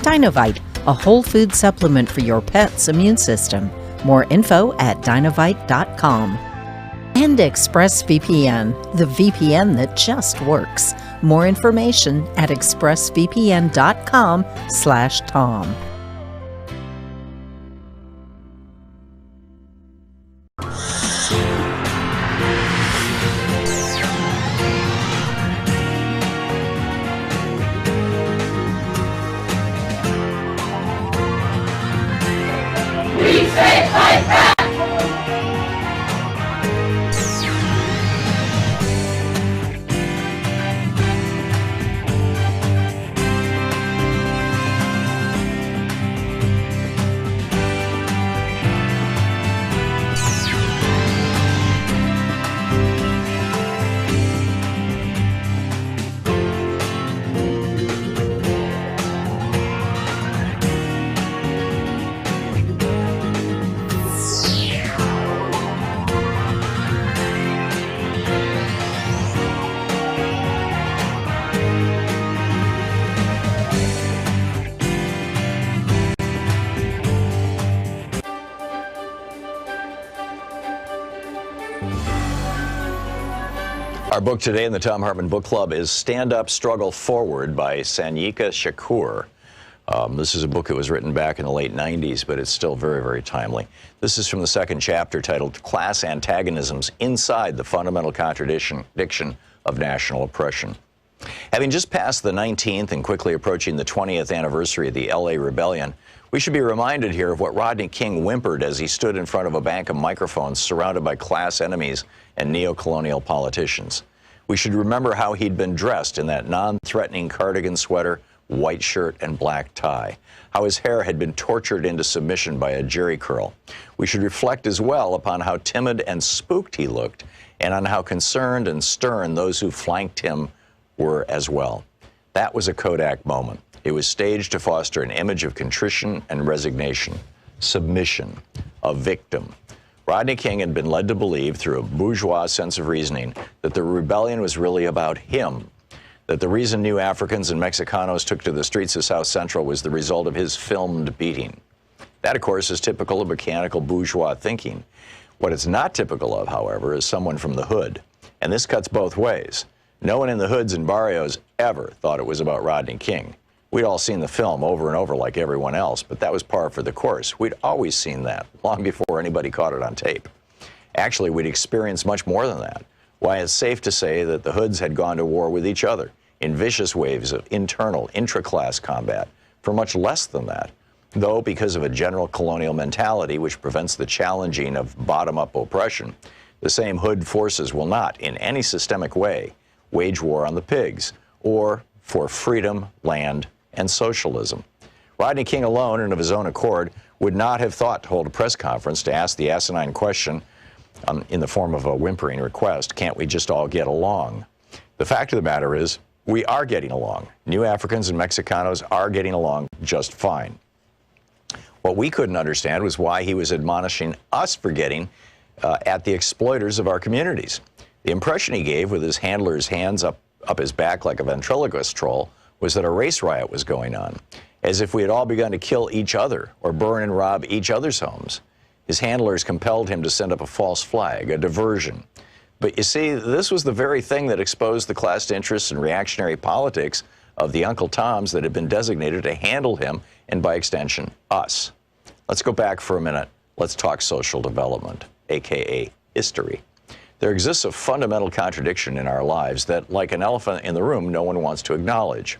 Dinovite, a whole food supplement for your pet's immune system. More info at Dinovite.com. And ExpressVPN, the VPN that just works. More information at expressvpn.com/Tom. Our book today in the Thom Hartmann Book Club is Stand Up, Struggle Forward by Sanyika Shakur. This is a book that was written back in the late 90s, but it's still very, very timely. This is from the second chapter titled Class Antagonisms Inside the Fundamental Contradiction of National Oppression. Having just passed the 19th and quickly approaching the 20th anniversary of the LA Rebellion, we should be reminded here of what Rodney King whimpered as he stood in front of a bank of microphones surrounded by class enemies and neo-colonial politicians. We should remember how he'd been dressed in that non-threatening cardigan sweater, white shirt, and black tie, how his hair had been tortured into submission by a jerry curl. We should reflect as well upon how timid and spooked he looked, and on how concerned and stern those who flanked him were as well. That was a Kodak moment. It was staged to foster an image of contrition and resignation, submission, a victim. Rodney King had been led to believe, through a bourgeois sense of reasoning, that the rebellion was really about him, that the reason new Africans and Mexicanos took to the streets of South Central was the result of his filmed beating. That, of course, is typical of mechanical bourgeois thinking. What it's not typical of, however, is someone from the hood. And this cuts both ways. No one in the hoods and barrios ever thought it was about Rodney King. We'd all seen the film over and over like everyone else, but that was par for the course. We'd always seen that, long before anybody caught it on tape. Actually, we'd experienced much more than that. Why, it's safe to say that the hoods had gone to war with each other in vicious waves of internal, intra-class combat for much less than that, though because of a general colonial mentality which prevents the challenging of bottom-up oppression, the same hood forces will not, in any systemic way, wage war on the pigs, or for freedom, land, and socialism. Rodney King alone, and of his own accord, would not have thought to hold a press conference to ask the asinine question in the form of a whimpering request, can't we just all get along? The fact of the matter is, we are getting along. New Africans and Mexicanos are getting along just fine. What we couldn't understand was why he was admonishing us for getting at the exploiters of our communities. The impression he gave, with his handler's hands up his back like a ventriloquist troll, was that a race riot was going on, as if we had all begun to kill each other or burn and rob each other's homes. His handlers compelled him to send up a false flag, a diversion. But you see, this was the very thing that exposed the class interests and reactionary politics of the Uncle Toms that had been designated to handle him, and by extension, us. Let's go back for a minute. Let's talk social development, aka history. There exists a fundamental contradiction in our lives that, like an elephant in the room, no one wants to acknowledge.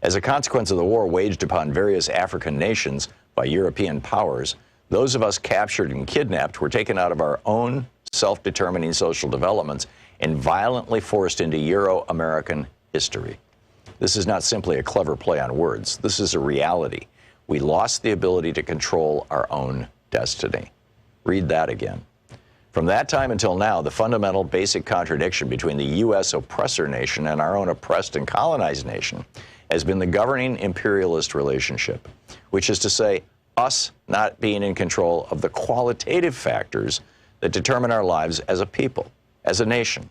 As a consequence of the war waged upon various African nations by European powers, those of us captured and kidnapped were taken out of our own self-determining social developments and violently forced into Euro-American history. This is not simply a clever play on words. This is a reality. We lost the ability to control our own destiny. Read that again. From that time until now, the fundamental basic contradiction between the U.S. oppressor nation and our own oppressed and colonized nation has been the governing imperialist relationship, which is to say, us not being in control of the qualitative factors that determine our lives as a people, as a nation.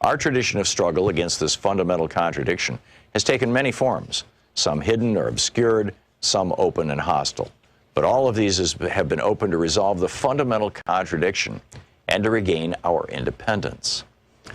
Our tradition of struggle against this fundamental contradiction has taken many forms, some hidden or obscured, some open and hostile. But all of these have been open to resolve the fundamental contradiction and to regain our independence.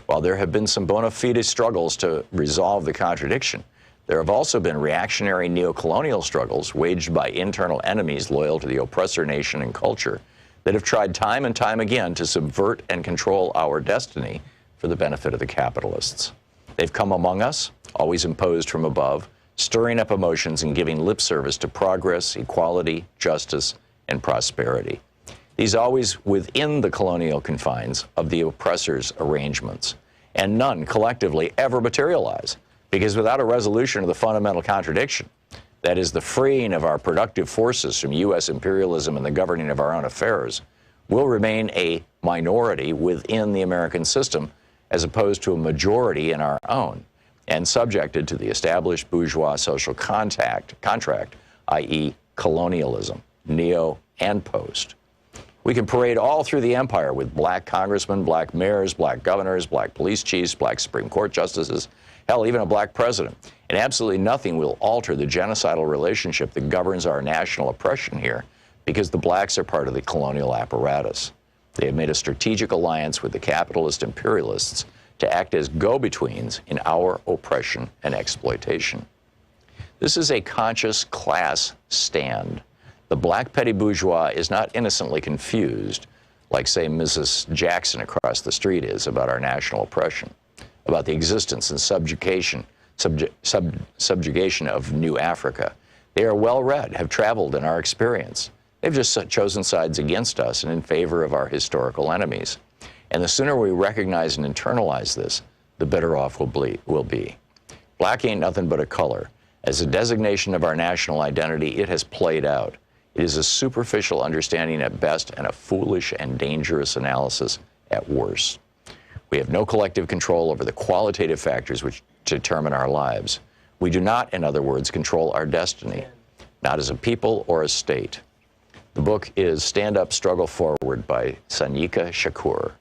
While there have been some bona fide struggles to resolve the contradiction, there have also been reactionary neocolonial struggles waged by internal enemies loyal to the oppressor nation and culture that have tried time and time again to subvert and control our destiny for the benefit of the capitalists. They've come among us, always imposed from above, stirring up emotions and giving lip service to progress, equality, justice, and prosperity. These always within the colonial confines of the oppressor's arrangements, and none collectively ever materialize, because without a resolution of the fundamental contradiction, that is the freeing of our productive forces from U.S. imperialism and the governing of our own affairs, we'll remain a minority within the American system as opposed to a majority in our own, and subjected to the established bourgeois social contract, i.e. colonialism, neo and post. We can parade all through the empire with black congressmen, black mayors, black governors, black police chiefs, black Supreme Court justices, hell, even a black president. And absolutely nothing will alter the genocidal relationship that governs our national oppression here, because the blacks are part of the colonial apparatus. They have made a strategic alliance with the capitalist imperialists to act as go-betweens in our oppression and exploitation. This is a conscious class stand. The black petty bourgeois is not innocently confused, like, say, Mrs. Jackson across the street is, about our national oppression, about the existence and subjugation of New Africa. They are well-read, have traveled in our experience. They've just chosen sides against us and in favor of our historical enemies. And the sooner we recognize and internalize this, the better off we'll be. Black ain't nothing but a color. As a designation of our national identity, it has played out. It is a superficial understanding at best and a foolish and dangerous analysis at worst. We have no collective control over the qualitative factors which determine our lives. We do not, in other words, control our destiny, not as a people or a state. The book is Stand Up, Struggle Forward by Sanyika Shakur.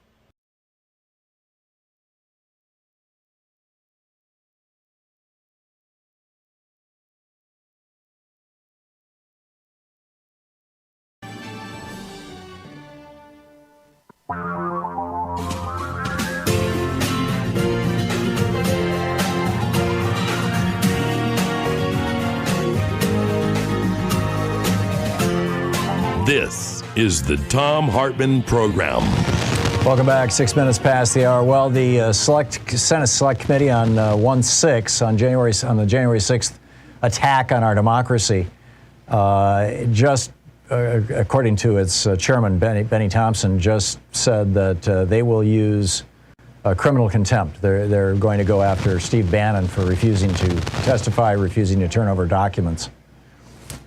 This is the Thom Hartmann Program. Welcome back. 6 minutes past the hour. Well, the Senate Select Committee on the January 6th attack on our democracy, according to its chairman, Benny Thompson, just said that they will use criminal contempt. They're going to go after Steve Bannon for refusing to testify, refusing to turn over documents.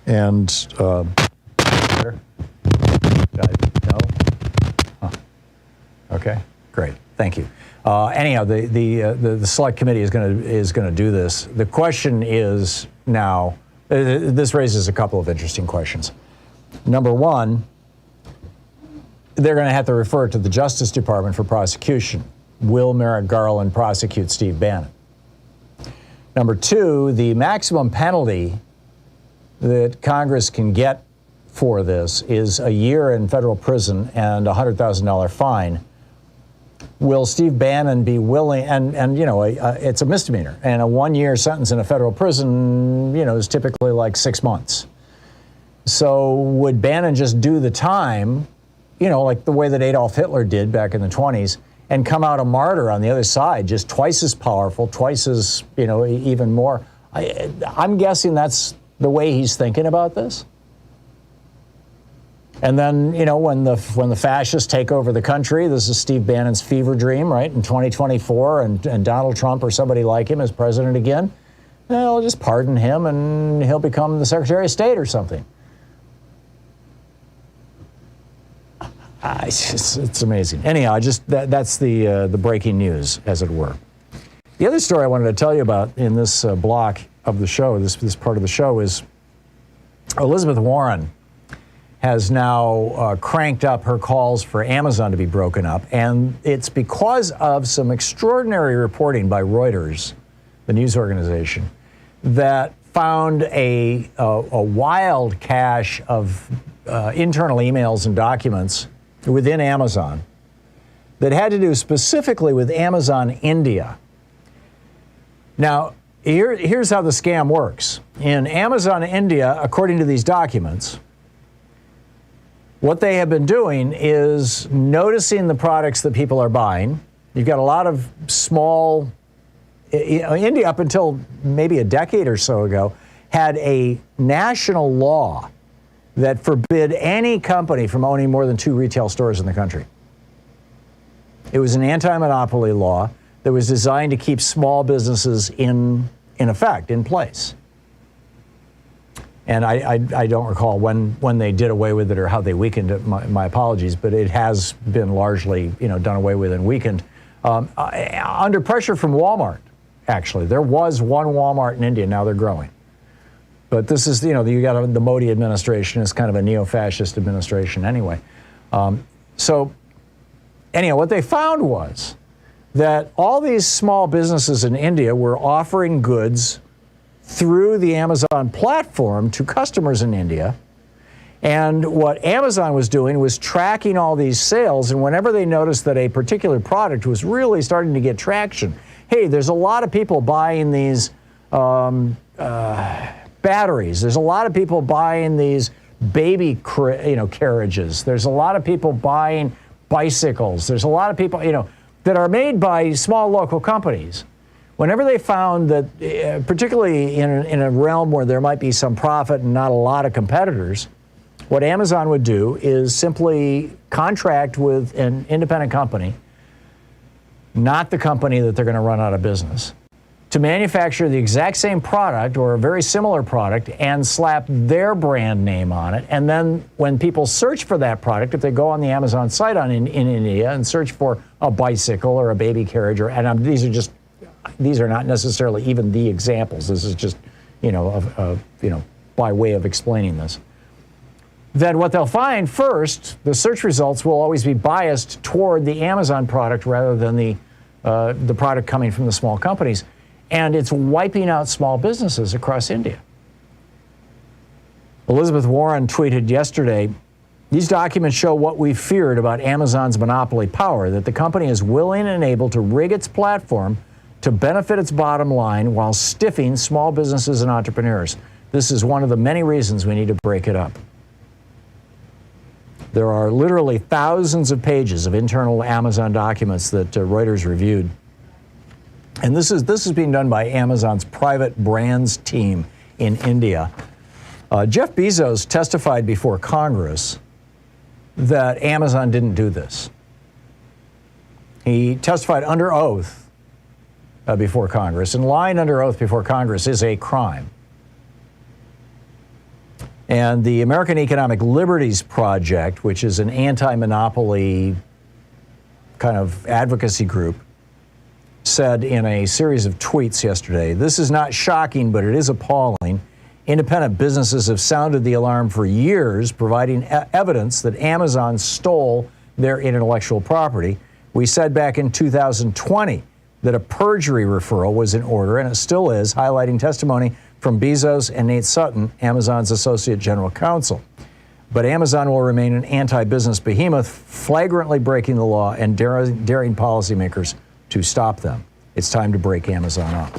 And no? Huh. Okay, great. Thank you. Anyhow, the Select Committee is going to do this. The question is now, this raises a couple of interesting questions. Number one, they're going to have to refer to the Justice Department for prosecution. Will Merrick Garland prosecute Steve Bannon? Number two, the maximum penalty that Congress can get for this is a year in federal prison and a $100,000 fine. Will Steve Bannon be willing, and you know, it's a misdemeanor, and a 1-year sentence in a federal prison, you know, is typically like 6 months. So would Bannon just do the time, like the way that Adolf Hitler did back in the 20s, and come out a martyr on the other side, just twice as powerful, twice as, even more? I'm guessing that's the way he's thinking about this. And then, when the fascists take over the country, this is Steve Bannon's fever dream, right? In 2024, and Donald Trump or somebody like him as president again, they'll just pardon him and he'll become the Secretary of State or something. It's amazing. Anyhow, that's the breaking news, as it were. The other story I wanted to tell you about in this block of the show, this part of the show, is Elizabeth Warren has now cranked up her calls for Amazon to be broken up, and it's because of some extraordinary reporting by Reuters, the news organization, that found a wild cache of internal emails and documents within Amazon that had to do specifically with Amazon India. Now, here's how the scam works. In Amazon India, according to these documents, what they have been doing is noticing the products that people are buying. You've got a lot of small, India up until maybe a decade or so ago had a national law that forbid any company from owning more than 2 retail stores in the country. It was an anti-monopoly law that was designed to keep small businesses in effect, in place. And I don't recall when they did away with it or how they weakened it. My apologies, but it has been largely done away with and weakened under pressure from Walmart. Actually, there was one Walmart in India. Now they're growing. But this is, you got the Modi administration is kind of a neo-fascist administration anyway. So anyhow, what they found was that all these small businesses in India were offering goods through the Amazon platform to customers in India. And what Amazon was doing was tracking all these sales. And whenever they noticed that a particular product was really starting to get traction, hey, there's a lot of people buying these batteries. There's a lot of people buying these baby carriages. There's a lot of people buying bicycles. There's a lot of people that are made by small local companies. Whenever they found that, particularly in a realm where there might be some profit and not a lot of competitors, what Amazon would do is simply contract with an independent company, not the company that they're going to run out of business, to manufacture the exact same product or a very similar product and slap their brand name on it. And then when people search for that product, if they go on the Amazon site in India and search for a bicycle or a baby carriage, these are not necessarily even the examples. This is just, by way of explaining this. Then what they'll find first, the search results will always be biased toward the Amazon product rather than the product coming from the small companies. And it's wiping out small businesses across India. Elizabeth Warren tweeted yesterday, "These documents show what we feared about Amazon's monopoly power, that the company is willing and able to rig its platform to benefit its bottom line while stiffing small businesses and entrepreneurs. This is one of the many reasons we need to break it up." There are literally thousands of pages of internal Amazon documents that Reuters reviewed. And this is being done by Amazon's private brands team in India. Jeff Bezos testified before Congress that Amazon didn't do this. He testified under oath before Congress, and lying under oath before Congress is a crime. And the American Economic Liberties Project, which is an anti-monopoly kind of advocacy group, said in a series of tweets yesterday, "This is not shocking, but it is appalling. Independent businesses have sounded the alarm for years, providing evidence that Amazon stole their intellectual property. We said back in 2020 that a perjury referral was in order, and it still is, highlighting testimony from Bezos and Nate Sutton, Amazon's associate general counsel. But Amazon will remain an anti-business behemoth, flagrantly breaking the law and daring policymakers to stop them. It's time to break Amazon up."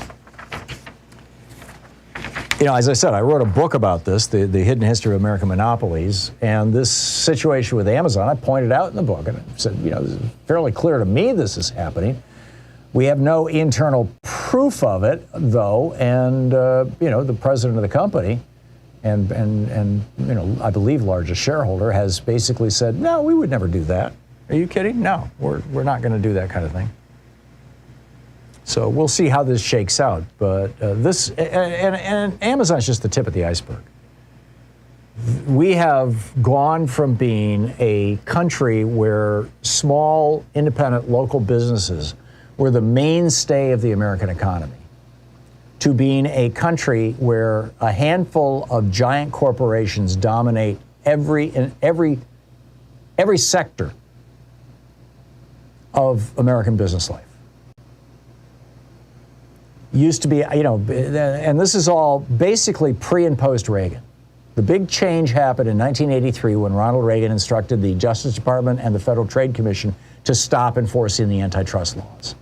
As I said, I wrote a book about this, the hidden history of American monopolies, and this situation with Amazon, I pointed out in the book, and I said, it's fairly clear to me this is happening. We have no internal proof of it, though, and, the president of the company and I believe largest shareholder has basically said, no, we would never do that. Are you kidding? No, we're not going to do that kind of thing. So we'll see how this shakes out. But and Amazon's just the tip of the iceberg. We have gone from being a country where small, independent, local businesses were the mainstay of the American economy to being a country where a handful of giant corporations dominate every sector of American business life. Used to be, and this is all basically pre and post Reagan. The big change happened in 1983 when Ronald Reagan instructed the Justice Department and the Federal Trade Commission to stop enforcing the antitrust laws.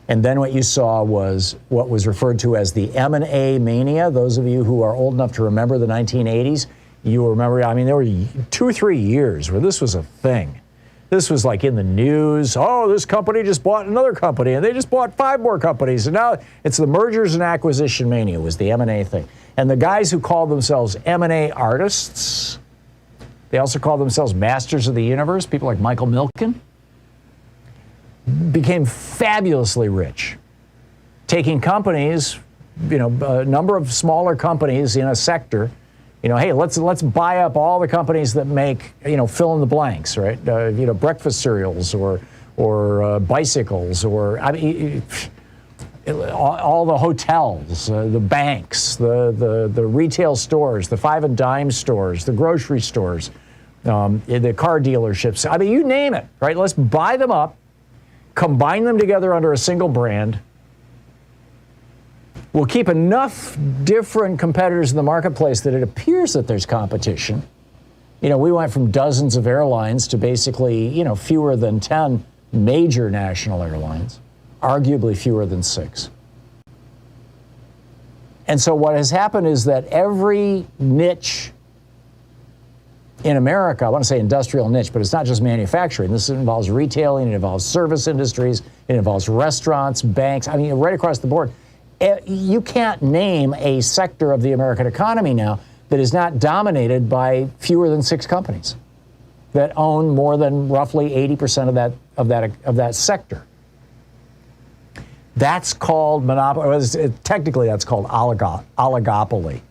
And then what you saw was what was referred to as the M&A mania. Those of you who are old enough to remember the 1980s, you will remember, there were 2 or 3 years where this was a thing. This was like in the news. Oh, this company just bought another company, and they just bought 5 more companies. And now it's the mergers and acquisition mania was the M&A thing. And the guys who called themselves M&A artists, they also called themselves masters of the universe, people like Michael Milken, became fabulously rich, taking companies, a number of smaller companies in a sector. Hey, let's buy up all the companies that make, fill in the blanks, right? Breakfast cereals or bicycles or all the hotels, the banks, the retail stores, the 5 and dime stores, the grocery stores, the car dealerships. You name it, right? Let's buy them up, combine them together under a single brand. We'll keep enough different competitors in the marketplace that it appears that there's competition. We went from dozens of airlines to basically, fewer than 10 major national airlines, arguably fewer than 6. And so what has happened is that every niche in America, I want to say industrial niche, but it's not just manufacturing. This involves retailing, it involves service industries, it involves restaurants, banks, right across the board. You can't name a sector of the American economy now that is not dominated by fewer than 6 companies that own more than roughly 80% of that sector. That's called monopoly. Technically, that's called oligopoly.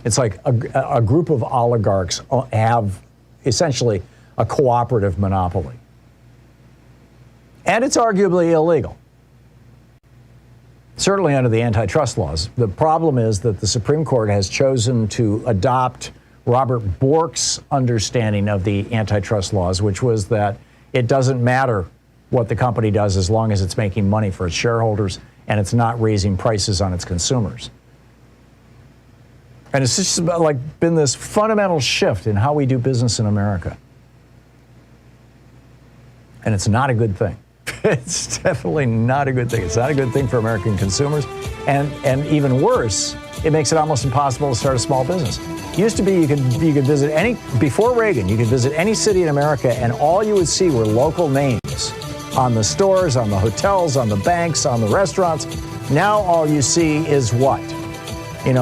It's like a group of oligarchs have essentially a cooperative monopoly. And it's arguably illegal. Certainly under the antitrust laws. The problem is that the Supreme Court has chosen to adopt Robert Bork's understanding of the antitrust laws, which was that it doesn't matter what the company does as long as it's making money for its shareholders and it's not raising prices on its consumers. And it's just been this fundamental shift in how we do business in America. And it's not a good thing. It's definitely not a good thing. It's not a good thing for American consumers. And even worse, it makes it almost impossible to start a small business. Used to be you could visit before Reagan, you could visit any city in America and all you would see were local names on the stores, on the hotels, on the banks, on the restaurants. Now all you see is what?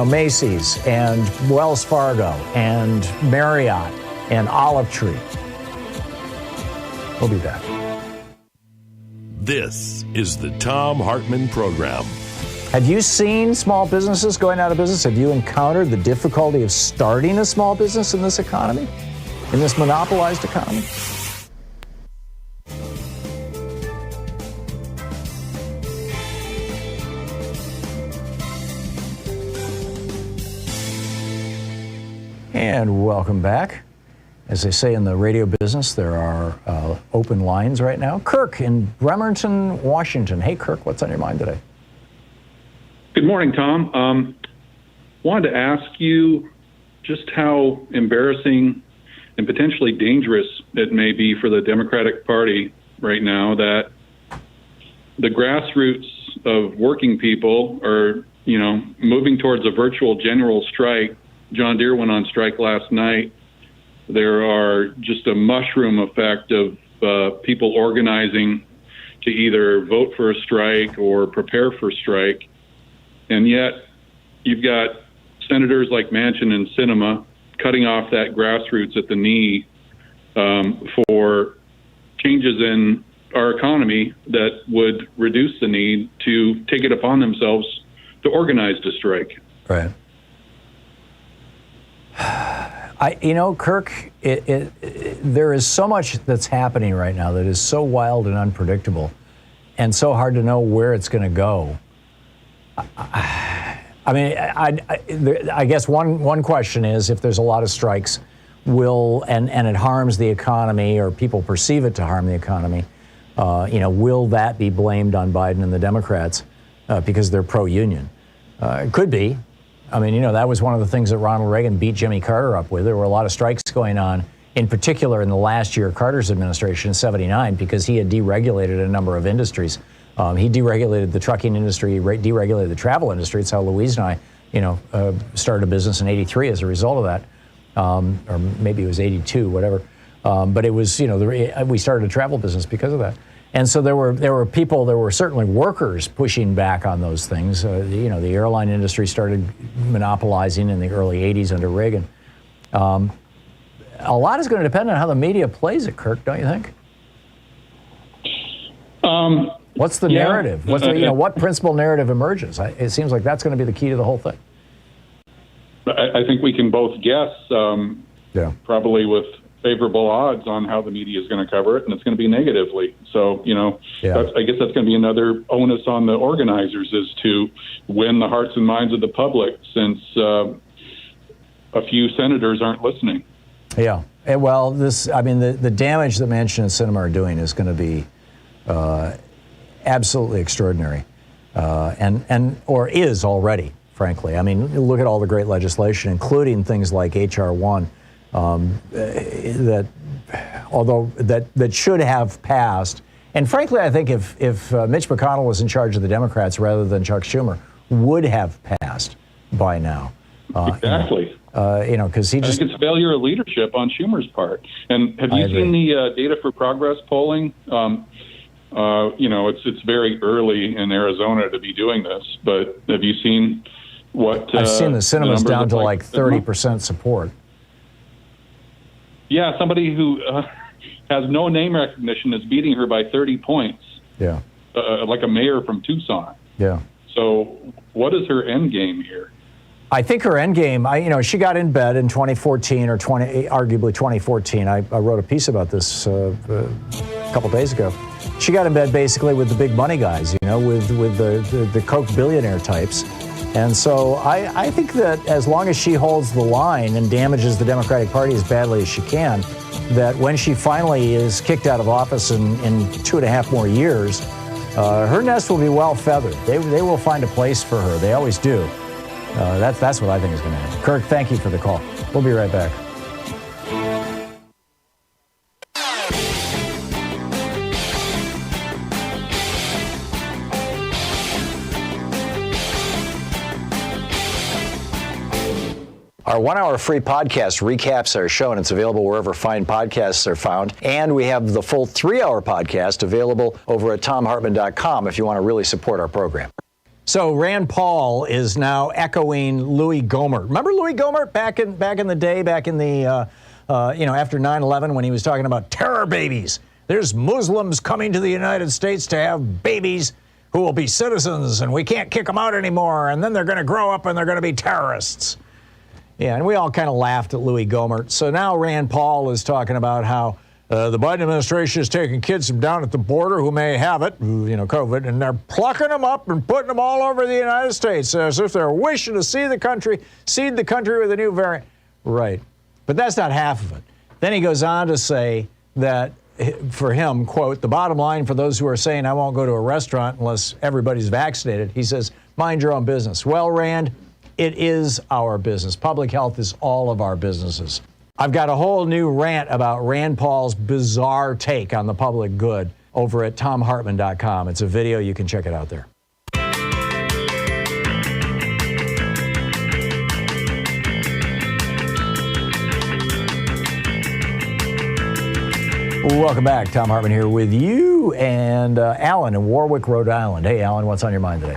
Macy's and Wells Fargo and Marriott and Olive Tree. We'll be back. This is the Thom Hartmann Program. Have you seen small businesses going out of business? Have you encountered the difficulty of starting a small business in this economy, in this monopolized economy? And welcome back. As they say in the radio business, there are open lines right now. Kirk in Bremerton, Washington. Hey, Kirk, what's on your mind today? Good morning, Tom. Wanted to ask you just how embarrassing and potentially dangerous it may be for the Democratic Party right now that the grassroots of working people are moving towards a virtual general strike. John Deere went on strike last night. There are just a mushroom effect of people organizing to either vote for a strike or prepare for a strike. And yet you've got senators like Manchin and Sinema cutting off that grassroots at the knee for changes in our economy that would reduce the need to take it upon themselves to organize to strike. Right. Kirk, there is so much that's happening right now that is so wild and unpredictable and so hard to know where it's going to go. I guess one question is, if there's a lot of strikes, and it harms the economy, or people perceive it to harm the economy, will that be blamed on Biden and the Democrats because they're pro-union? It could be. That was one of the things that Ronald Reagan beat Jimmy Carter up with. There were a lot of strikes going on, in particular in the last year of Carter's administration in '79, because he had deregulated a number of industries. He deregulated the trucking industry, deregulated the travel industry. It's how Louise and I, started a business in '83 as a result of that, or maybe it was '82, whatever. But it was, we started a travel business because of that. And so there were people, there were certainly workers pushing back on those things. The airline industry started monopolizing in the early '80s under Reagan. A lot is going to depend on how the media plays it, Kirk, don't you think? What's the narrative? What principal narrative emerges? It seems like that's going to be the key to the whole thing. I think we can both guess, probably with favorable odds on how the media is going to cover it, and it's going to be negatively. So, I guess that's going to be another onus on the organizers, is to win the hearts and minds of the public, since a few senators aren't listening. Yeah. Well, the damage that Manchin and Sinema are doing is going to be absolutely extraordinary, or is already, frankly. Look at all the great legislation, including things like H.R. 1, that should have passed. And frankly, I think if Mitch McConnell was in charge of the Democrats rather than Chuck Schumer, would have passed by now. Exactly. Because I think it's failure of leadership on Schumer's part. And have you seen the Data for Progress polling? It's very early in Arizona to be doing this, but have you seen what? I've seen the Sinema's down to like 30% support. Yeah, somebody who has no name recognition is beating her by 30 points. Yeah. Like a mayor from Tucson. Yeah. So what is her end game here? I think her end game, she got in bed in 2014 or arguably 2014. I wrote a piece about this a couple days ago. She got in bed basically with the big money guys, with the Coke billionaire types. And so I think that as long as she holds the line and damages the Democratic Party as badly as she can, that when she finally is kicked out of office in 2.5 more years, her nest will be well feathered. They will find a place for her. They always do. That's what I think is going to happen. Kirk, thank you for the call. We'll be right back. Our 1-hour free podcast recaps our show, and it's available wherever fine podcasts are found. And we have the full 3-hour podcast available over at thomhartmann.com if you want to really support our program. So Rand Paul is now echoing Louis Gohmert. Remember Louis Gohmert back in the day, after 9/11, when he was talking about terror babies? There's Muslims coming to the United States to have babies who will be citizens, and we can't kick them out anymore, and then they're going to grow up and they're going to be terrorists. Yeah, and we all kind of laughed at Louis Gohmert. So now Rand Paul is talking about how the Biden administration is taking kids from down at the border who may have it, COVID, and they're plucking them up and putting them all over the United States as if they're wishing to seed the country with a new variant. Right. But that's not half of it. Then he goes on to say that, for him, quote, the bottom line for those who are saying I won't go to a restaurant unless everybody's vaccinated, he says, mind your own business. Well, Rand, it is our business. Public health is all of our businesses. I've got a whole new rant about Rand Paul's bizarre take on the public good over at thomhartmann.com. It's a video. You can check it out there. Welcome back. Thom Hartmann here with you and Alan in Warwick, Rhode Island. Hey, Alan, what's on your mind today?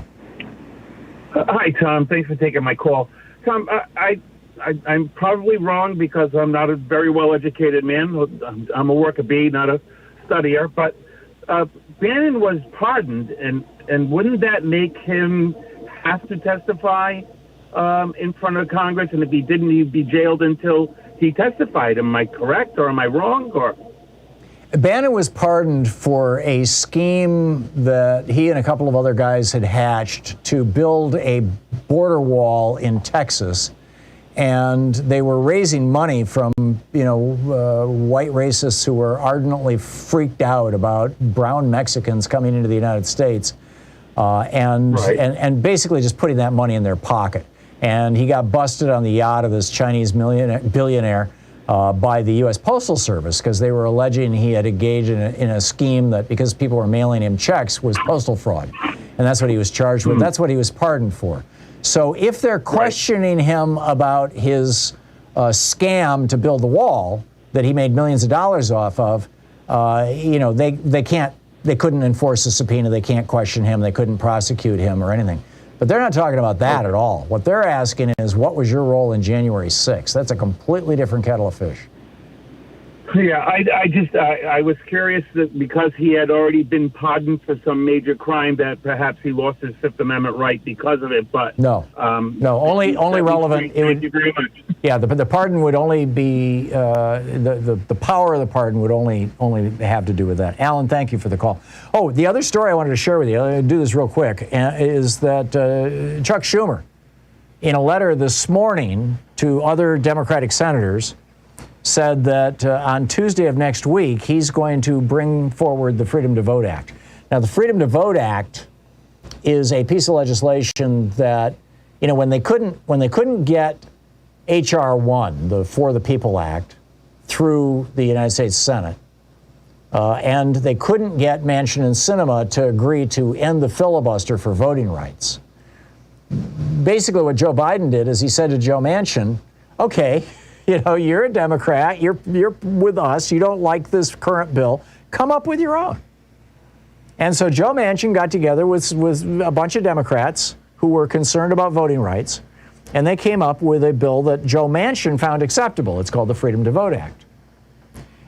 Hi, Tom. Thanks for taking my call. Tom, I'm probably wrong because I'm not a very well-educated man. I'm a worker bee, not a studier. But Bannon was pardoned, and wouldn't that make him have to testify in front of Congress? And if he didn't, he'd be jailed until he testified. Am I correct, or am I wrong? Or Bannon was pardoned for a scheme that he and a couple of other guys had hatched to build a border wall in Texas. And they were raising money from, white racists who were ardently freaked out about brown Mexicans coming into the United States and basically just putting that money in their pocket. And he got busted on the yacht of this Chinese billionaire by the U.S. Postal Service because they were alleging he had engaged in a scheme that, because people were mailing him checks, was postal fraud. And that's what he was charged with. That's what he was pardoned for. So if they're questioning him about his scam to build the wall that he made millions of dollars off of, they couldn't enforce a subpoena. They can't question him. They couldn't prosecute him or anything. But they're not talking about that at all. What they're asking is, what was your role in January 6th? That's a completely different kettle of fish. Yeah, I was curious that because he had already been pardoned for some major crime that perhaps he lost his Fifth Amendment right because of it. But only relevant. Thank you very much. Yeah, the pardon would only be the power of the pardon would only have to do with that. Alan, thank you for the call. Oh, the other story I wanted to share with you, I'll do this real quick, is that Chuck Schumer, in a letter this morning to other Democratic senators, said that on Tuesday of next week, he's going to bring forward the Freedom to Vote Act. Now, the Freedom to Vote Act is a piece of legislation that, when they couldn't get H.R. 1, the For the People Act, through the United States Senate, and they couldn't get Manchin and Sinema to agree to end the filibuster for voting rights. Basically, what Joe Biden did is he said to Joe Manchin, okay, you're a Democrat, you're with us, you don't like this current bill, come up with your own. And so Joe Manchin got together with a bunch of Democrats who were concerned about voting rights, and they came up with a bill that Joe Manchin found acceptable. It's called the Freedom to Vote Act.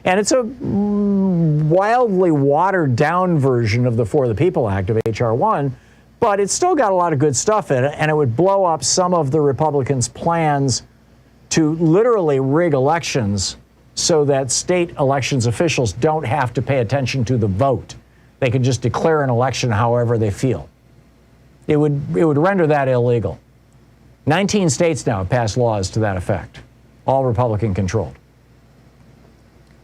And it's a wildly watered down version of the For the People Act of H.R. 1, but it's still got a lot of good stuff in it, and it would blow up some of the Republicans' plans to literally rig elections so that state elections officials don't have to pay attention to the vote. They can just declare an election however they feel. It would render that illegal. 19 states now have passed laws to that effect, all Republican controlled.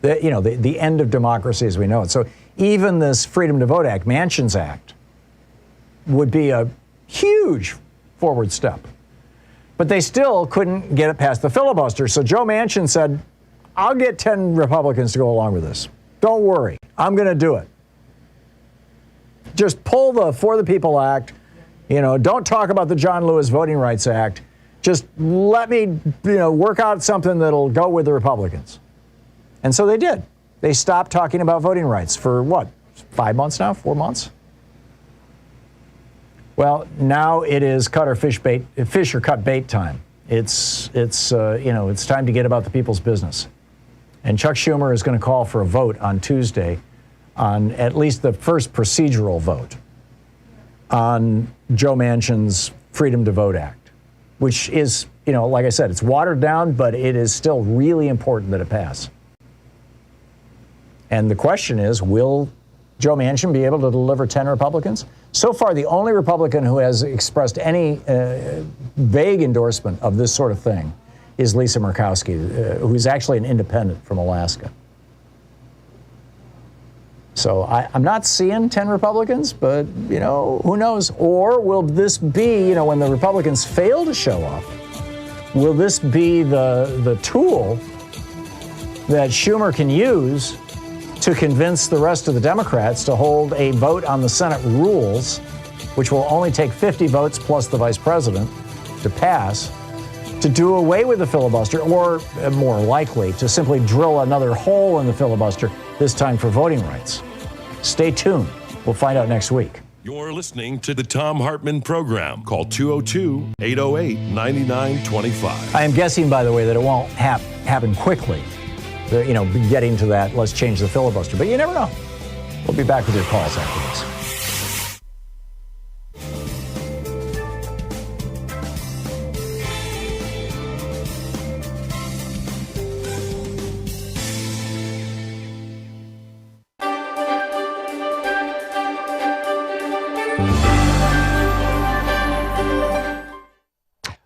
The end of democracy as we know it. So even this Freedom to Vote Act, Manchin's Act, would be a huge forward step. But they still couldn't get it past the filibuster. So Joe Manchin said, I'll get 10 Republicans to go along with this. Don't worry, I'm going to do it. Just pull the For the People Act. Don't talk about the John Lewis Voting Rights Act. Just let me, work out something that'll go with the Republicans. And so they did. They stopped talking about voting rights for 5 months now, 4 months? Well, now it is fish or cut bait time. It's time to get about the people's business. And Chuck Schumer is going to call for a vote on Tuesday on at least the first procedural vote on Joe Manchin's Freedom to Vote Act, which is, like I said, it's watered down, but it is still really important that it pass. And the question is, will Joe Manchin be able to deliver 10 Republicans? So far, the only Republican who has expressed any vague endorsement of this sort of thing is Lisa Murkowski, who's actually an independent from Alaska. So I'm not seeing 10 Republicans, but, who knows? Or will this be, when the Republicans fail to show up, will this be the tool that Schumer can use to convince the rest of the Democrats to hold a vote on the Senate rules, which will only take 50 votes plus the vice president to pass, to do away with the filibuster, or more likely, to simply drill another hole in the filibuster this time for voting rights. Stay tuned. We'll find out next week. You're listening to the Thom Hartmann Program. Call 202-808-9925. I am guessing, by the way, that it won't happen quickly. Getting to that, let's change the filibuster. But you never know. We'll be back with your calls after this.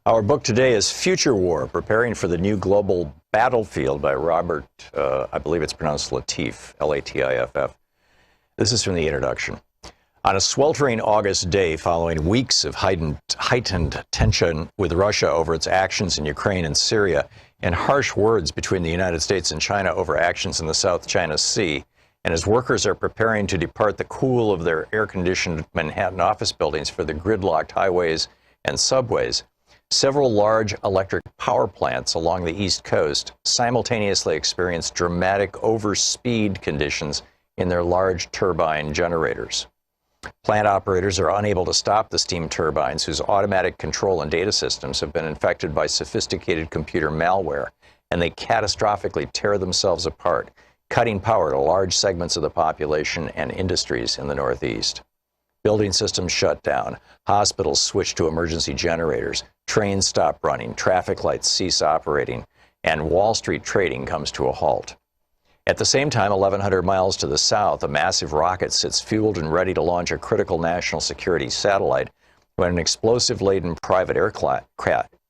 Our book today is Future War, Preparing for the New Global Battlefield by Robert, I believe it's pronounced Latif, L-A-T-I-F-F. This is from the introduction. On a sweltering August day following weeks of heightened tension with Russia over its actions in Ukraine and Syria, and harsh words between the United States and China over actions in the South China Sea, and as workers are preparing to depart the cool of their air-conditioned Manhattan office buildings for the gridlocked highways and subways, several large electric power plants along the East Coast simultaneously experienced dramatic overspeed conditions in their large turbine generators. Plant operators are unable to stop the steam turbines, whose automatic control and data systems have been infected by sophisticated computer malware, and they catastrophically tear themselves apart, cutting power to large segments of the population and industries in the Northeast. Building systems shut down, hospitals switch to emergency generators, trains stop running, traffic lights cease operating, and Wall Street trading comes to a halt. At the same time, 1,100 miles to the south, a massive rocket sits fueled and ready to launch a critical national security satellite when an explosive-laden private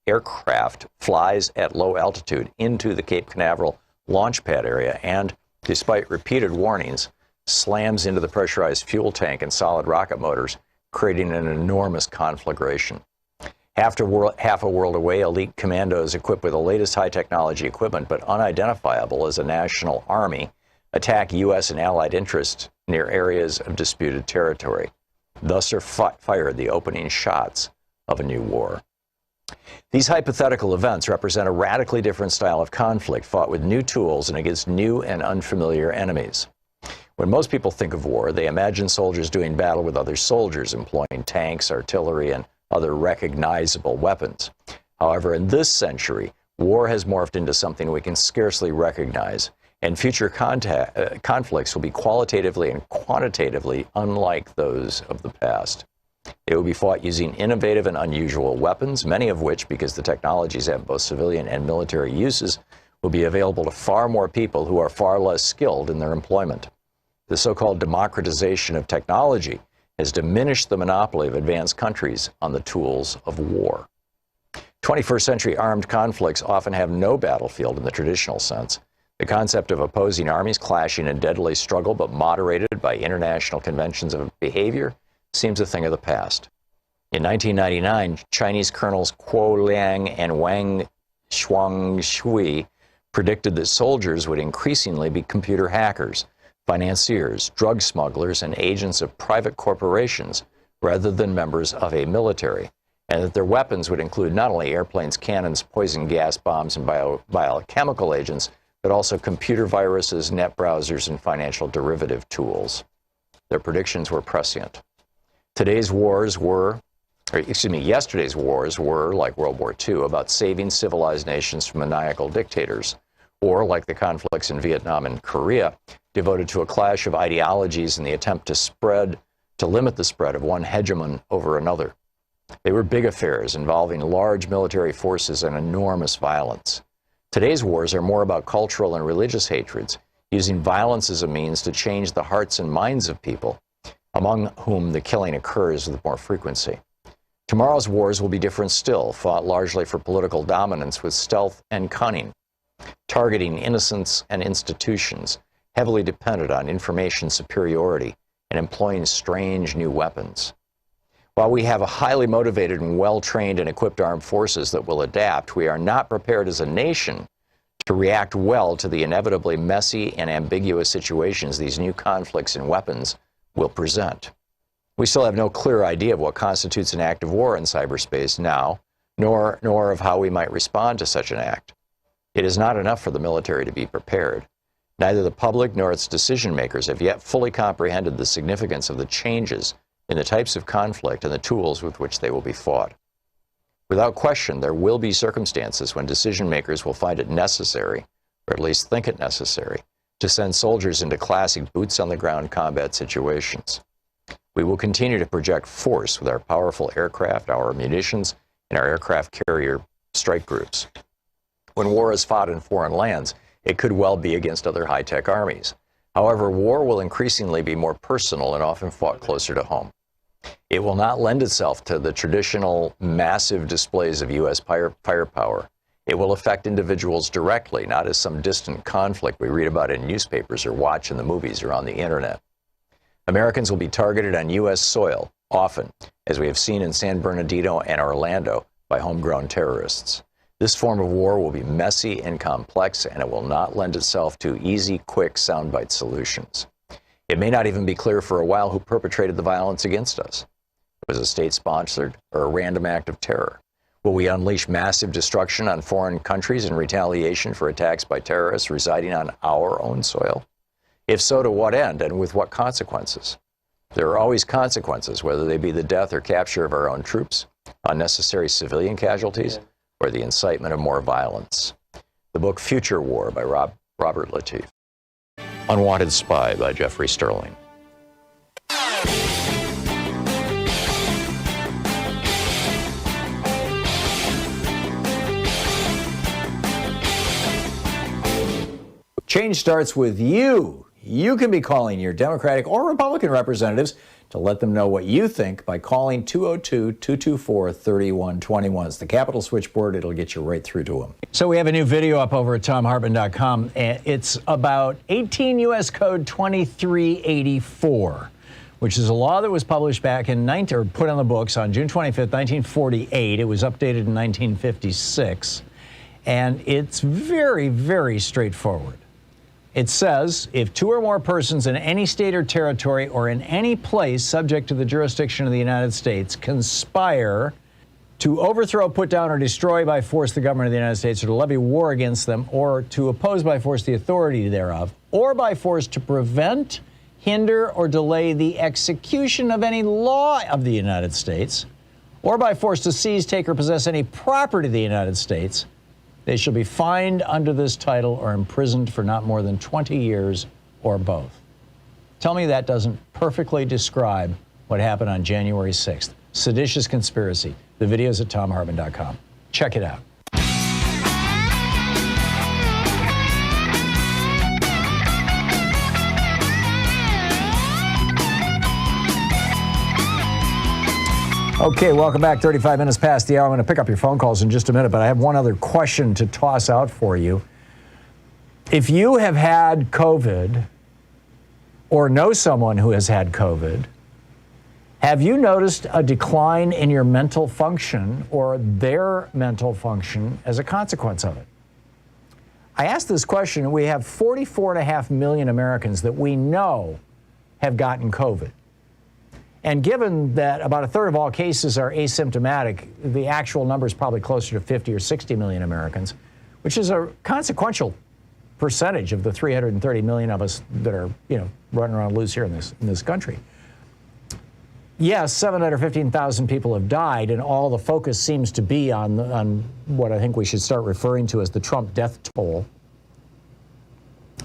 aircraft flies at low altitude into the Cape Canaveral launch pad area and, despite repeated warnings, slams into the pressurized fuel tank and solid rocket motors, creating an enormous conflagration. Half a world away, elite commandos equipped with the latest high-technology equipment but unidentifiable as a national army attack U.S. and allied interests near areas of disputed territory. Thus are fired the opening shots of a new war. These hypothetical events represent a radically different style of conflict fought with new tools and against new and unfamiliar enemies. When most people think of war, they imagine soldiers doing battle with other soldiers, employing tanks, artillery, and other recognizable weapons. However, in this century, war has morphed into something we can scarcely recognize, and future conflicts will be qualitatively and quantitatively unlike those of the past. They will be fought using innovative and unusual weapons, many of which, because the technologies have both civilian and military uses, will be available to far more people who are far less skilled in their employment. The so-called democratization of technology has diminished the monopoly of advanced countries on the tools of war. 21st century armed conflicts often have no battlefield in the traditional sense. The concept of opposing armies clashing in deadly struggle but moderated by international conventions of behavior seems a thing of the past. In 1999, Chinese colonels Kuo Liang and Wang Shuangshui predicted that soldiers would increasingly be computer hackers, financiers, drug smugglers, and agents of private corporations rather than members of a military, and that their weapons would include not only airplanes, cannons, poison gas bombs, and biochemical agents, but also computer viruses, net browsers, and financial derivative tools. Their predictions were prescient. Yesterday's wars were, like World War II, about saving civilized nations from maniacal dictators, or like the conflicts in Vietnam and Korea, devoted to a clash of ideologies in the attempt to limit the spread of one hegemon over another. They were big affairs involving large military forces and enormous violence. Today's wars are more about cultural and religious hatreds, using violence as a means to change the hearts and minds of people, among whom the killing occurs with more frequency. Tomorrow's wars will be different still, fought largely for political dominance with stealth and cunning, targeting innocents and institutions, heavily dependent on information superiority, and employing strange new weapons. While we have a highly motivated and well-trained and equipped armed forces that will adapt, we are not prepared as a nation to react well to the inevitably messy and ambiguous situations these new conflicts and weapons will present. We still have no clear idea of what constitutes an act of war in cyberspace now, nor of how we might respond to such an act. It is not enough for the military to be prepared. Neither the public nor its decision makers have yet fully comprehended the significance of the changes in the types of conflict and the tools with which they will be fought. Without question, there will be circumstances when decision makers will find it necessary, or at least think it necessary, to send soldiers into classic boots-on-the-ground combat situations. We will continue to project force with our powerful aircraft, our munitions, and our aircraft carrier strike groups. When war is fought in foreign lands, it could well be against other high-tech armies. However, war will increasingly be more personal and often fought closer to home. It will not lend itself to the traditional massive displays of U.S. firepower. It will affect individuals directly, not as some distant conflict we read about in newspapers or watch in the movies or on the internet. Americans will be targeted on U.S. soil, often, as we have seen in San Bernardino and Orlando, by homegrown terrorists. This form of war will be messy and complex, and it will not lend itself to easy, quick, soundbite solutions. It may not even be clear for a while who perpetrated the violence against us. Was it state-sponsored or a random act of terror? Will we unleash massive destruction on foreign countries in retaliation for attacks by terrorists residing on our own soil? If so, to what end and with what consequences? There are always consequences, whether they be the death or capture of our own troops, unnecessary civilian casualties, or the incitement of more violence. The book Future War by Robert Latif. Unwanted Spy by Jeffrey Sterling. Change starts with you. You can be calling your Democratic or Republican representatives to let them know what you think by calling 202-224-3121. It's the Capitol switchboard. It'll get you right through to them. So we have a new video up over at ThomHartmann.com. It's about 18 U.S. Code 2384, which is a law that was published back in or put on the books on June 25th, 1948. It was updated in 1956. And it's very, very straightforward. It says, if two or more persons in any state or territory or in any place subject to the jurisdiction of the United States conspire to overthrow, put down, or destroy by force the government of the United States, or to levy war against them, or to oppose by force the authority thereof, or by force to prevent, hinder, or delay the execution of any law of the United States, or by force to seize, take, or possess any property of the United States, they shall be fined under this title or imprisoned for not more than 20 years or both. Tell me that doesn't perfectly describe what happened on January 6th. Seditious conspiracy. The video's at ThomHartmann.com. Check it out. Okay, welcome back. 35 minutes past the hour. I'm going to pick up your phone calls in just a minute, but I have one other question to toss out for you. If you have had COVID or know someone who has had COVID, have you noticed a decline in your mental function or their mental function as a consequence of it? I asked this question, and we have 44.5 million Americans that we know have gotten COVID. And given that about a third of all cases are asymptomatic, the actual number is probably closer to 50 or 60 million Americans, which is a consequential percentage of the 330 million of us that are, running around loose here in this country. Yes, 715,000 people have died, and all the focus seems to be on what I think we should start referring to as the Trump death toll.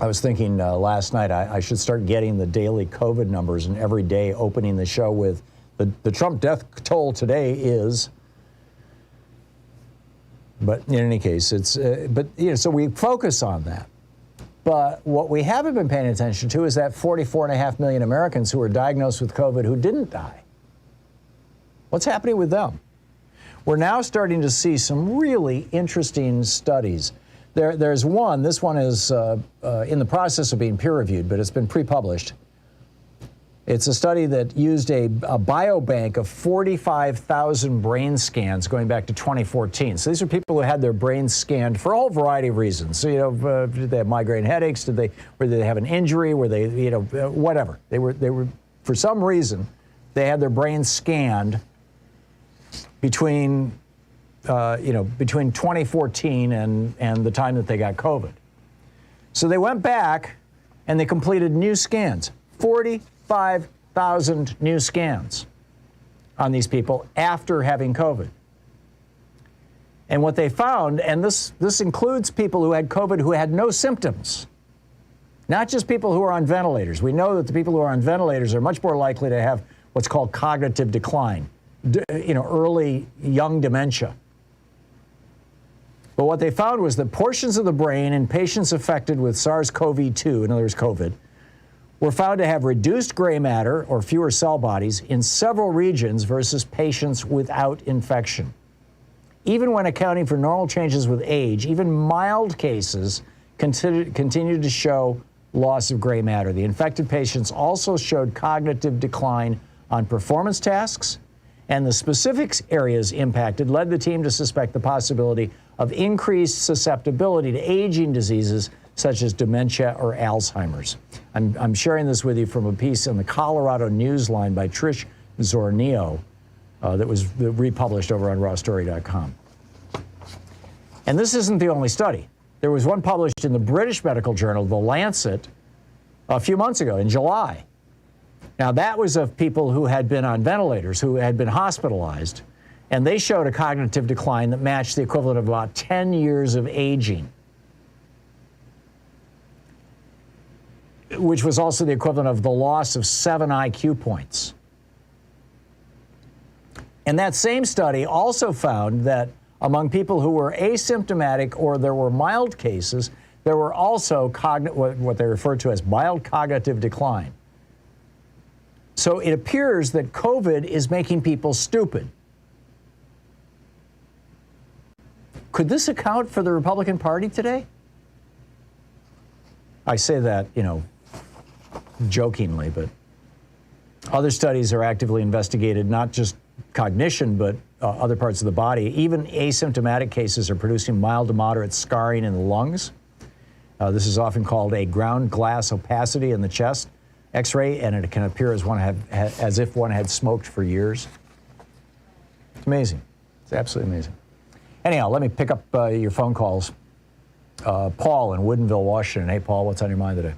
I was thinking last night I should start getting the daily COVID numbers and every day opening the show with the Trump death toll today is. But in any case, it's so we focus on that. But what we haven't been paying attention to is that 44.5 million Americans who were diagnosed with COVID who didn't die. What's happening with them? We're now starting to see some really interesting studies. There's one. This one is in the process of being peer-reviewed, but it's been pre-published. It's a study that used a biobank of 45,000 brain scans going back to 2014. So these are people who had their brains scanned for a whole variety of reasons. So, did they have migraine headaches? Did they have an injury? Were they, whatever. They were for some reason, they had their brains scanned between 2014 and the time that they got COVID. So they went back And they completed new scans, 45,000 new scans on these people after having COVID. And what they found, and this includes people who had COVID who had no symptoms, not just people who are on ventilators. We know that the people who are on ventilators are much more likely to have what's called cognitive decline, early young dementia. But what they found was that portions of the brain in patients affected with SARS-CoV-2, in other words, COVID, were found to have reduced gray matter or fewer cell bodies in several regions versus patients without infection. Even when accounting for normal changes with age, even mild cases continue to show loss of gray matter. The infected patients also showed cognitive decline on performance tasks, and the specific areas impacted led the team to suspect the possibility of increased susceptibility to aging diseases such as dementia or Alzheimer's. I'm sharing this with you from a piece in the Colorado Newsline by Trish Zornio that was republished over on rawstory.com. And this isn't the only study. There was one published in the British medical journal, The Lancet, a few months ago in July. Now, that was of people who had been on ventilators, who had been hospitalized, and they showed a cognitive decline that matched the equivalent of about 10 years of aging, which was also the equivalent of the loss of 7 IQ points. And that same study also found that among people who were asymptomatic or there were mild cases, there were also what they refer to as mild cognitive decline. So it appears that COVID is making people stupid. Could this account for the Republican Party today? I say that, jokingly, but other studies are actively investigated, not just cognition, but other parts of the body. Even asymptomatic cases are producing mild to moderate scarring in the lungs. This is often called a ground glass opacity in the chest X-ray, and it can appear as if one had smoked for years. It's amazing. It's absolutely amazing. Anyhow, let me pick up your phone calls. Paul in Woodinville, Washington. Hey, Paul, what's on your mind today?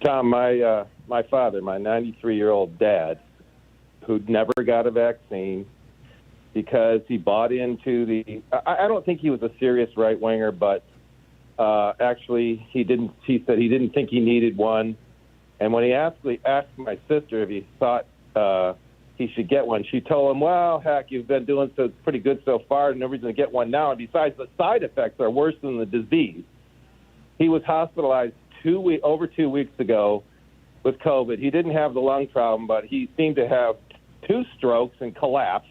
Tom, my father, my 93-year-old dad, who never got a vaccine because he bought into the. I don't think he was a serious right winger, but actually he didn't. He said he didn't think he needed one, and when he asked my sister if he thought he should get one, she told him, "Well, heck, you've been doing so pretty good so far, and no reason to get one now. And besides, the side effects are worse than the disease." He was hospitalized over 2 weeks ago with COVID. He didn't have the lung problem, but he seemed to have 2 strokes and collapsed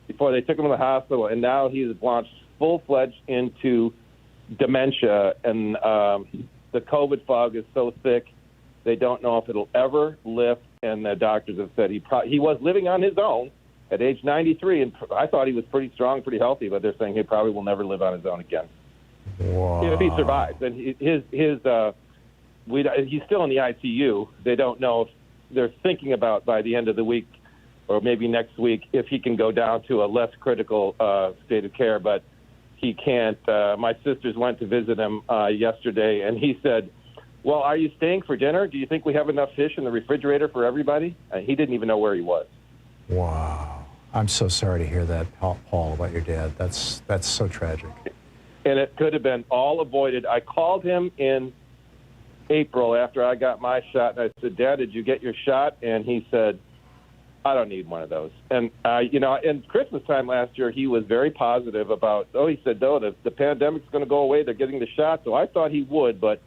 before they took him to the hospital, and now he's launched full-fledged into dementia, and the COVID fog is so thick they don't know if it'll ever lift, and the doctors have said he was living on his own at age 93, and I thought he was pretty strong, pretty healthy, but they're saying he probably will never live on his own again. Wow. If he survives. And he's still in the ICU. They don't know if they're thinking about by the end of the week or maybe next week if he can go down to a less critical state of care, but he can't. My sisters went to visit him yesterday, and he said, "Well, are you staying for dinner? Do you think we have enough fish in the refrigerator for everybody?" He didn't even know where he was. Wow. I'm so sorry to hear that, Paul, about your dad. That's so tragic. And it could have been all avoided. I called him in April after I got my shot, and I said, "Dad, did you get your shot?" And he said, "I don't need one of those." And, in Christmas time last year, he was very positive about, he said, "No, the pandemic's going to go away. They're getting the shot." So I thought he would, but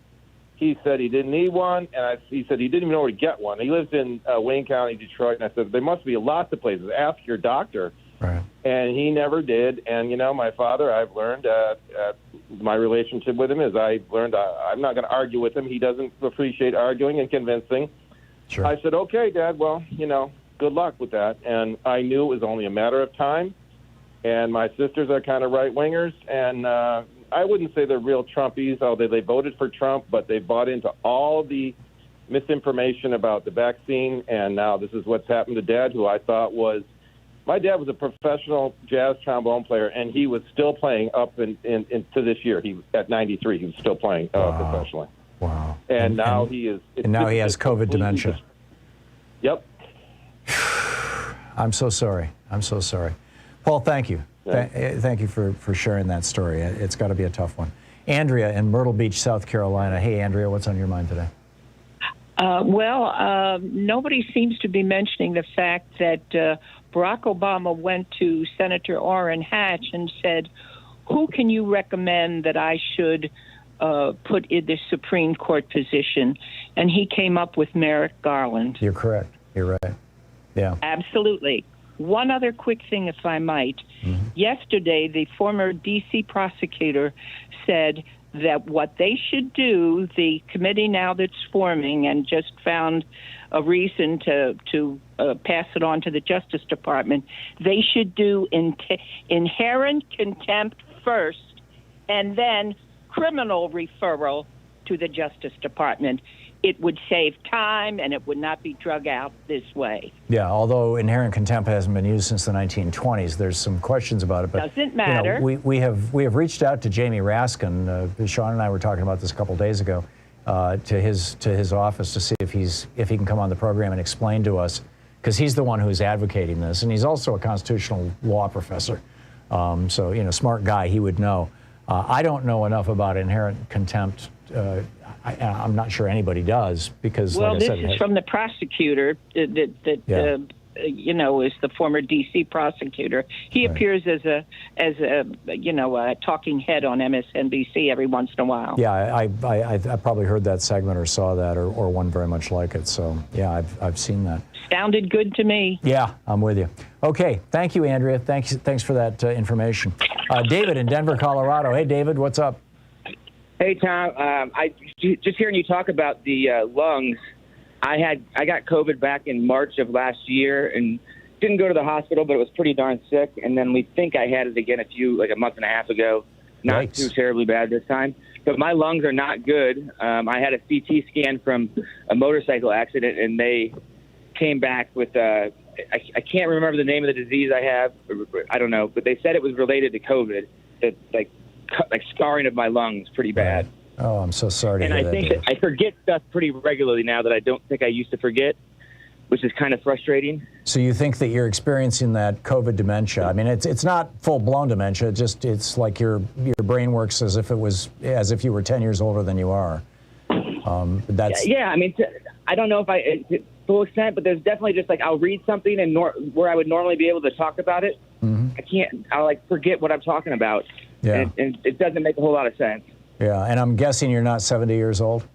he said he didn't need one, and he said he didn't even know where to get one. He lives in Wayne County, Detroit, and I said, there must be lots of places. Ask your doctor. Right. And he never did. And, my father, I've learned my relationship with him is I've learned I'm not going to argue with him. He doesn't appreciate arguing and convincing. Sure. I said, "Okay, Dad, well, good luck with that." And I knew it was only a matter of time. And my sisters are kind of right-wingers, and I wouldn't say they're real Trumpies, although they voted for Trump, but they bought into all the misinformation about the vaccine, and now this is what's happened to Dad, who I thought was my dad was a professional jazz trombone player, and he was still playing up into this year. He at 93, he was still playing professionally. Wow. And now he is. And now he has COVID dementia. Yep. I'm so sorry. I'm so sorry. Paul, thank you. Thank you for sharing that story. It's got to be a tough one. Andrea in Myrtle Beach, South Carolina. Hey, Andrea, what's on your mind today? Nobody seems to be mentioning the fact that Barack Obama went to Senator Orrin Hatch and said, who can you recommend that I should put in this Supreme Court position? And he came up with Merrick Garland. You're correct. You're right. Yeah. Absolutely. One other quick thing, if I might. Mm-hmm. Yesterday, the former D.C. prosecutor said that what they should do, the committee now that's forming and just found a reason to pass it on to the Justice Department, they should do inherent contempt first and then criminal referral to the Justice Department. It would save time and it would not be drug out this way. Yeah, although inherent contempt hasn't been used since the 1920s, there's some questions about it. But doesn't matter. We have reached out to Jamie Raskin. Sean and I were talking about this a couple days ago. To his office to see if he can come on the program and explain to us, because he's the one who's advocating this, and he's also a constitutional law professor. So smart guy, he would know. I don't know enough about inherent contempt. I'm not sure anybody does, because well, like I said, this is from the prosecutor that is the former D.C. prosecutor. He appears as a talking head on MSNBC every once in a while. Yeah, I probably heard that segment or saw that or one very much like it. So yeah, I've seen that. Sounded good to me. Yeah, I'm with you. Okay, thank you, Andrea. Thanks for that information. David in Denver, Colorado. Hey, David, what's up? Hey, Tom. I just hearing you talk about the lungs. I got COVID back in March of last year and didn't go to the hospital, but it was pretty darn sick. And then we think I had it again a month and a half ago. Not too terribly bad this time, but my lungs are not good. I had a CT scan from a motorcycle accident, and they came back with I can't remember the name of the disease I have. I don't know, but they said it was related to COVID. It's like scarring of my lungs, pretty bad. Oh, I'm so sorry to hear that. And I think that I forget stuff pretty regularly now that I don't think I used to forget, which is kind of frustrating. So you think that you're experiencing that COVID dementia? I mean, it's not full-blown dementia. It's like your brain works as if you were 10 years older than you are. That's yeah. I mean, I don't know if to full extent, but there's definitely just I'll read something and where I would normally be able to talk about it, I can't. I'll forget what I'm talking about. Yeah. And it doesn't make a whole lot of sense. Yeah, and I'm guessing you're not 70 years old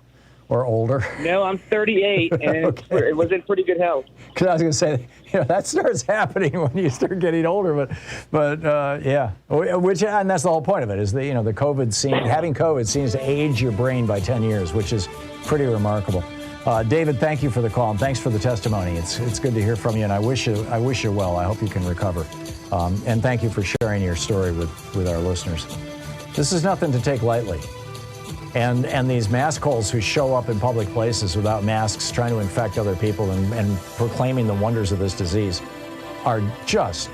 or older. No, I'm 38, and it was in pretty good health. Because I was going to say, that starts happening when you start getting older. But yeah, and that's the whole point of it is the COVID having COVID seems to age your brain by 10 years, which is pretty remarkable. David, thank you for the call and thanks for the testimony. It's good to hear from you, and I wish you well. I hope you can recover. And thank you for sharing your story with our listeners. This is nothing to take lightly. And these mask holes who show up in public places without masks, trying to infect other people and proclaiming the wonders of this disease are just,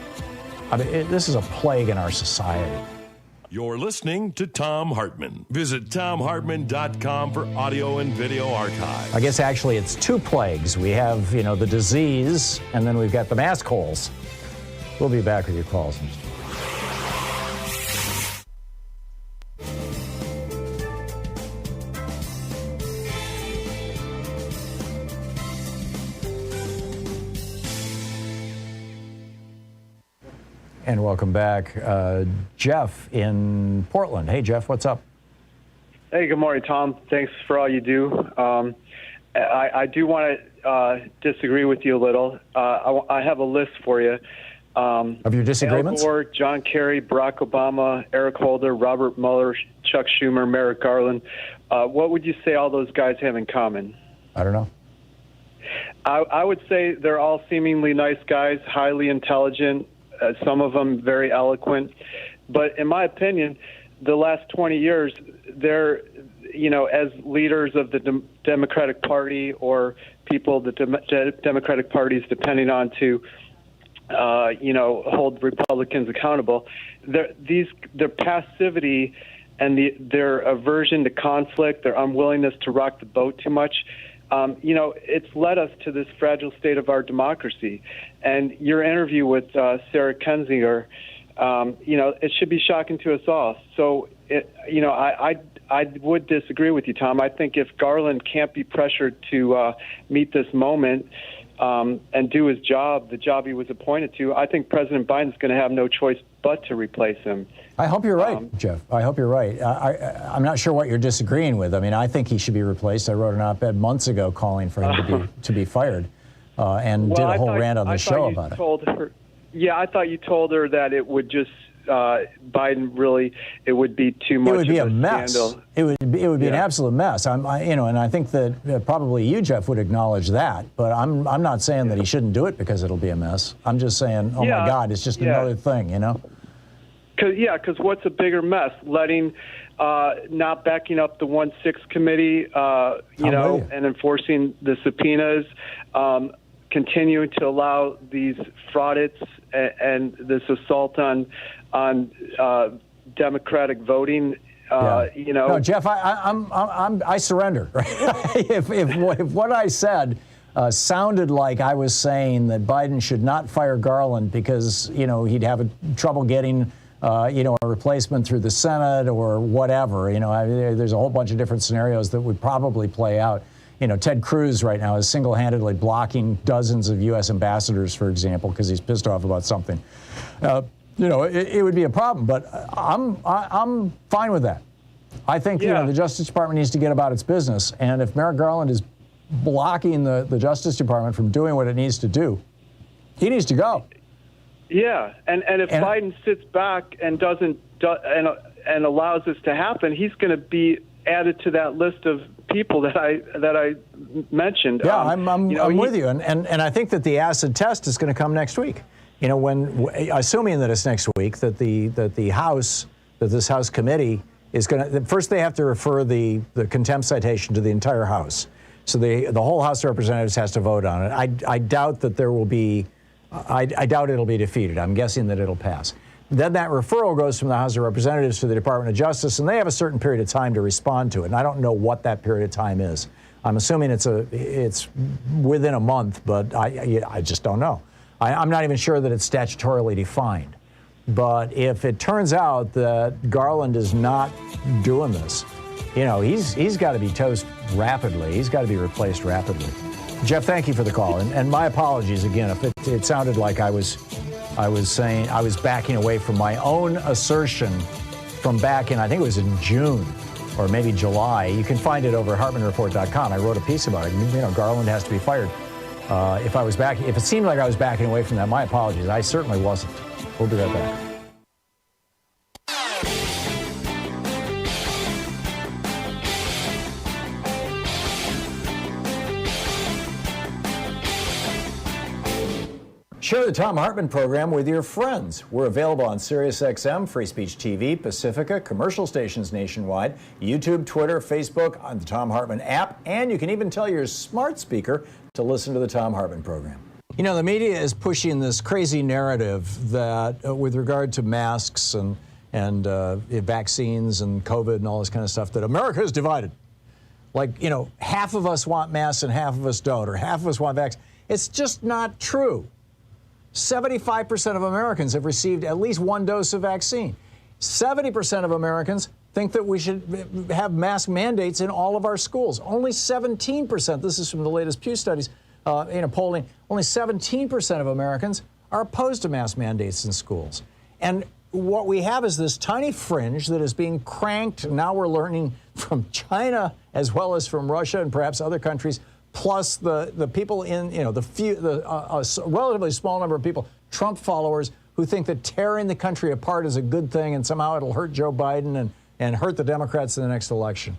this is a plague in our society. You're listening to Thom Hartmann. Visit ThomHartmann.com for audio and video archive. I guess actually it's two plagues. We have, the disease, and then we've got the mask holes. We'll be back with your calls. And welcome back. Jeff in Portland. Hey, Jeff, what's up? Hey, good morning, Tom. Thanks for all you do. I do want to disagree with you a little. I have a list for you. Of your disagreements? Al Gore, John Kerry, Barack Obama, Eric Holder, Robert Mueller, Chuck Schumer, Merrick Garland. What would you say all those guys have in common? I don't know. I would say they're all seemingly nice guys, highly intelligent, some of them very eloquent. But in my opinion, the last 20 years, they're, as leaders of the Democratic Party or people the Democratic Party is depending on to hold Republicans accountable. Their passivity their aversion to conflict, their unwillingness to rock the boat too much, it's led us to this fragile state of our democracy. And your interview with Sarah Kendzior, it should be shocking to us all. So, I would disagree with you, Tom. I think if Garland can't be pressured to meet this moment and do his job, the job he was appointed to, I think President Biden's going to have no choice but to replace him. I hope you're right, Jeff. I hope you're right. I'm not sure what you're disagreeing with. I mean, I think he should be replaced. I wrote an op-ed months ago calling for him to be fired and did a whole rant on the show about it. I thought you told her that it would just Biden really, it would be too much. It would be of a mess. Scandal. It would be an absolute mess. And I think that probably you, Jeff, would acknowledge that. But I'm not saying that he shouldn't do it because it'll be a mess. I'm just saying, my God, it's just another thing, Because what's a bigger mess? Letting, not backing up the 1-6 committee, and enforcing the subpoenas, continuing to allow these fraudits and this assault on democratic voting. No, Jeff, I surrender. if what I said sounded like I was saying that Biden should not fire Garland because he'd have trouble getting a replacement through the Senate or whatever. There's a whole bunch of different scenarios that would probably play out. Ted Cruz right now is single-handedly blocking dozens of U.S. ambassadors, for example, because he's pissed off about something. It would be a problem, but I'm fine with that. I think the Justice Department needs to get about its business, and if Merrick Garland is blocking the Justice Department from doing what it needs to do, he needs to go. Yeah, and if Biden sits back and and allows this to happen, he's going to be added to that list of people that I mentioned. Yeah, I'm with you, and I think that the acid test is going to come next week. Assuming that it's next week, that this House committee is going to first they have to refer the contempt citation to the entire House, so the whole House of Representatives has to vote on it. I doubt that there will be. I doubt it'll be defeated. I'm guessing that it'll pass. Then that referral goes from the House of Representatives to the Department of Justice, and they have a certain period of time to respond to it. And I don't know what that period of time is. I'm assuming it's within a month, but I just don't know. I'm not even sure that it's statutorily defined. But if it turns out that Garland is not doing this, he's got to be toast rapidly. He's got to be replaced rapidly. Jeff, thank you for the call, and my apologies again if it sounded like I was saying I was backing away from my own assertion from back in, I think it was in June or maybe July. You can find it over at HartmannReport.com. I wrote a piece about it. Garland has to be fired. If it seemed like I was backing away from that, my apologies. I certainly wasn't. We'll be right back. Share the Thom Hartmann program with your friends. We're available on SiriusXM, Free Speech TV, Pacifica, commercial stations nationwide, YouTube, Twitter, Facebook, on the Thom Hartmann app, and you can even tell your smart speaker to listen to the Thom Hartmann program. The media is pushing this crazy narrative that with regard to masks and vaccines and COVID and all this kind of stuff, that America is divided. Half of us want masks and half of us don't, or half of us want vaccines. It's just not true. 75% of Americans have received at least one dose of vaccine. 70% of Americans think that we should have mask mandates in all of our schools. Only 17%, this is from the latest Pew studies, polling, only 17% of Americans are opposed to mask mandates in schools. And what we have is this tiny fringe that is being cranked. Now we're learning from China as well as from Russia and perhaps other countries, plus the people in, a relatively small number of people, Trump followers, who think that tearing the country apart is a good thing and somehow it'll hurt Joe Biden and hurt the Democrats in the next election.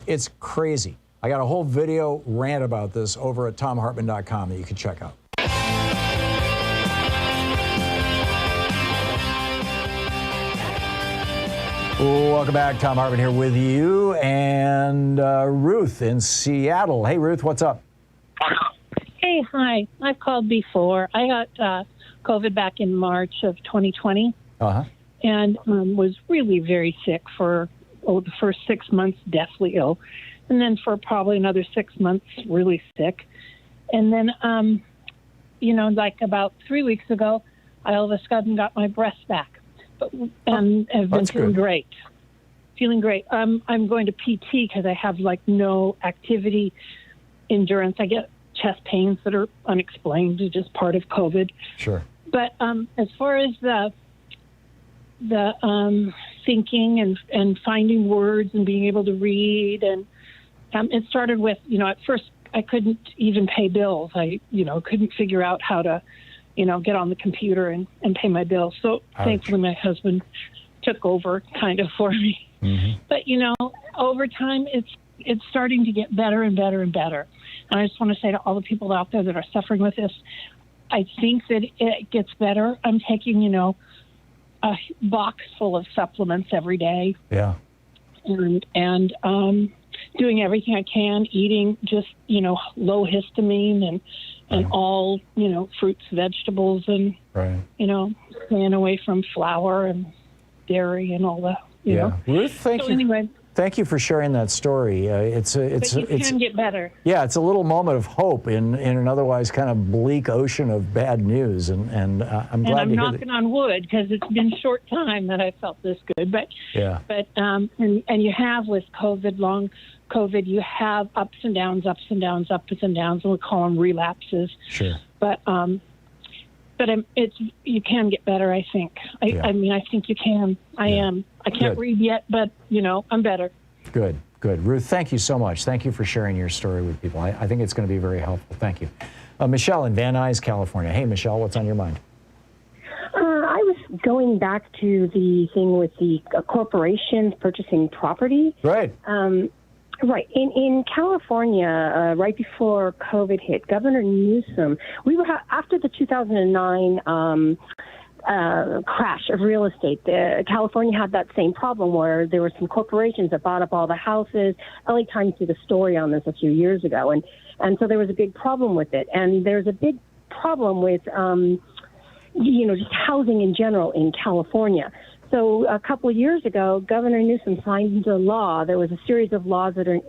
It's crazy. I got a whole video rant about this over at ThomHartmann.com that you can check out. Welcome back. Thom Hartmann here with you, and Ruth in Seattle. Hey, Ruth, what's up? Hey, hi. I've called before. I got COVID back in March of 2020 and was really very sick for the first 6 months deathly ill, and then for probably another 6 months really sick. And then, like about 3 weeks ago, I all of a sudden got my breath back, and have been feeling great. Feeling great. I'm going to PT because I have like no activity endurance. I get chest pains that are unexplained, it's just part of COVID. Sure. But as far as the thinking and finding words and being able to read, and it started with, at first I couldn't even pay bills. I, couldn't figure out how to, get on the computer and pay my bills. So thankfully my husband took over kind of for me. Mm-hmm. But, over time it's starting to get better and better and better. And I just want to say to all the people out there that are suffering with this, I think that it gets better. I'm taking, a box full of supplements every day. Yeah. And doing everything I can, eating just, low histamine and all, fruits, vegetables, and, staying away from flour and dairy and all that, you know. Ruth, thank you. Anyway, thank you for sharing that story. But you can get better. Yeah, it's a little moment of hope in an otherwise kind of bleak ocean of bad news, and I'm glad to hear that. And I'm knocking on wood because it's been a short time that I felt this good. But and you have with COVID, long COVID, you have ups and downs, and we call them relapses. Sure. But you can get better, I think. I mean, I think you can. I am. I can't read yet, but, I'm better. Good. Ruth, thank you so much. Thank you for sharing your story with people. I think it's going to be very helpful. Thank you. Michelle in Van Nuys, California. Hey, Michelle, what's on your mind? I was going back to the thing with the corporations purchasing property. Right. Right. In California, right before COVID hit, Governor Newsom, we were after the 2009 crash of real estate. California had that same problem where there were some corporations that bought up all the houses. LA Times did a story on this a few years ago, and so there was a big problem with it. And there's a big problem with just housing in general in California. So a couple of years ago, Governor Newsom signed into law. There was a series of laws that are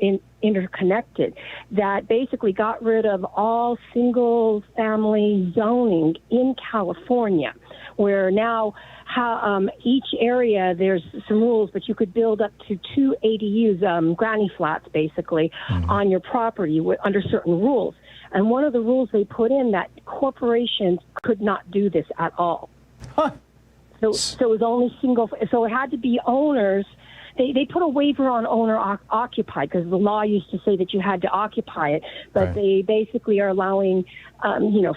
interconnected that basically got rid of all single-family zoning in California, where now each area there's some rules, but you could build up to 2 ADUs, granny flats, basically, on your property under certain rules. And one of the rules they put in that corporations could not do this at all. Huh. So it was only single. So it had to be owners. They put a waiver on owner occupied because the law used to say that you had to occupy it, but they basically are allowing,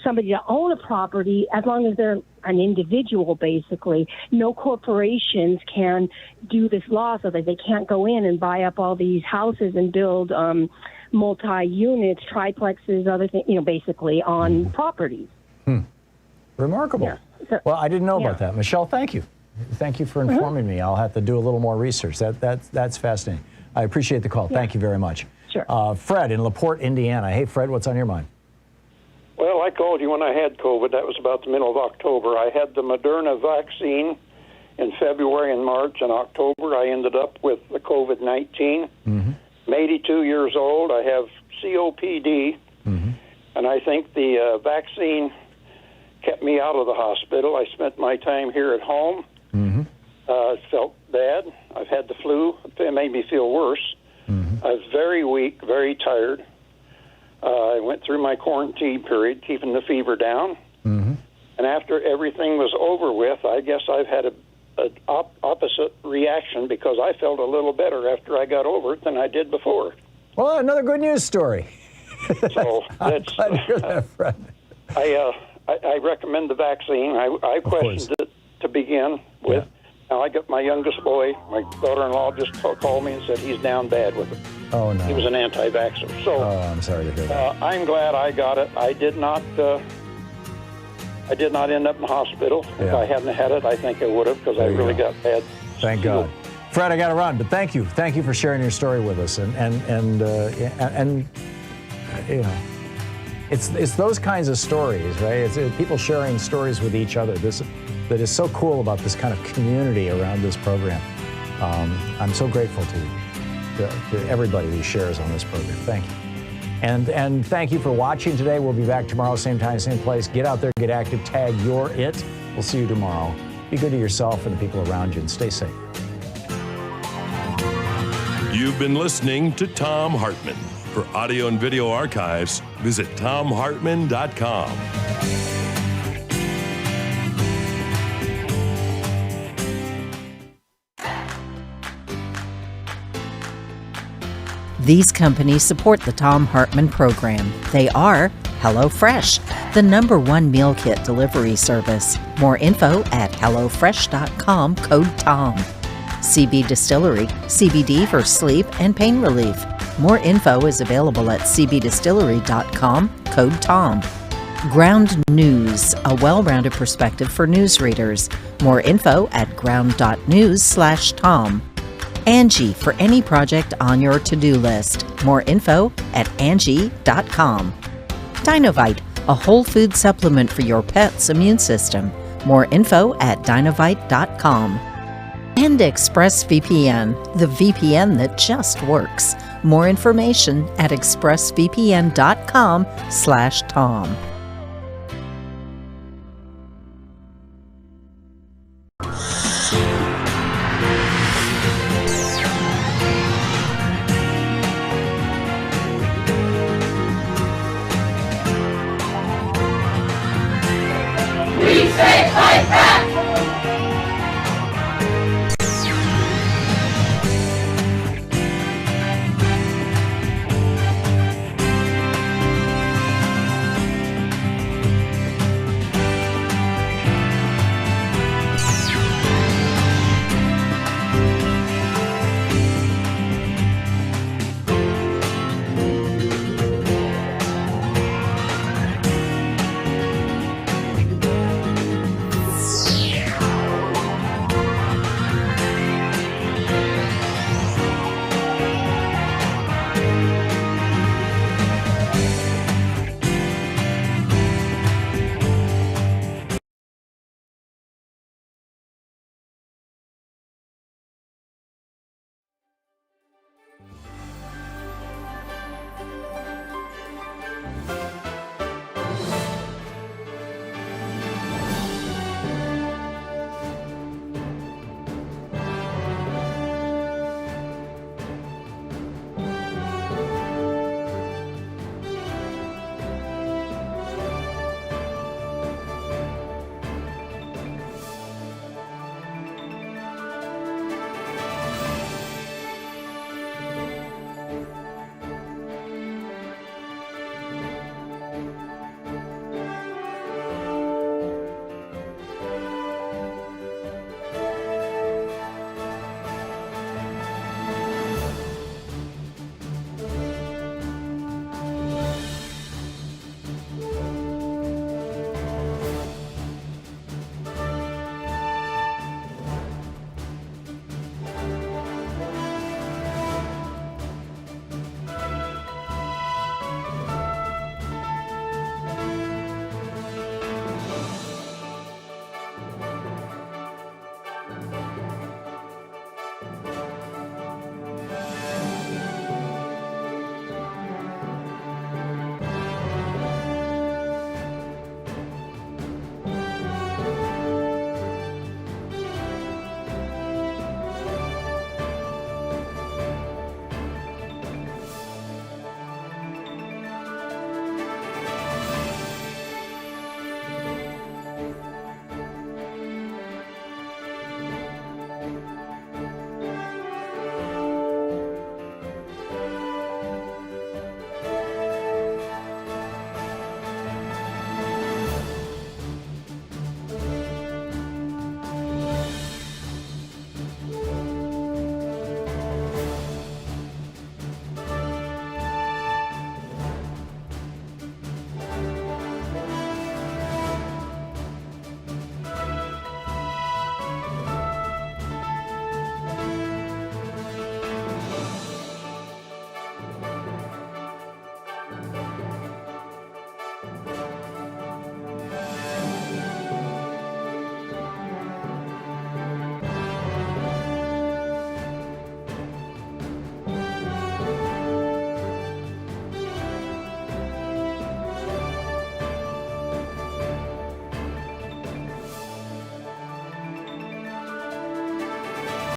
somebody to own a property as long as they're an individual. Basically, no corporations can do this law, so that they can't go in and buy up all these houses and build multi-units, triplexes, other things, basically on properties. Remarkable. Yeah. Well, I didn't know about that. Michelle, thank you. Thank you for informing me. I'll have to do a little more research. That's fascinating. I appreciate the call. Thank you very much. Sure. Fred in LaPorte, Indiana. Hey, Fred, what's on your mind? Well, I called you when I had COVID. That was about the middle of October. I had the Moderna vaccine in February and March. In October, I ended up with the COVID-19. Mm-hmm. I'm 82 years old. I have COPD, and I think the vaccine kept me out of the hospital. I spent my time here at home. Felt bad. I've had the flu. It made me feel worse. I was very weak, very tired. I went through my quarantine period, keeping the fever down. And after everything was over with, I guess I've had an opposite reaction because I felt a little better after I got over it than I did before. Well, another good news story. So that's glad to hear that, Fred. I recommend the vaccine. I questioned it to begin with. Now, I got my youngest boy, my daughter-in-law just called me and said he's down bad with it. Oh, no. He was an anti-vaxxer. So I'm sorry to hear that. I'm glad I got it. I did not end up in the hospital. If I hadn't had it, I think I would have because I really got bad. Thank God. Fred, I got to run, but thank you. Thank you for sharing your story with us. And it's those kinds of stories, right? It's people sharing stories with each other. That is so cool about this kind of community around this program. I'm so grateful to everybody who shares on this program. Thank you. And thank you for watching today. We'll be back tomorrow, same time, same place. Get out there, get active, tag You're It. We'll see you tomorrow. Be good to yourself and the people around you, and stay safe. You've been listening to Thom Hartmann. For audio and video archives, visit thomhartmann.com. These companies support the Thom Hartmann program. They are HelloFresh, the #1 meal kit delivery service. More info at hellofresh.com, code TOM. CB Distillery, CBD for sleep and pain relief. More info is available at cbdistillery.com, code TOM. Ground News, a well-rounded perspective for news readers. More info at ground.news/Tom. Angie, for any project on your to-do list. More info at Angie.com. Dinovite, a whole food supplement for your pet's immune system. More info at Dinovite.com. And ExpressVPN, the VPN that just works. More information at expressvpn.com/Tom.